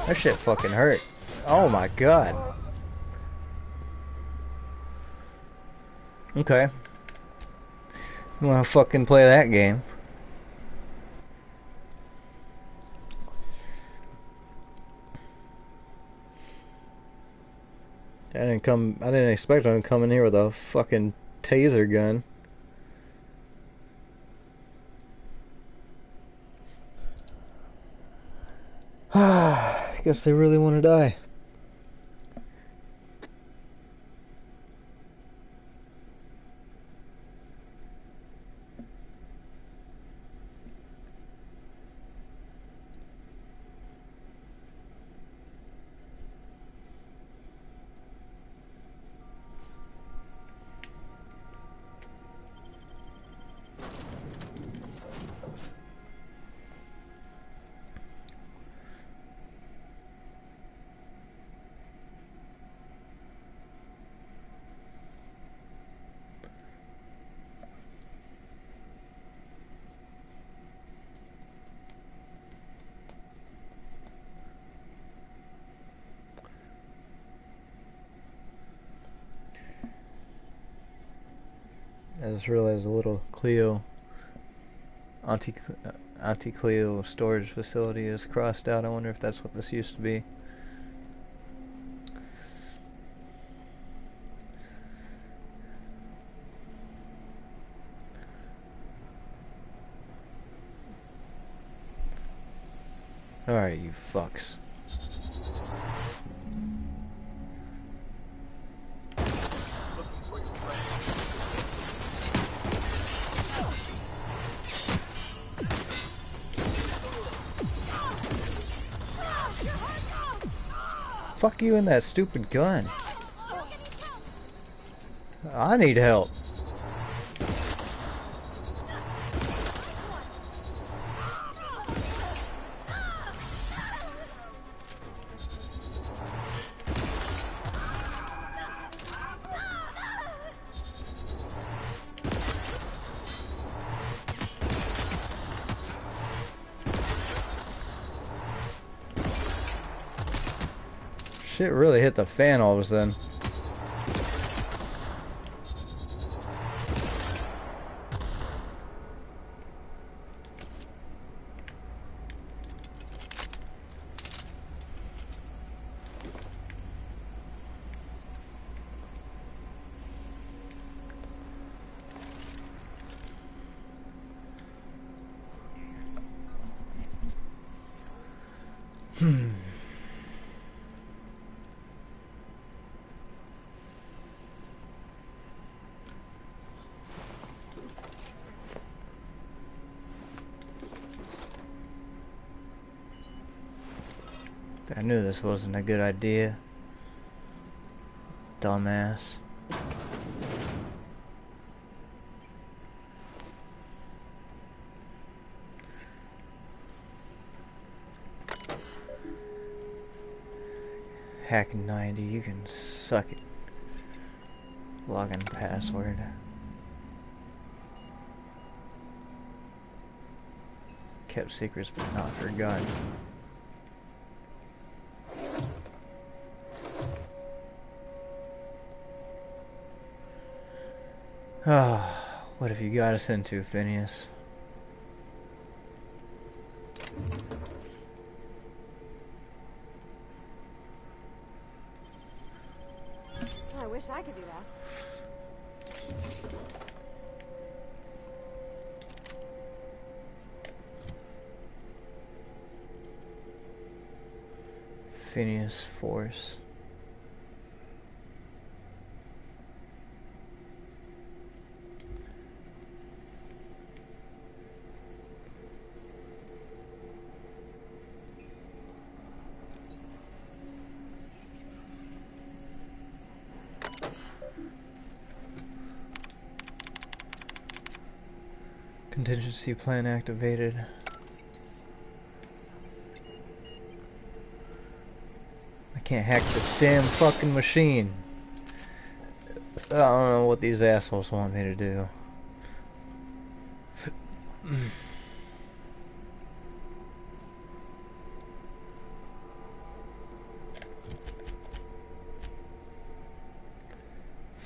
Speaker 1: That shit fucking hurt. Oh my god. Okay. You wanna fucking play that game? I didn't expect him to come in here with a fucking taser gun. I guess they really want to die. I just realized a little Auntie Cleo storage facility is crossed out. I wonder if that's what this used to be. Alright, you fucks. Fuck you and that stupid gun. I need help. Shit really hit the fan all of a sudden. I knew this wasn't a good idea. Dumbass. Hack 90, you can suck it. Login password. Kept secrets but not forgotten. Ah, what have you got us into, Phineas?
Speaker 9: Oh, I wish I could do that.
Speaker 1: Phineas Force. Contingency plan activated. I can't hack this damn fucking machine. I don't know what these assholes want me to do.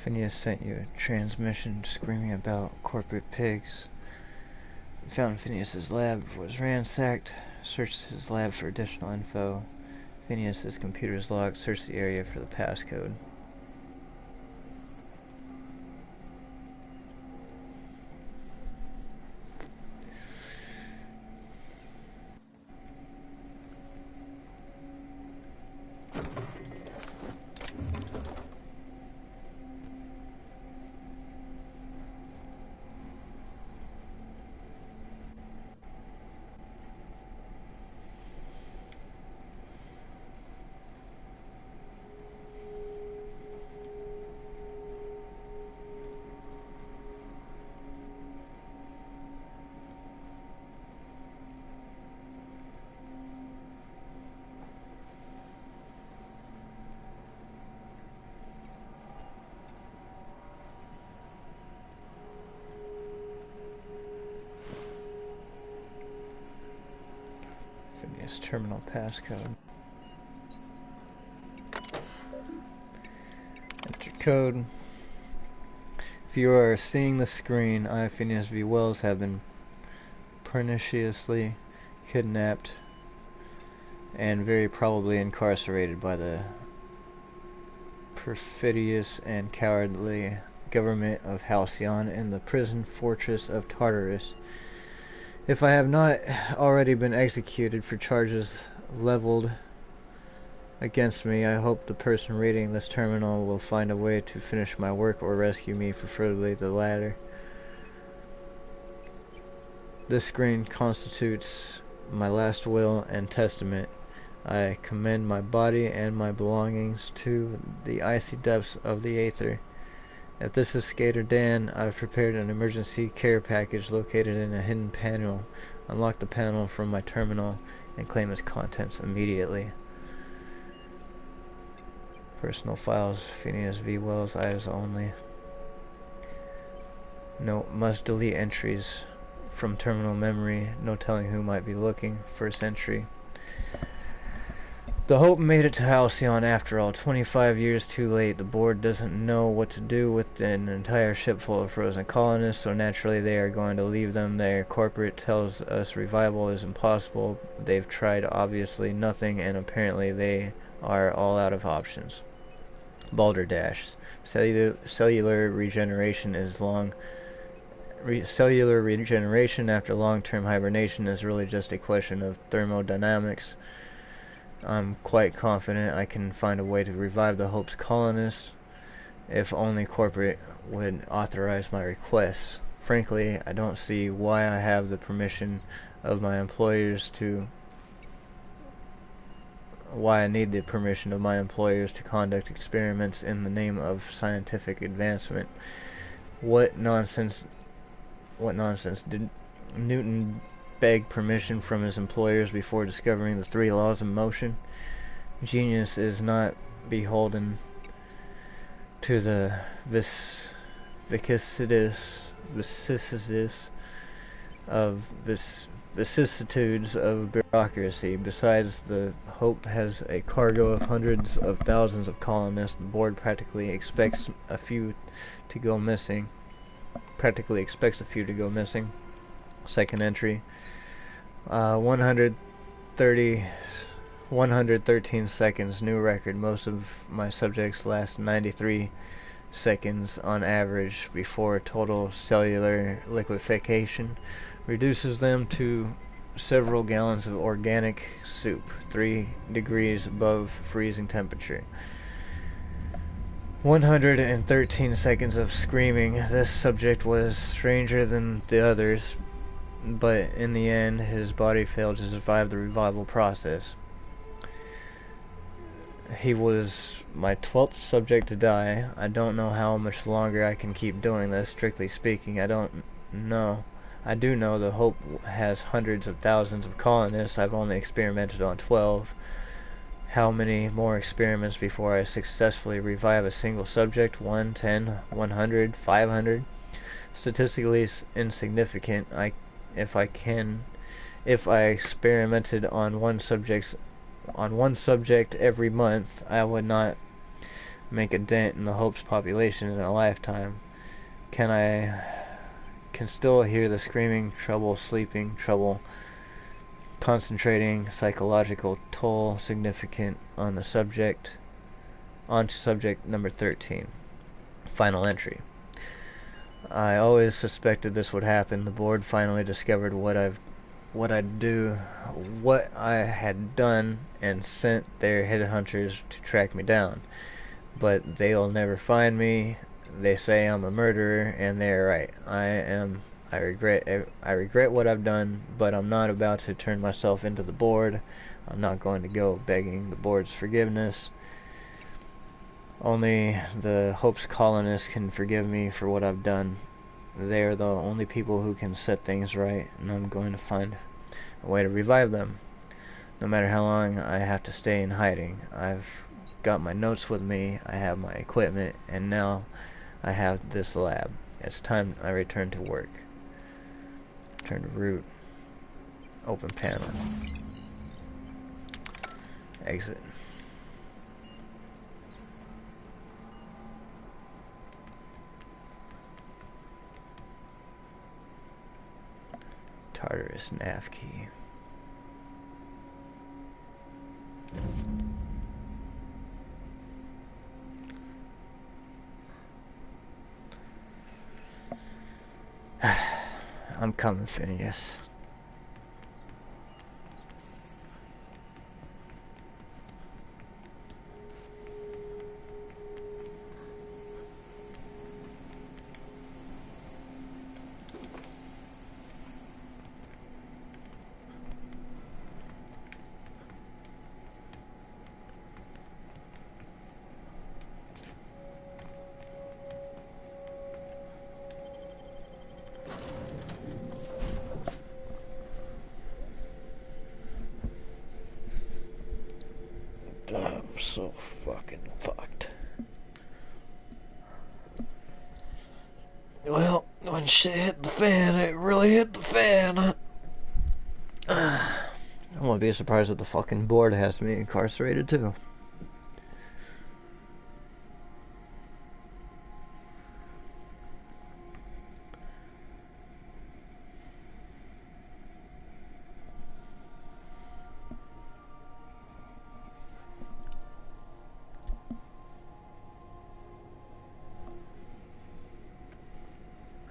Speaker 1: Phineas sent you a transmission screaming about corporate pigs. Found Phineas's lab, was ransacked, searched his lab for additional info. Phineas's computer's logged, searched the area for the passcode. Phineas terminal passcode. Enter code. If you are seeing the screen, I, Phineas V. Wells, have been perniciously kidnapped and very probably incarcerated by the perfidious and cowardly government of Halcyon in the prison fortress of Tartarus. If I have not already been executed for charges leveled against me, I hope the person reading this terminal will find a way to finish my work or rescue me, preferably the latter. This screen constitutes my last will and testament. I commend my body and my belongings to the icy depths of the aether. If this is Skater Dan, I've prepared an emergency care package located in a hidden panel. Unlock the panel from my terminal and claim its contents immediately. Personal files, Phineas V. Wells, eyes only. Note, must delete entries from terminal memory. No telling who might be looking. First entry. The Hope made it to Halcyon after all. 25 years too late. The board doesn't know what to do with an entire ship full of frozen colonists, so naturally they are going to leave them there. Corporate tells us revival is impossible. They've tried obviously nothing, and apparently they are all out of options. Balderdash. Cellular regeneration is long. Cellular regeneration after long-term hibernation is really just a question of thermodynamics. I'm quite confident I can find a way to revive the Hope's colonists, if only corporate would authorize my requests. Frankly, I don't see why I have the permission of my employers to why I need the permission of my employers to conduct experiments in the name of scientific advancement. What nonsense did Newton beg permission from his employers before discovering the 3 laws of motion? Genius is not beholden to the vicissitudes of bureaucracy. Besides, the Hope has a cargo of hundreds of thousands of colonists. The board practically expects a few to go missing. Second entry. 113 seconds, new record. Most of my subjects last 93 seconds on average before total cellular liquefaction reduces them to several gallons of organic soup, 3 degrees above freezing temperature. 113 seconds of screaming. This subject was stranger than the others, but in the end his body failed to survive the revival process. He was my 12th subject to die. I don't know how much longer I can keep doing this. Strictly speaking, I don't know. I do know the Hope has hundreds of thousands of colonists. I've only experimented on 12. How many more experiments before I successfully revive a single subject? 1, 10, 100, 500? Statistically insignificant. If I experimented on one subject every month, I would not make a dent in the Hope's population in a lifetime. Can still hear the screaming, trouble sleeping, trouble concentrating, psychological toll significant on the subject. On to subject number 13. Final entry. I always suspected this would happen. The board finally discovered what I had done and sent their headhunters to track me down. But they'll never find me. They say I'm a murderer, and they're right. I regret what I've done, but I'm not about to turn myself into the board. I'm not going to go begging the board's forgiveness. Only the Hope's colonists can forgive me for what I've done. They are the only people who can set things right, and I'm going to find a way to revive them, no matter how long I have to stay in hiding. I've got my notes with me, I have my equipment, and now I have this lab. It's time I return to work. Turn to root. Open panel. Exit. Tartarus nav key. I'm coming, Phineas. I'm so fucking fucked. Well, when shit hit the fan, it really hit the fan. I won't be surprised if the fucking board has me incarcerated too.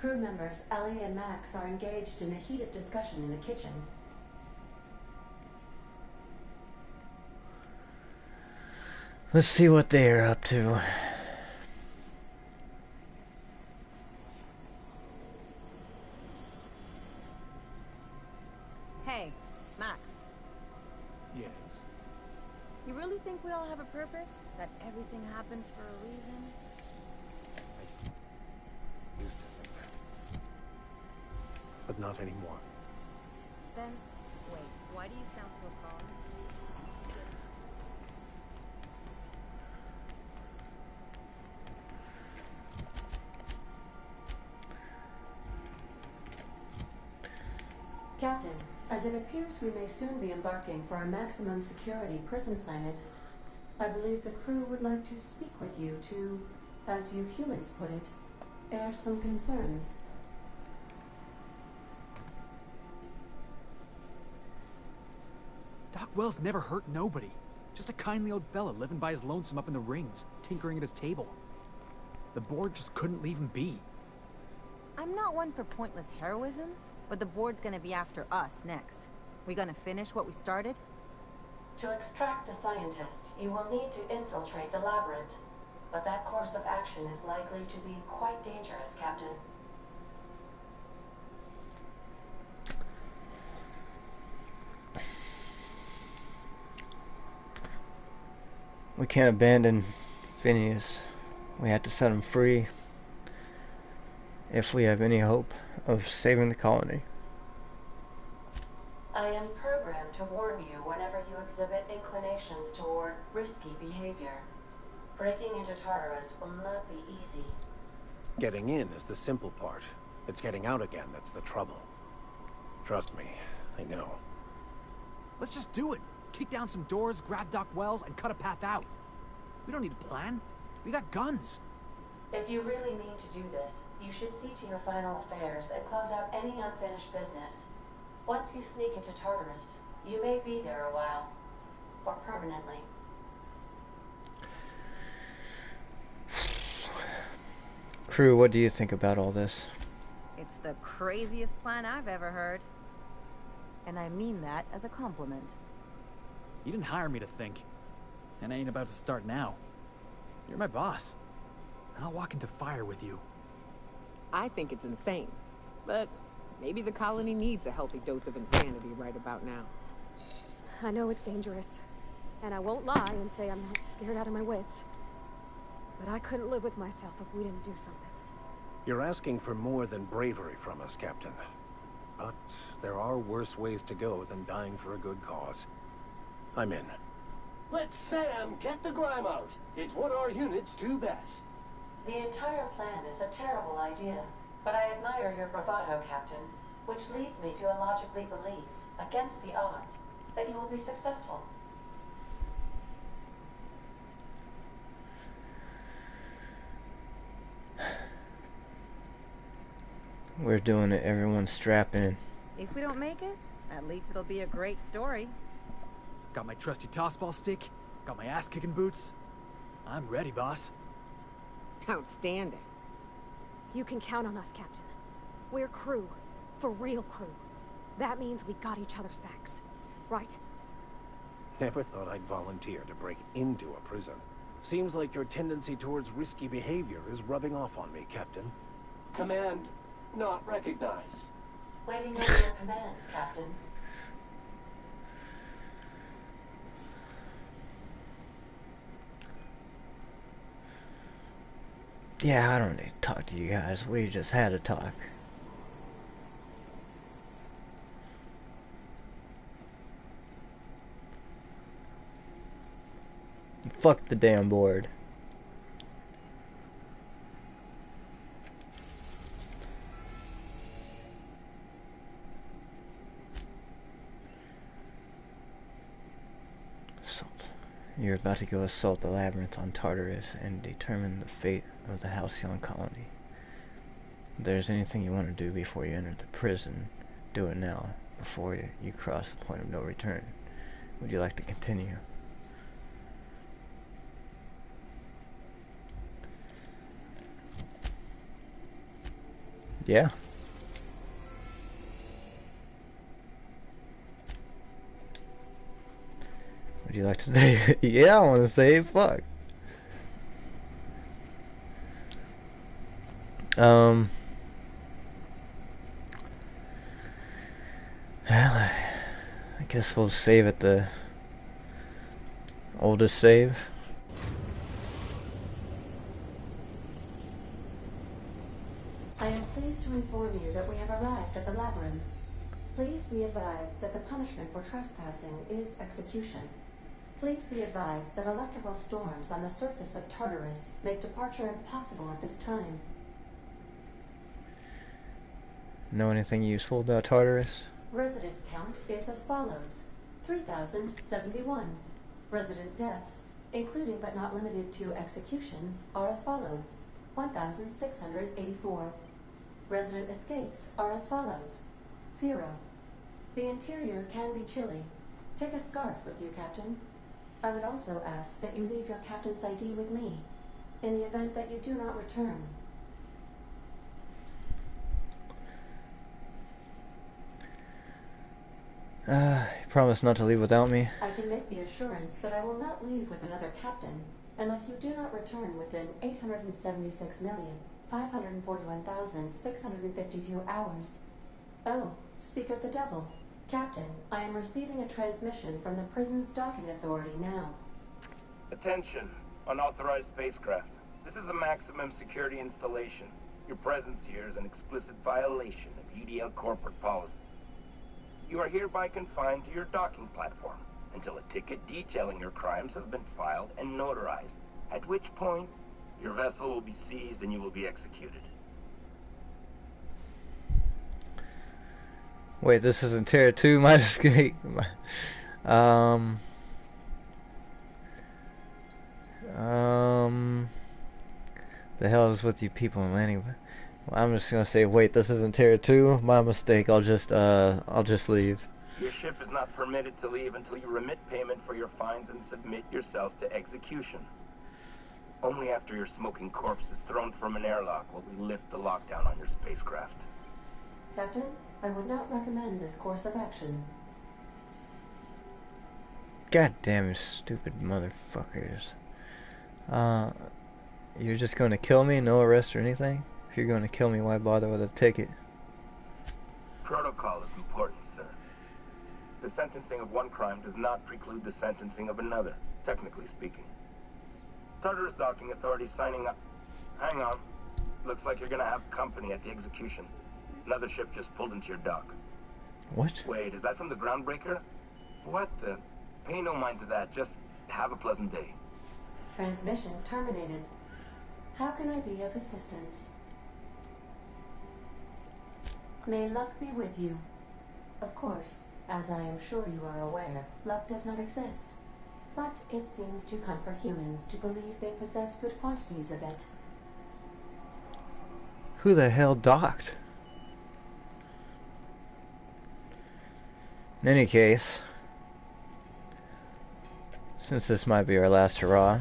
Speaker 2: Crew members Ellie and Max are engaged in a heated discussion in the kitchen.
Speaker 1: Let's see what they are up to.
Speaker 9: Hey, Max.
Speaker 8: Yes.
Speaker 9: You really think we all have a purpose? That everything happens for a reason?
Speaker 8: Used to think that. But not anymore.
Speaker 9: Then, wait, why do you sound so calm?
Speaker 2: Captain, as it appears we may soon be embarking for a maximum security prison planet, I believe the crew would like to speak with you to, as you humans put it, air some concerns.
Speaker 10: Doc Wells never hurt nobody. Just a kindly old fella living by his lonesome up in the rings, tinkering at his table. The board just couldn't leave him be.
Speaker 9: I'm not one for pointless heroism, but the board's gonna be after us next. We gonna finish what we started?
Speaker 2: To extract the scientist, you will need to infiltrate the labyrinth. But that course of action is likely to be quite dangerous, Captain.
Speaker 1: We can't abandon Phineas. We have to set him free if we have any hope of saving the colony.
Speaker 2: I am programmed to warn you whenever you exhibit inclinations toward risky behavior. Breaking into Tartarus will not be easy.
Speaker 8: Getting in is the simple part. It's getting out again that's the trouble. Trust me, I know.
Speaker 10: Let's just do it. Kick down some doors, grab Doc Wells, and cut a path out. We don't need a plan. We got guns.
Speaker 2: If you really mean to do this, you should see to your final affairs and close out any unfinished business. Once you sneak into Tartarus, you may be there a while. Or permanently.
Speaker 1: Crew, what do you think about all this?
Speaker 9: It's the craziest plan I've ever heard. And I mean that as a compliment.
Speaker 10: You didn't hire me to think. And I ain't about to start now. You're my boss. And I'll walk into fire with you.
Speaker 7: I think it's insane. But maybe the colony needs a healthy dose of insanity right about now.
Speaker 4: I know it's dangerous. And I won't lie and say I'm not scared out of my wits. But I couldn't live with myself if we didn't do something.
Speaker 8: You're asking for more than bravery from us, Captain. But there are worse ways to go than dying for a good cause. I'm in.
Speaker 15: Let Sam get the grime out. It's what our units do best.
Speaker 2: The entire plan is a terrible idea, but I admire your bravado, Captain, which leads me to illogically believe, against the odds, that you will be successful.
Speaker 1: We're doing it, everyone strap in.
Speaker 9: If we don't make it, at least it'll be a great story.
Speaker 10: Got my trusty tossball stick, got my ass-kicking boots. I'm ready, boss.
Speaker 7: Outstanding.
Speaker 4: You can count on us, Captain. We're crew. For real crew. That means we got each other's backs. Right?
Speaker 8: Never thought I'd volunteer to break into a prison. Seems like your tendency towards risky behavior is rubbing off on me, Captain.
Speaker 15: Command not recognized.
Speaker 2: Waiting on your command, Captain.
Speaker 1: Yeah, I don't need to talk to you guys. We just had a talk. Fuck the damn board. Assault. You're about to go assault the labyrinth on Tartarus and determine the fate of the Halcyon colony. If there's anything you want to do before you enter the prison, do it now, before you cross the point of no return. Would you like to continue? Yeah. Would you like to say? Yeah, I want to say fuck. Well, I guess we'll save at the oldest save.
Speaker 2: I am pleased to inform you that we have arrived at the labyrinth. Please be advised that the punishment for trespassing is execution. Please be advised that electrical storms on the surface of Tartarus make departure impossible at this time.
Speaker 1: Know anything useful about Tartarus?
Speaker 2: Resident count is as follows: 3,071. Resident deaths, including but not limited to executions, are as follows: 1,684. Resident escapes are as follows: 0. The interior can be chilly. Take a scarf with you, Captain. I would also ask that you leave your captain's ID with me, in the event that you do not return.
Speaker 1: Promise not to leave without me.
Speaker 2: I can make the assurance that I will not leave with another captain unless you do not return within 876,541,652 hours. Oh, speak of the devil. Captain, I am receiving a transmission from the prison's docking authority now.
Speaker 16: Attention, unauthorized spacecraft. This is a maximum security installation. Your presence here is an explicit violation of UDL corporate policy. You are hereby confined to your docking platform until a ticket detailing your crimes has been filed and notarized, at which point your vessel will be seized and you will be executed.
Speaker 1: Wait, this isn't Terra 2, my escape. The hell is with you people anyway? Well, I'm just gonna say, wait, this isn't tier 2? My mistake, I'll just leave.
Speaker 16: Your ship is not permitted to leave until you remit payment for your fines and submit yourself to execution. Only after your smoking corpse is thrown from an airlock will we lift the lockdown on your spacecraft.
Speaker 2: Captain, I would not recommend this course of action.
Speaker 1: God damn you stupid motherfuckers. You're just gonna kill me? No arrest or anything? If you're gonna kill me, why bother with a ticket?
Speaker 16: Protocol is important, sir. The sentencing of one crime does not preclude the sentencing of another, technically speaking. Tartarus docking authority signing up. Hang on. Looks like you're gonna have company at the execution. Another ship just pulled into your dock.
Speaker 1: What?
Speaker 16: Wait, is that from the groundbreaker? What the? Pay no mind to that. Just have a pleasant day.
Speaker 2: Transmission terminated. How can I be of assistance? May luck be with you. Of course, as I am sure you are aware, luck does not exist. But it seems to comfort humans to believe they possess good quantities of it.
Speaker 1: Who the hell docked? In any case, since this might be our last hurrah,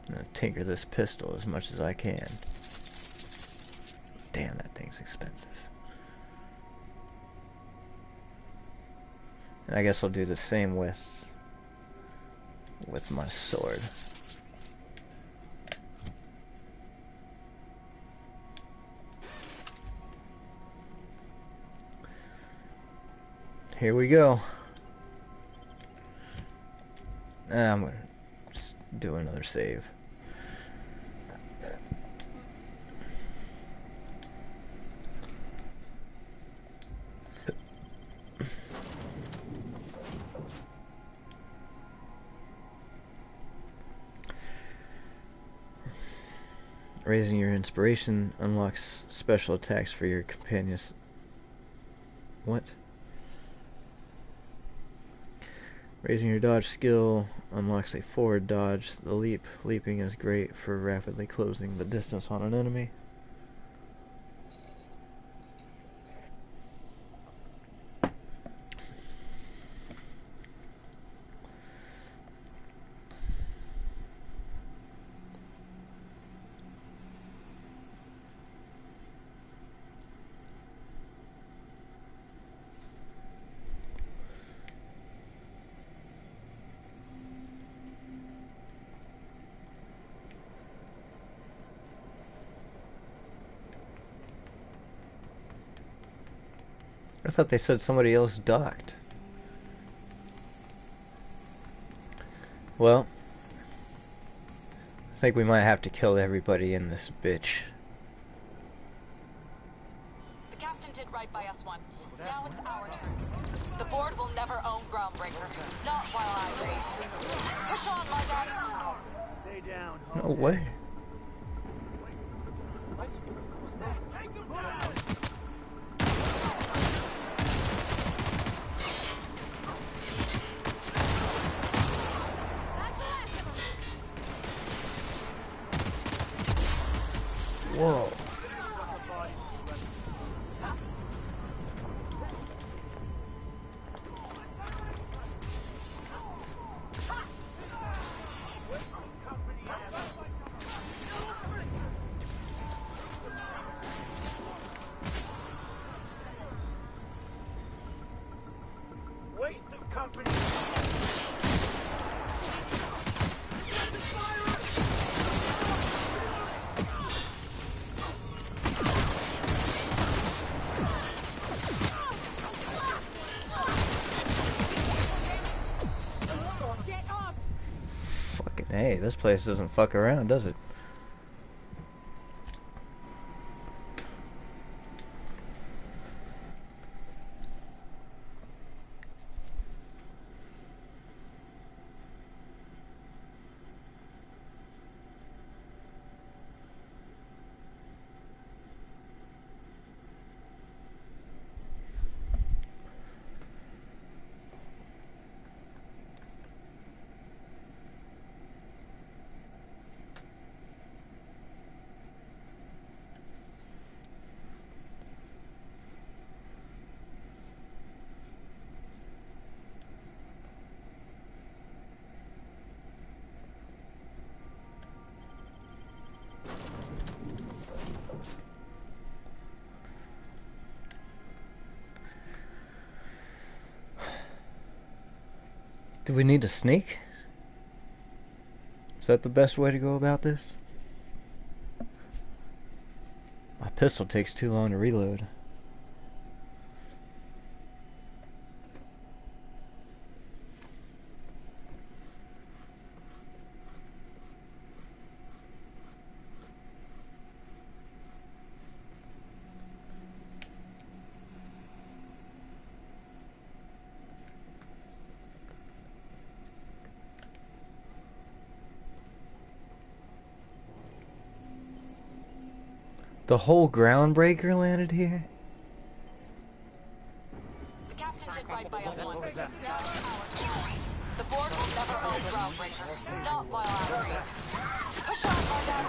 Speaker 1: I'm gonna tinker this pistol as much as I can. Damn, that thing's expensive. And I guess I'll do the same with my sword. Here we go. I'm gonna just do another save. Raising your inspiration unlocks special attacks for your companions. What? Raising your dodge skill unlocks a forward dodge. The leaping is great for rapidly closing the distance on an enemy. I thought they said somebody else docked. Well, I think we might have to kill everybody in this bitch.
Speaker 6: The captain did right by us once. Now it's our turn. The board will never own Groundbreaker. Not while I reign. Push on, my guy.
Speaker 14: Stay down.
Speaker 1: No way. Whoa.
Speaker 14: Waste of company.
Speaker 1: Fucking hey, this place doesn't fuck around, does it? Do we need to sneak? Is that the best way to go about this? My pistol takes too long to reload. The whole groundbreaker landed here?
Speaker 6: The captain did right by us once. Now it's our turn. The board will never own Groundbreaker. Not while I reign. Push on, my guy.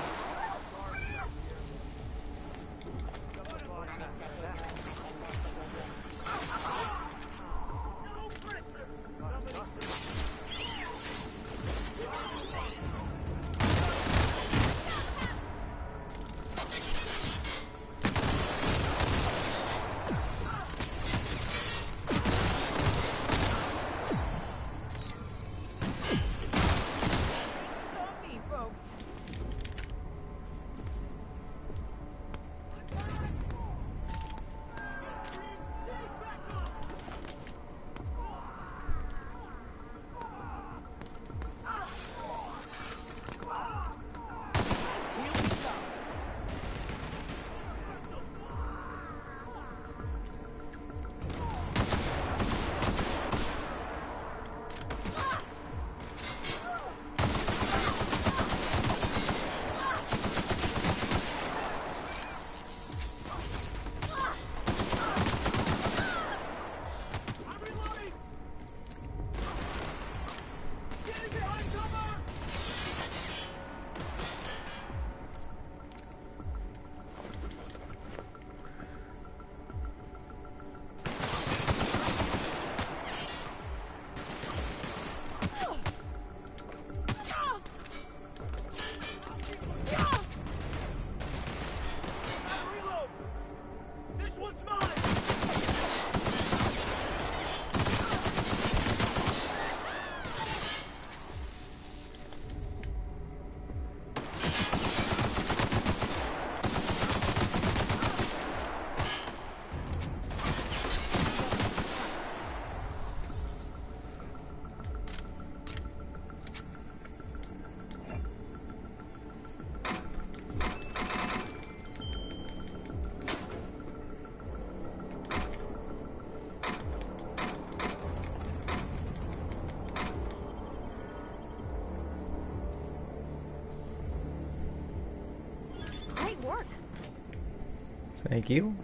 Speaker 9: Work.
Speaker 1: Thank you.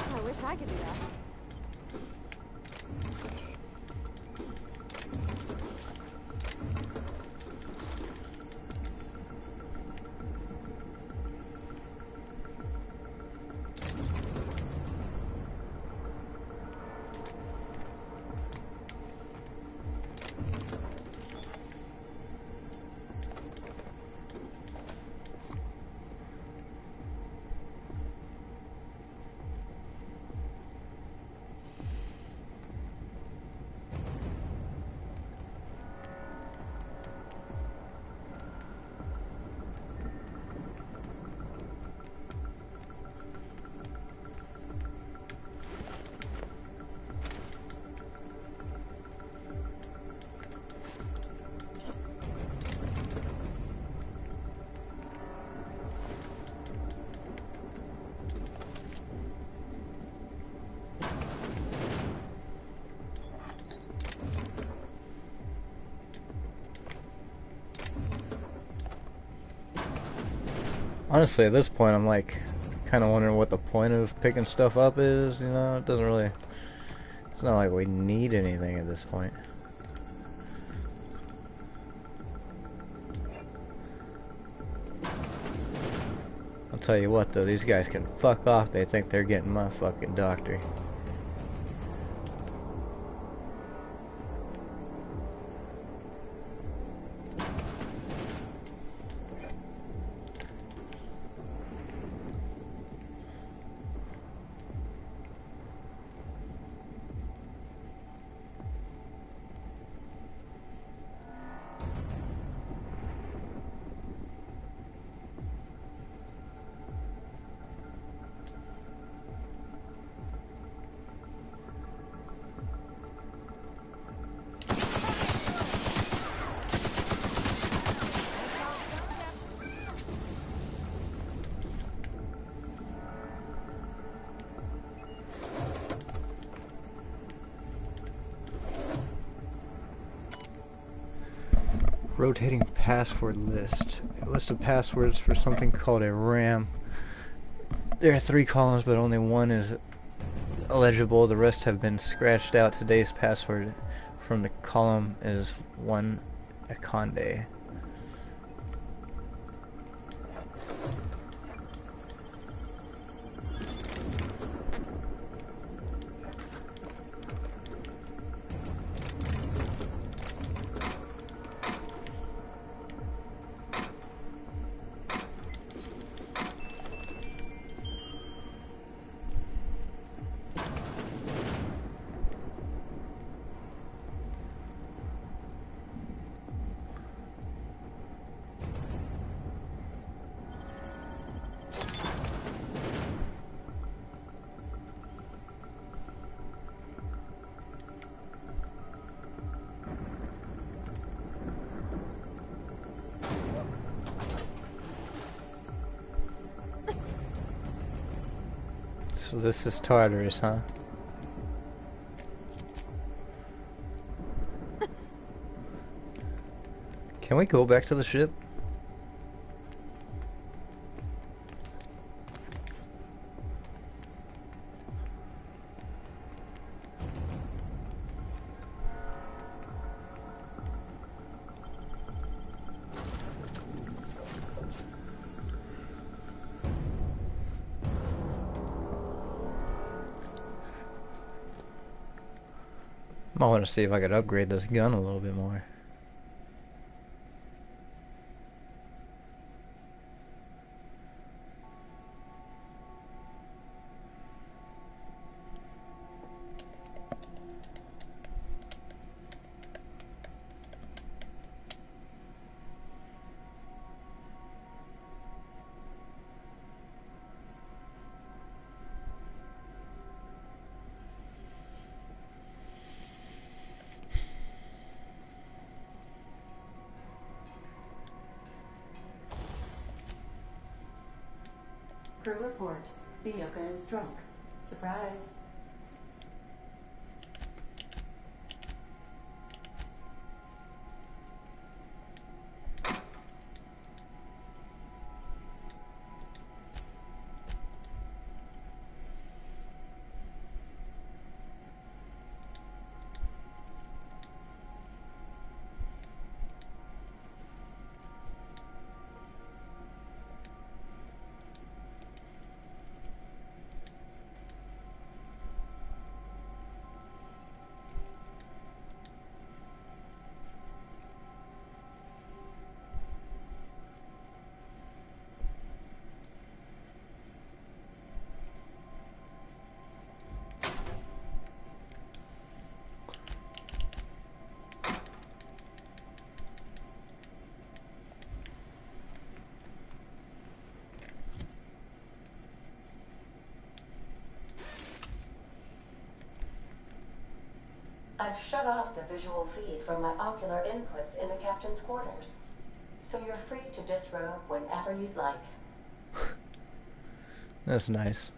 Speaker 9: I wish I could do that.
Speaker 1: Honestly, at this point, I'm like, kind of wondering what the point of picking stuff up is, you know? It doesn't really... It's not like we need anything at this point. I'll tell you what, though, these guys can fuck off. They think they're getting my fucking doctor. Rotating password list. A list of passwords for something called a RAM. There are 3 columns, but only one is illegible. The rest have been scratched out. Today's password from the column is one Akonde. So this is Tartarus, huh? Can we go back to the ship? I want to see if I could upgrade this gun a little bit more.
Speaker 2: Crew report. Bioka is drunk. Surprise. I've shut off the visual feed from my ocular inputs in the captain's quarters, so you're free to disrobe whenever you'd like.
Speaker 1: That's nice.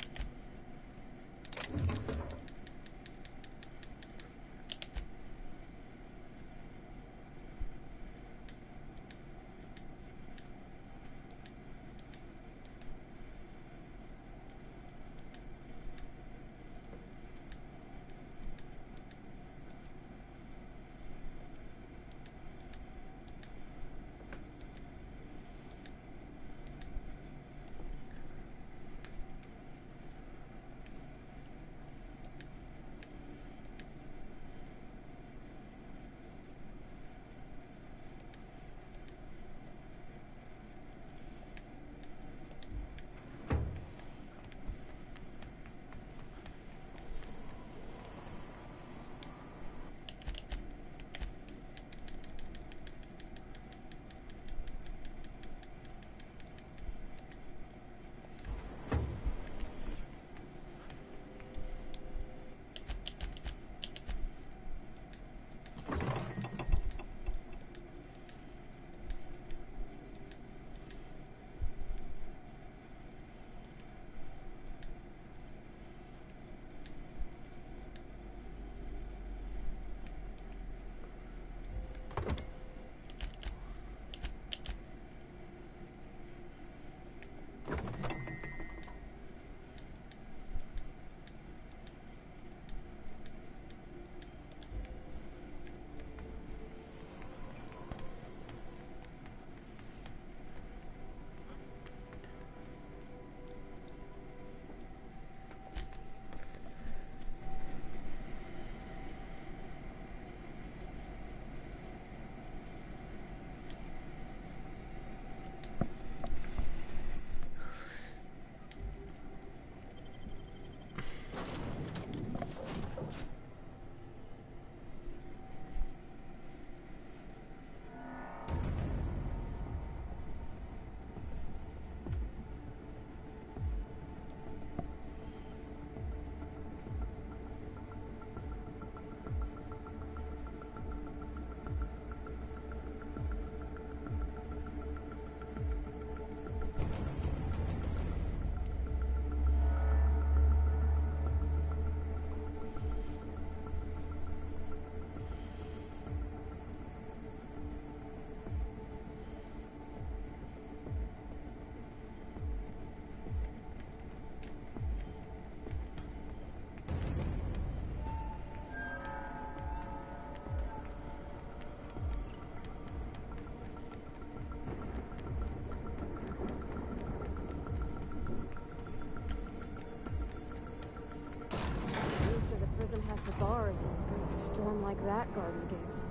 Speaker 4: indoors when it's got a storm like that guarding the gates.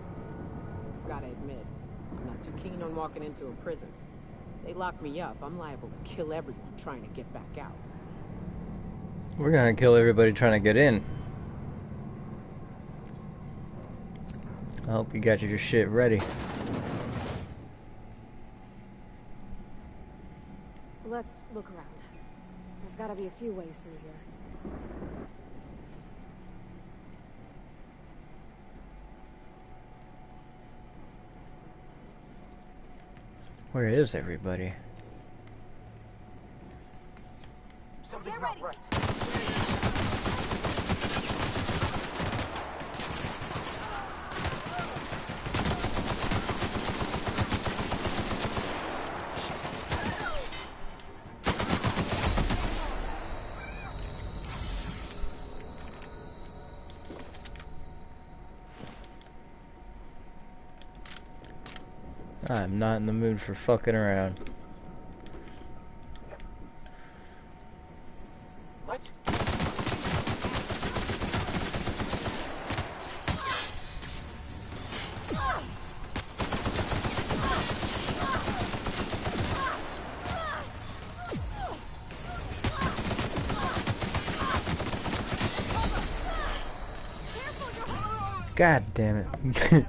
Speaker 7: Gotta admit, I'm not too keen on walking into a prison. They lock me up, I'm liable to kill everyone trying to get back out.
Speaker 1: We're gonna kill everybody trying to get in. I hope you got your shit ready.
Speaker 4: Let's look around. There's gotta be a few ways through here.
Speaker 1: Where is everybody?
Speaker 16: Something's not right.
Speaker 1: I'm not in the mood for fucking around.
Speaker 16: What?
Speaker 1: God damn it.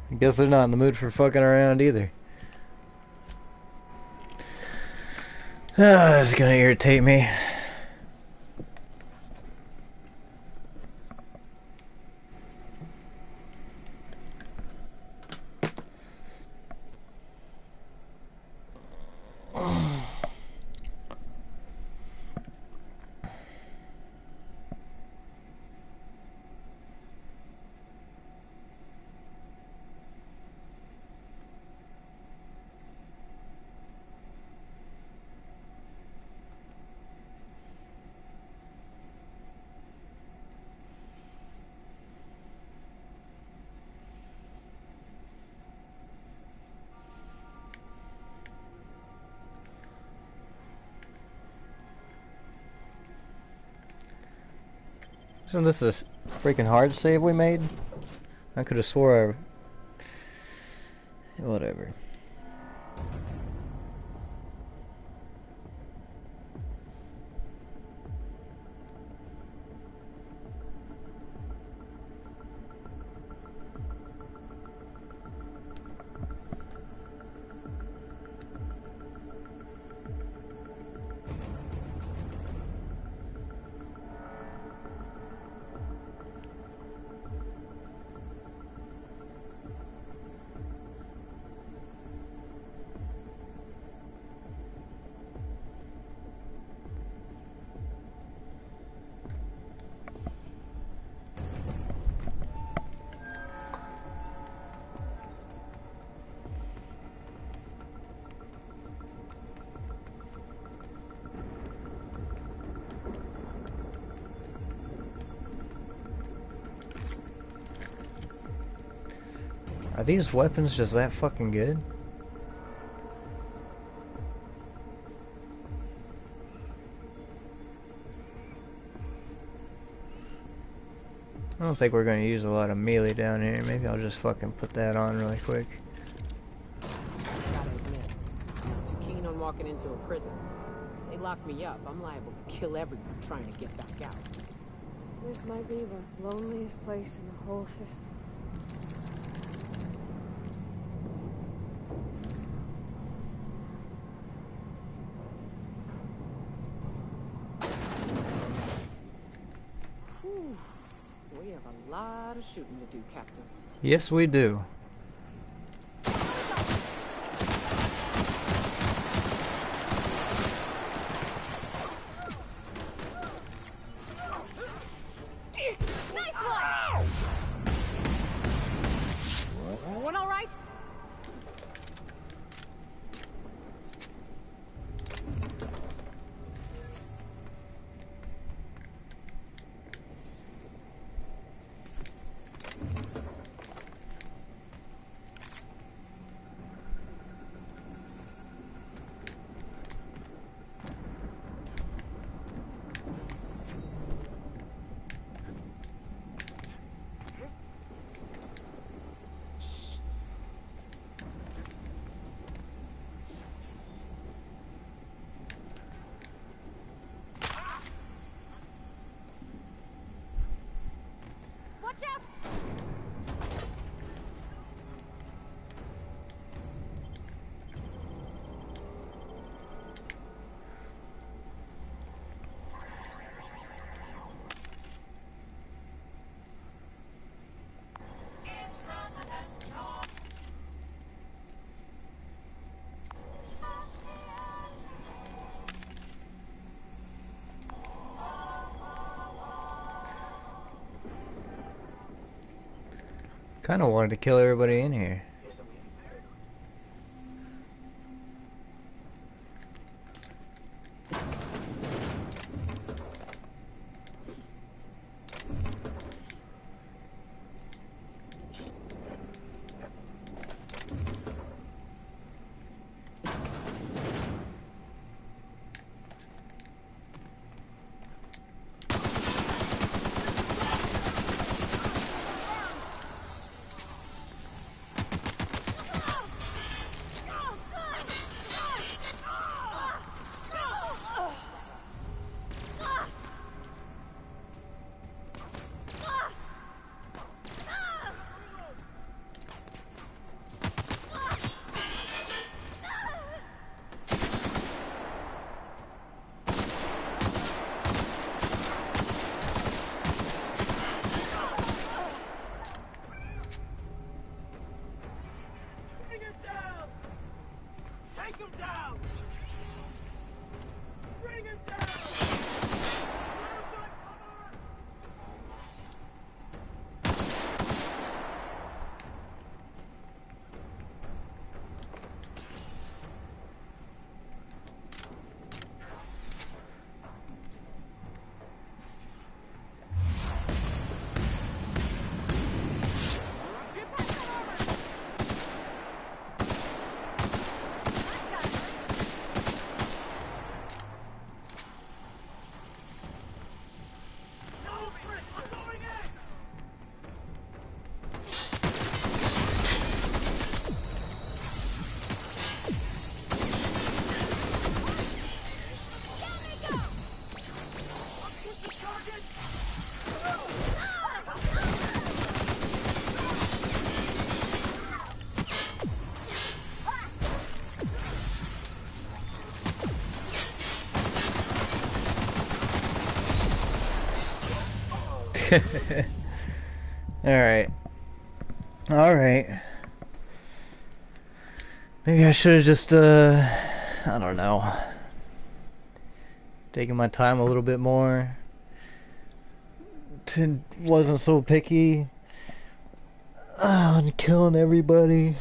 Speaker 1: I guess they're not in the mood for fucking around either. It's gonna irritate me. Isn't this a freaking hard save we made? I could have swore whatever. Are these weapons just that fucking good? I don't think we're going to use a lot of melee down here. Maybe I'll just fucking put that on really quick.
Speaker 7: Gotta admit, I'm not too keen on walking into a prison. They lock me up, I'm liable to kill everyone trying to get back out.
Speaker 4: This might be the loneliest place in the whole system.
Speaker 7: Whew. We have a lot of shooting to do, Captain.
Speaker 1: Yes, we do.
Speaker 7: Everyone all right?
Speaker 9: Watch out!
Speaker 1: Kind of wanted to kill everybody in here. Alright. Alright. Maybe I should have just, I don't know. Taken my time a little bit more. Wasn't so picky on killing everybody.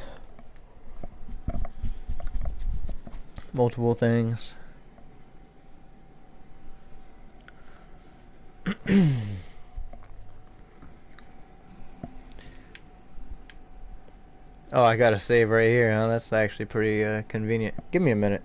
Speaker 1: Multiple things. Oh, I gotta save right here, huh? That's actually pretty convenient. Give me a minute.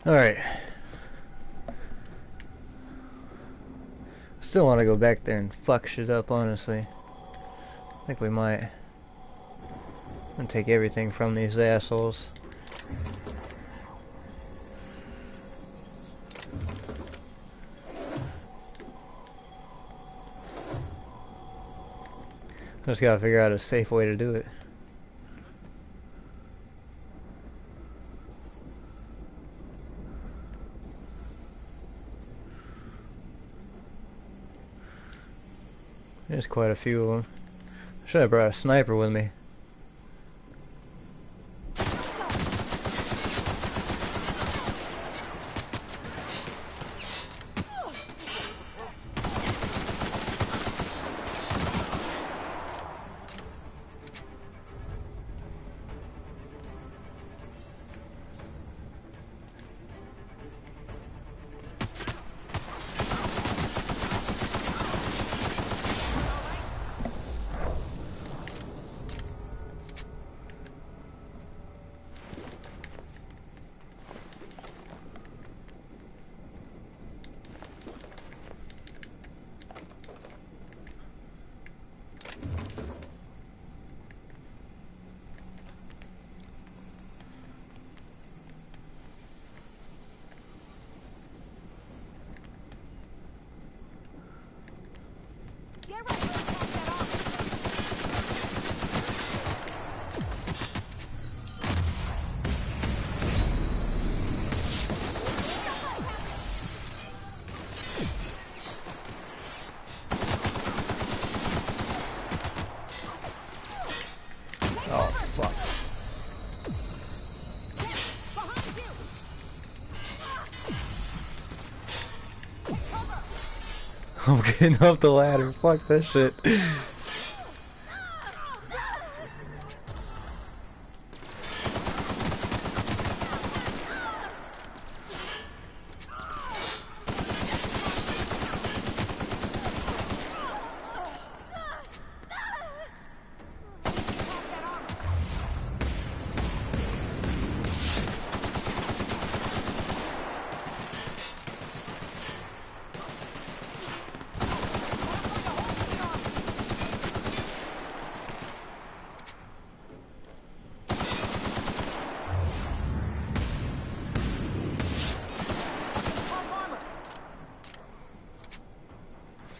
Speaker 1: Alright. Still want to go back there and fuck shit up, honestly. I think we might. I'm gonna take everything from these assholes. Just gotta figure out a safe way to do it. There's quite a few of them. Should have brought a sniper with me. I'm getting up the ladder. Fuck that shit.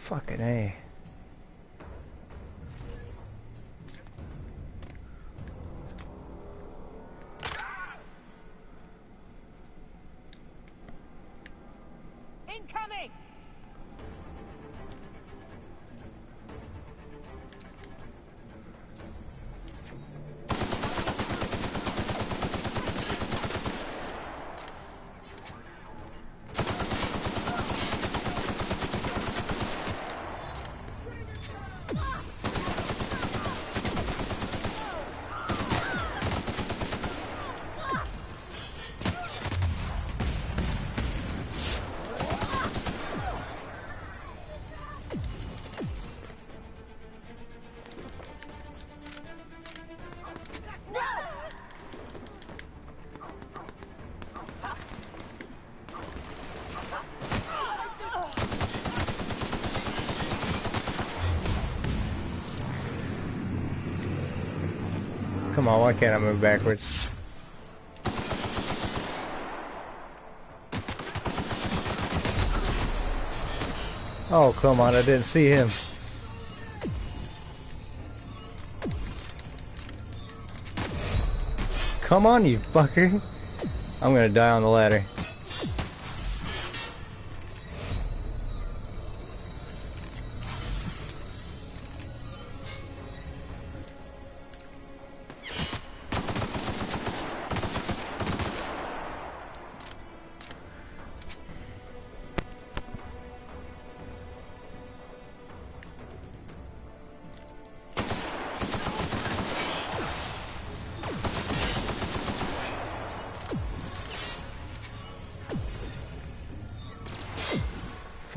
Speaker 1: Fucking A.
Speaker 6: Incoming!
Speaker 1: Come on, why can't I move backwards? Oh, come on, I didn't see him. Come on, you fucker. I'm gonna die on the ladder.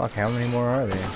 Speaker 1: Fuck, how many more are there?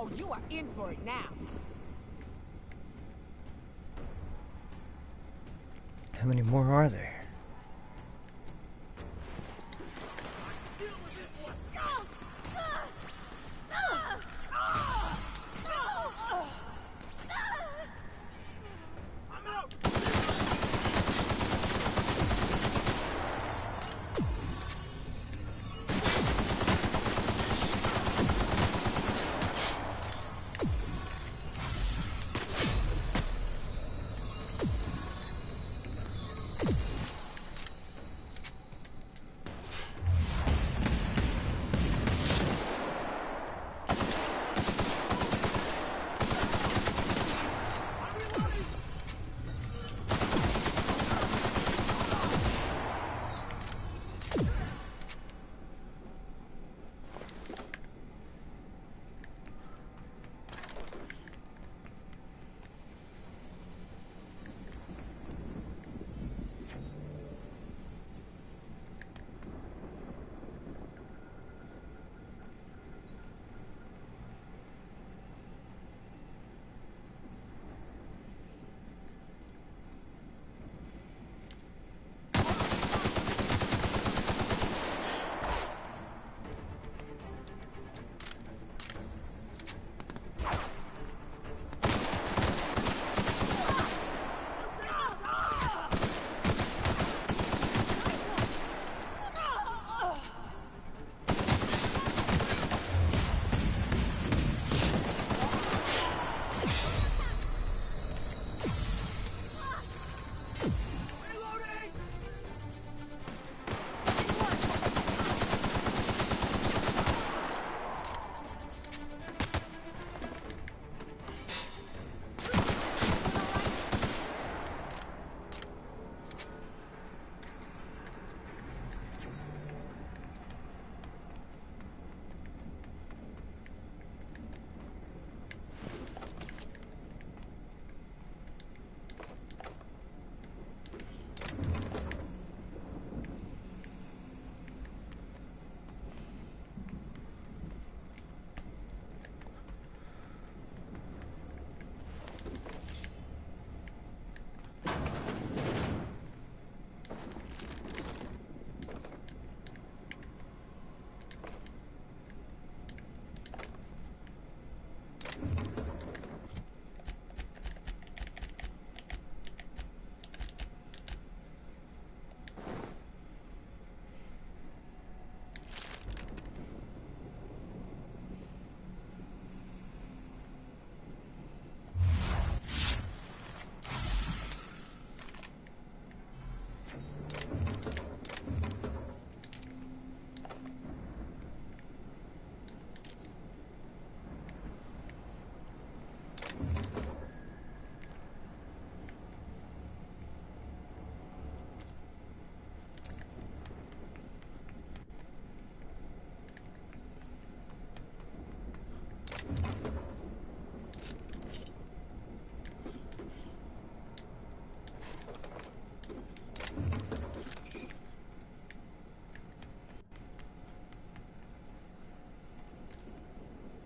Speaker 7: Oh, you are in for it now.
Speaker 1: How many more are there?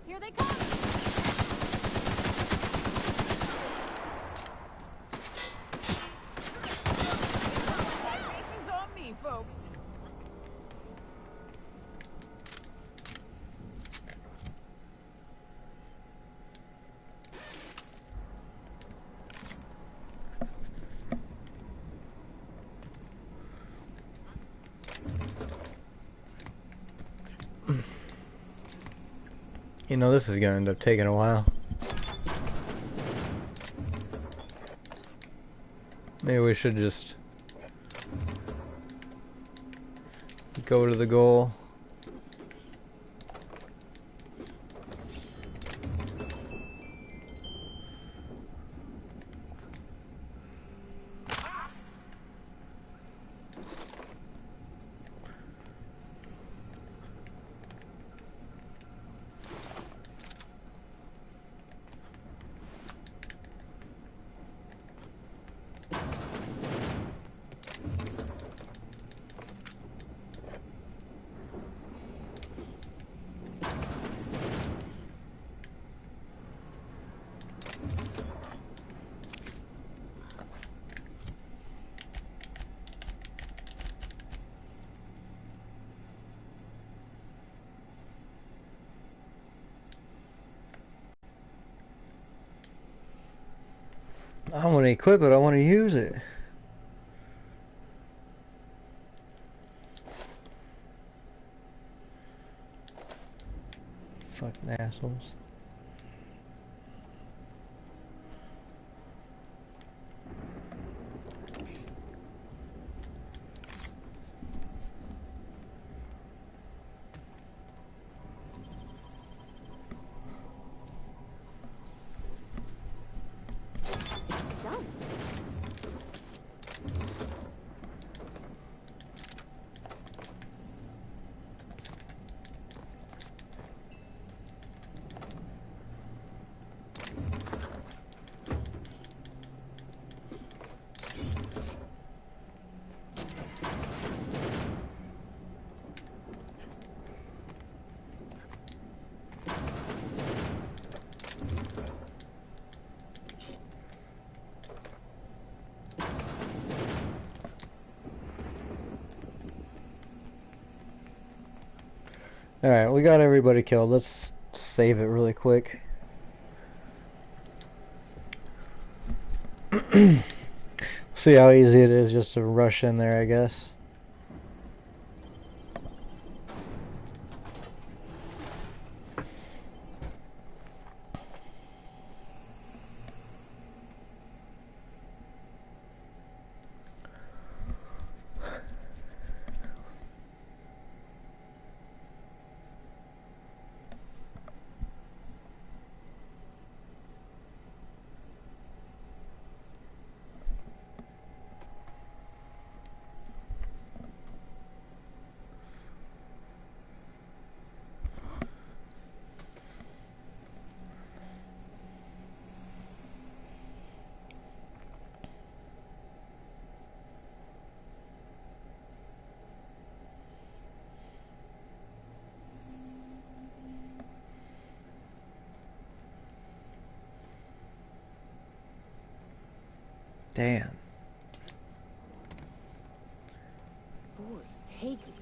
Speaker 9: Here they come!
Speaker 7: Patience on me, folks.
Speaker 1: You know, this is gonna end up taking a while. Maybe we should just go to the goal. I want to equip it, I want to use it. Fucking assholes. Alright, we got everybody killed. Let's save it really quick. See how easy it is just to rush in there, I guess. Damn.
Speaker 7: Ford, take me.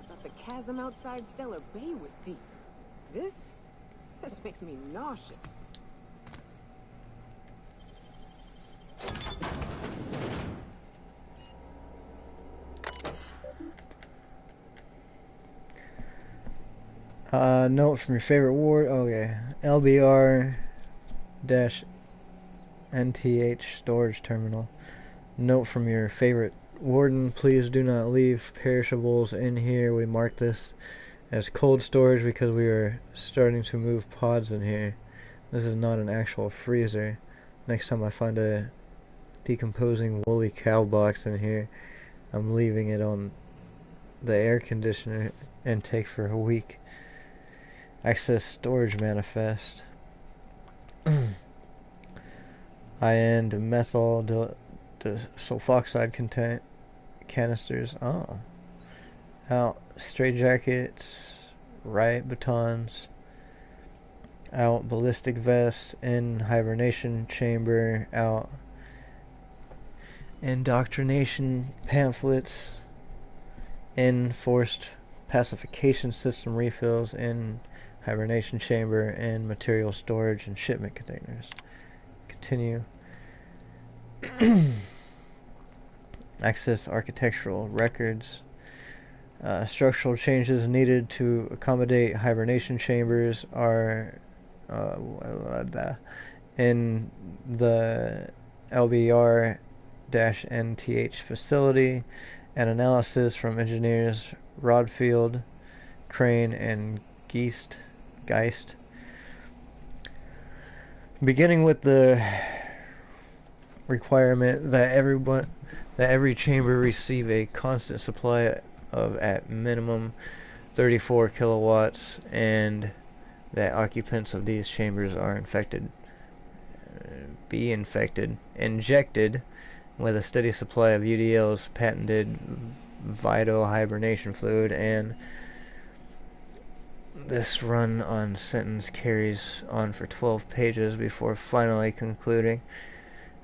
Speaker 7: I thought the chasm outside Stellar Bay was deep. This makes me nauseous.
Speaker 1: Note from your favorite ward. Okay. LBR-NTH storage terminal. Note from your favorite warden. Please do not leave perishables in here. We mark this as cold storage because we are starting to move pods in here. This is not an actual freezer. Next time I find a decomposing woolly cow box in here, I'm leaving it on the air conditioner intake for a week. Access storage manifest. High-end methyl sulfoxide content canisters. Oh. Out. Straight jackets. Riot batons. Out. Ballistic vests. In hibernation chamber. Out. Indoctrination pamphlets. In forced pacification system refills. In hibernation chamber. And material storage and shipment containers. Continue. Access architectural records. Structural changes needed to accommodate hibernation chambers are in the LBR-NTH facility. An analysis from engineers Rodfield, Crane, and Geist. Beginning with the requirement that every chamber receive a constant supply of at minimum 34 kilowatts, and that occupants of these chambers are injected with a steady supply of UDL's patented vital hibernation fluid, and this run on sentence carries on for 12 pages before finally concluding.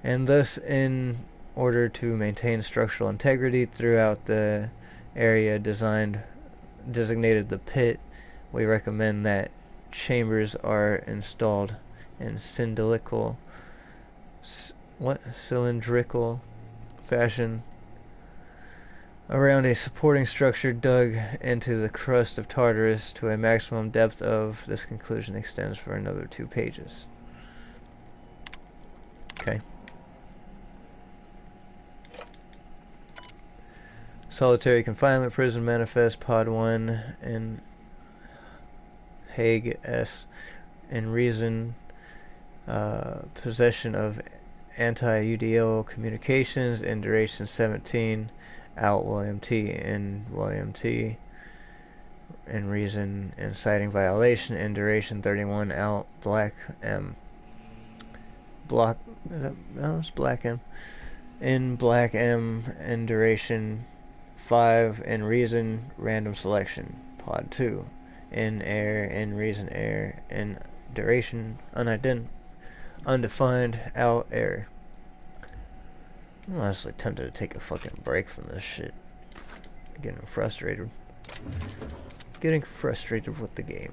Speaker 1: And thus, in order to maintain structural integrity throughout the area designated the pit, we recommend that chambers are installed in what cylindrical fashion around a supporting structure dug into the crust of Tartarus to a maximum depth of. This conclusion extends for another 2 pages. Okay. Solitary confinement prison manifest pod 1 in Hague S. In reason, possession of anti-UDL communications in duration 17. Out William T. In William T. In reason, inciting violation in duration 31. Out Black M. Block. No, it's Black M. In Black M. In duration 5. In reason, random selection. Pod 2. In air. In reason air. In duration undefined. Out air. I'm honestly tempted to take a fucking break from this shit. Getting frustrated. Getting frustrated with the game.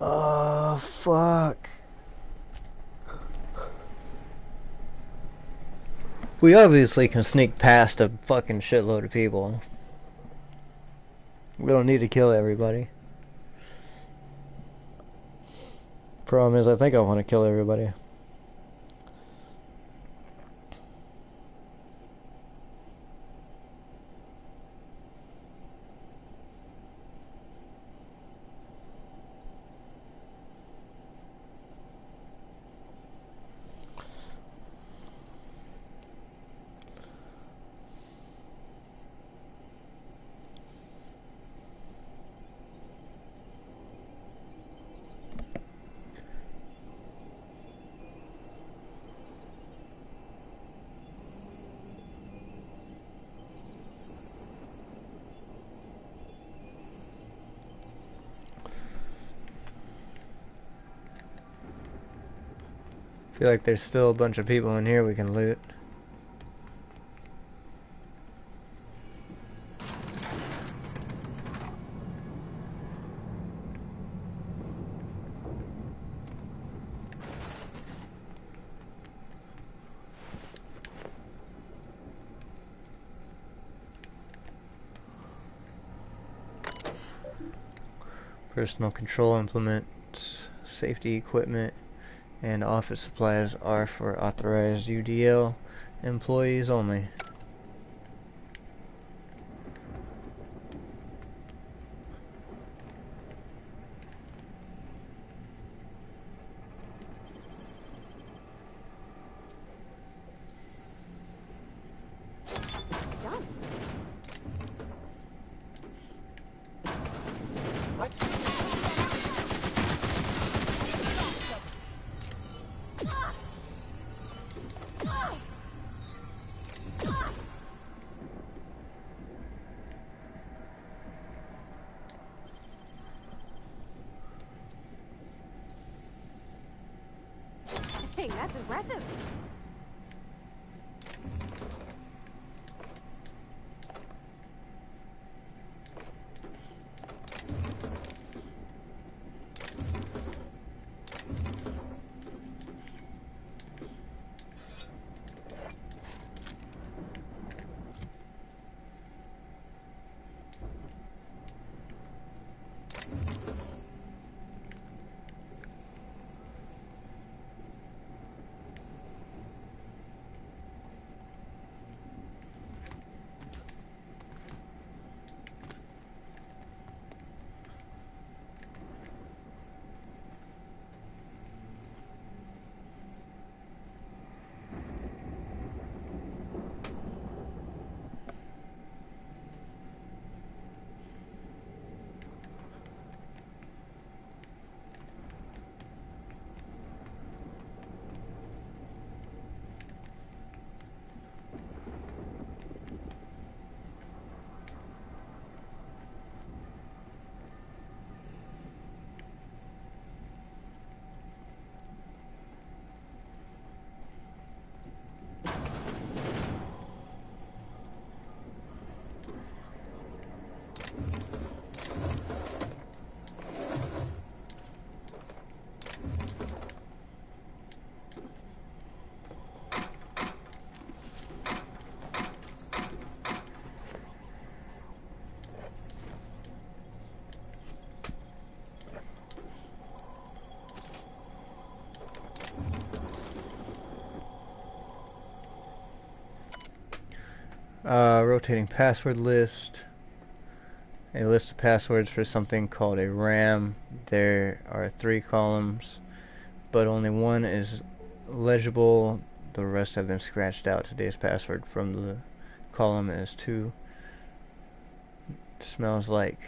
Speaker 1: Oh, fuck. We obviously can sneak past a fucking shitload of people. We don't need to kill everybody. Problem is, I think I want to kill everybody. I feel like there's still a bunch of people in here we can loot. Personal control implements, safety equipment, and office supplies are for authorized UDL employees only.
Speaker 9: Hey, that's impressive.
Speaker 1: Rotating password list. A list of passwords for something called a RAM. There are 3 columns, but only one is legible. The rest have been scratched out. Today's password from the column is 2. Smells like.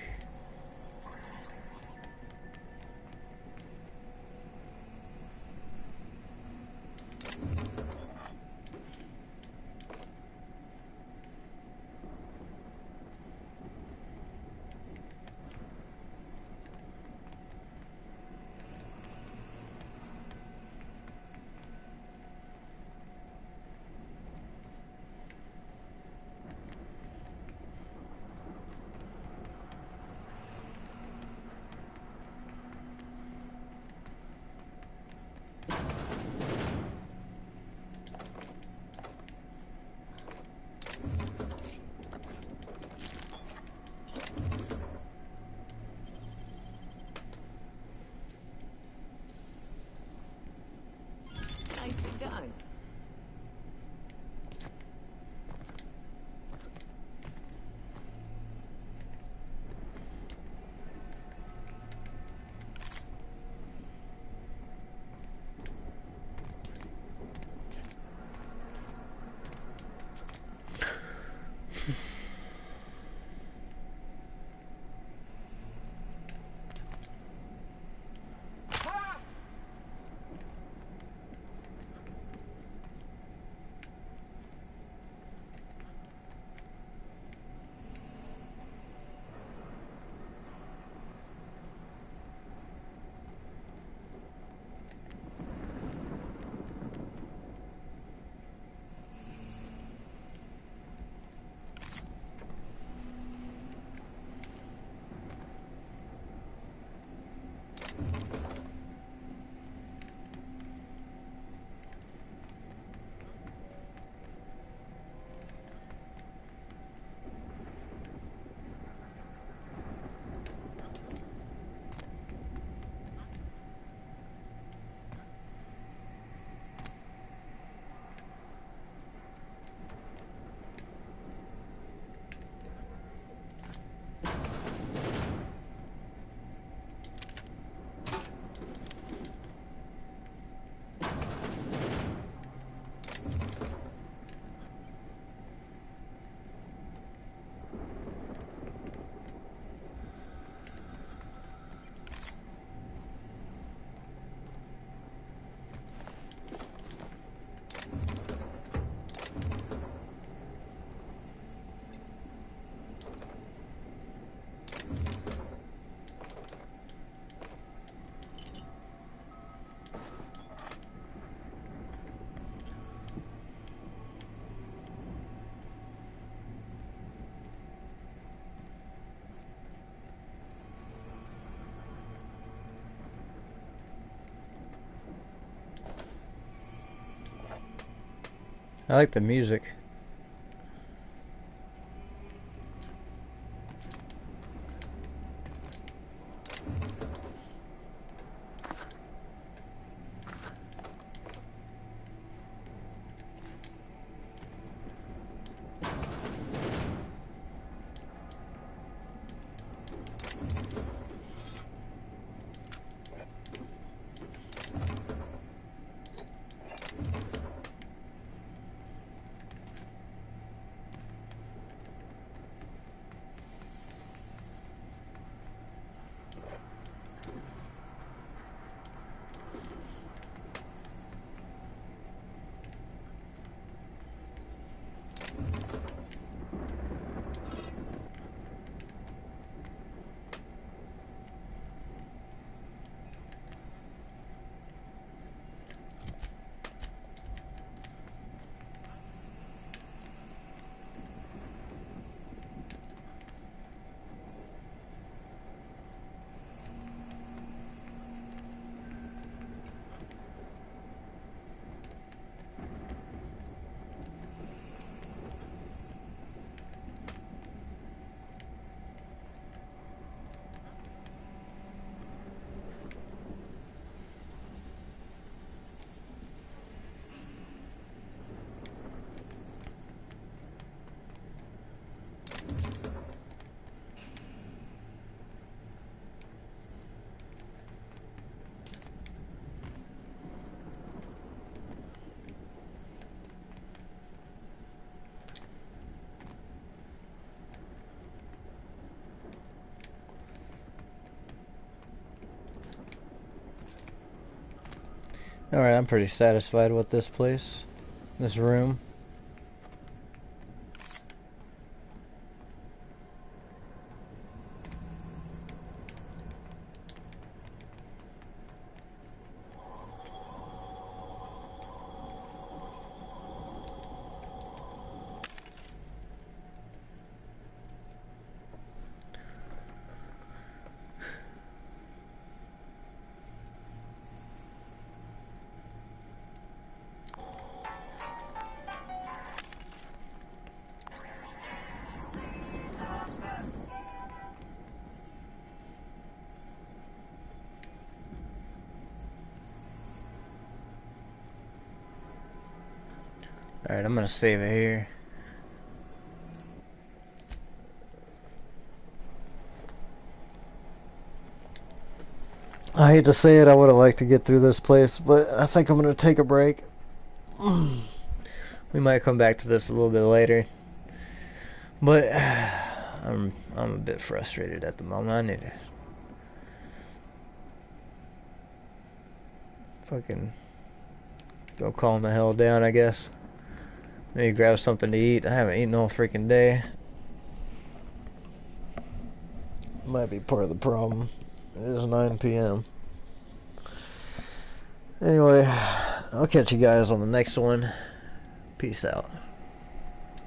Speaker 5: Nicely done.
Speaker 1: I like the music. Alright, I'm pretty satisfied with this place. This room. Alright, I'm gonna save it here. I hate to say it, I would have liked to get through this place, but I think I'm gonna take a break. We might come back to this a little bit later. But I'm a bit frustrated at the moment. I need to fucking go calm the hell down, I guess. Maybe grab something to eat. I haven't eaten all freaking day. Might be part of the problem. It is 9 p.m. Anyway, I'll catch you guys on the next one. Peace out.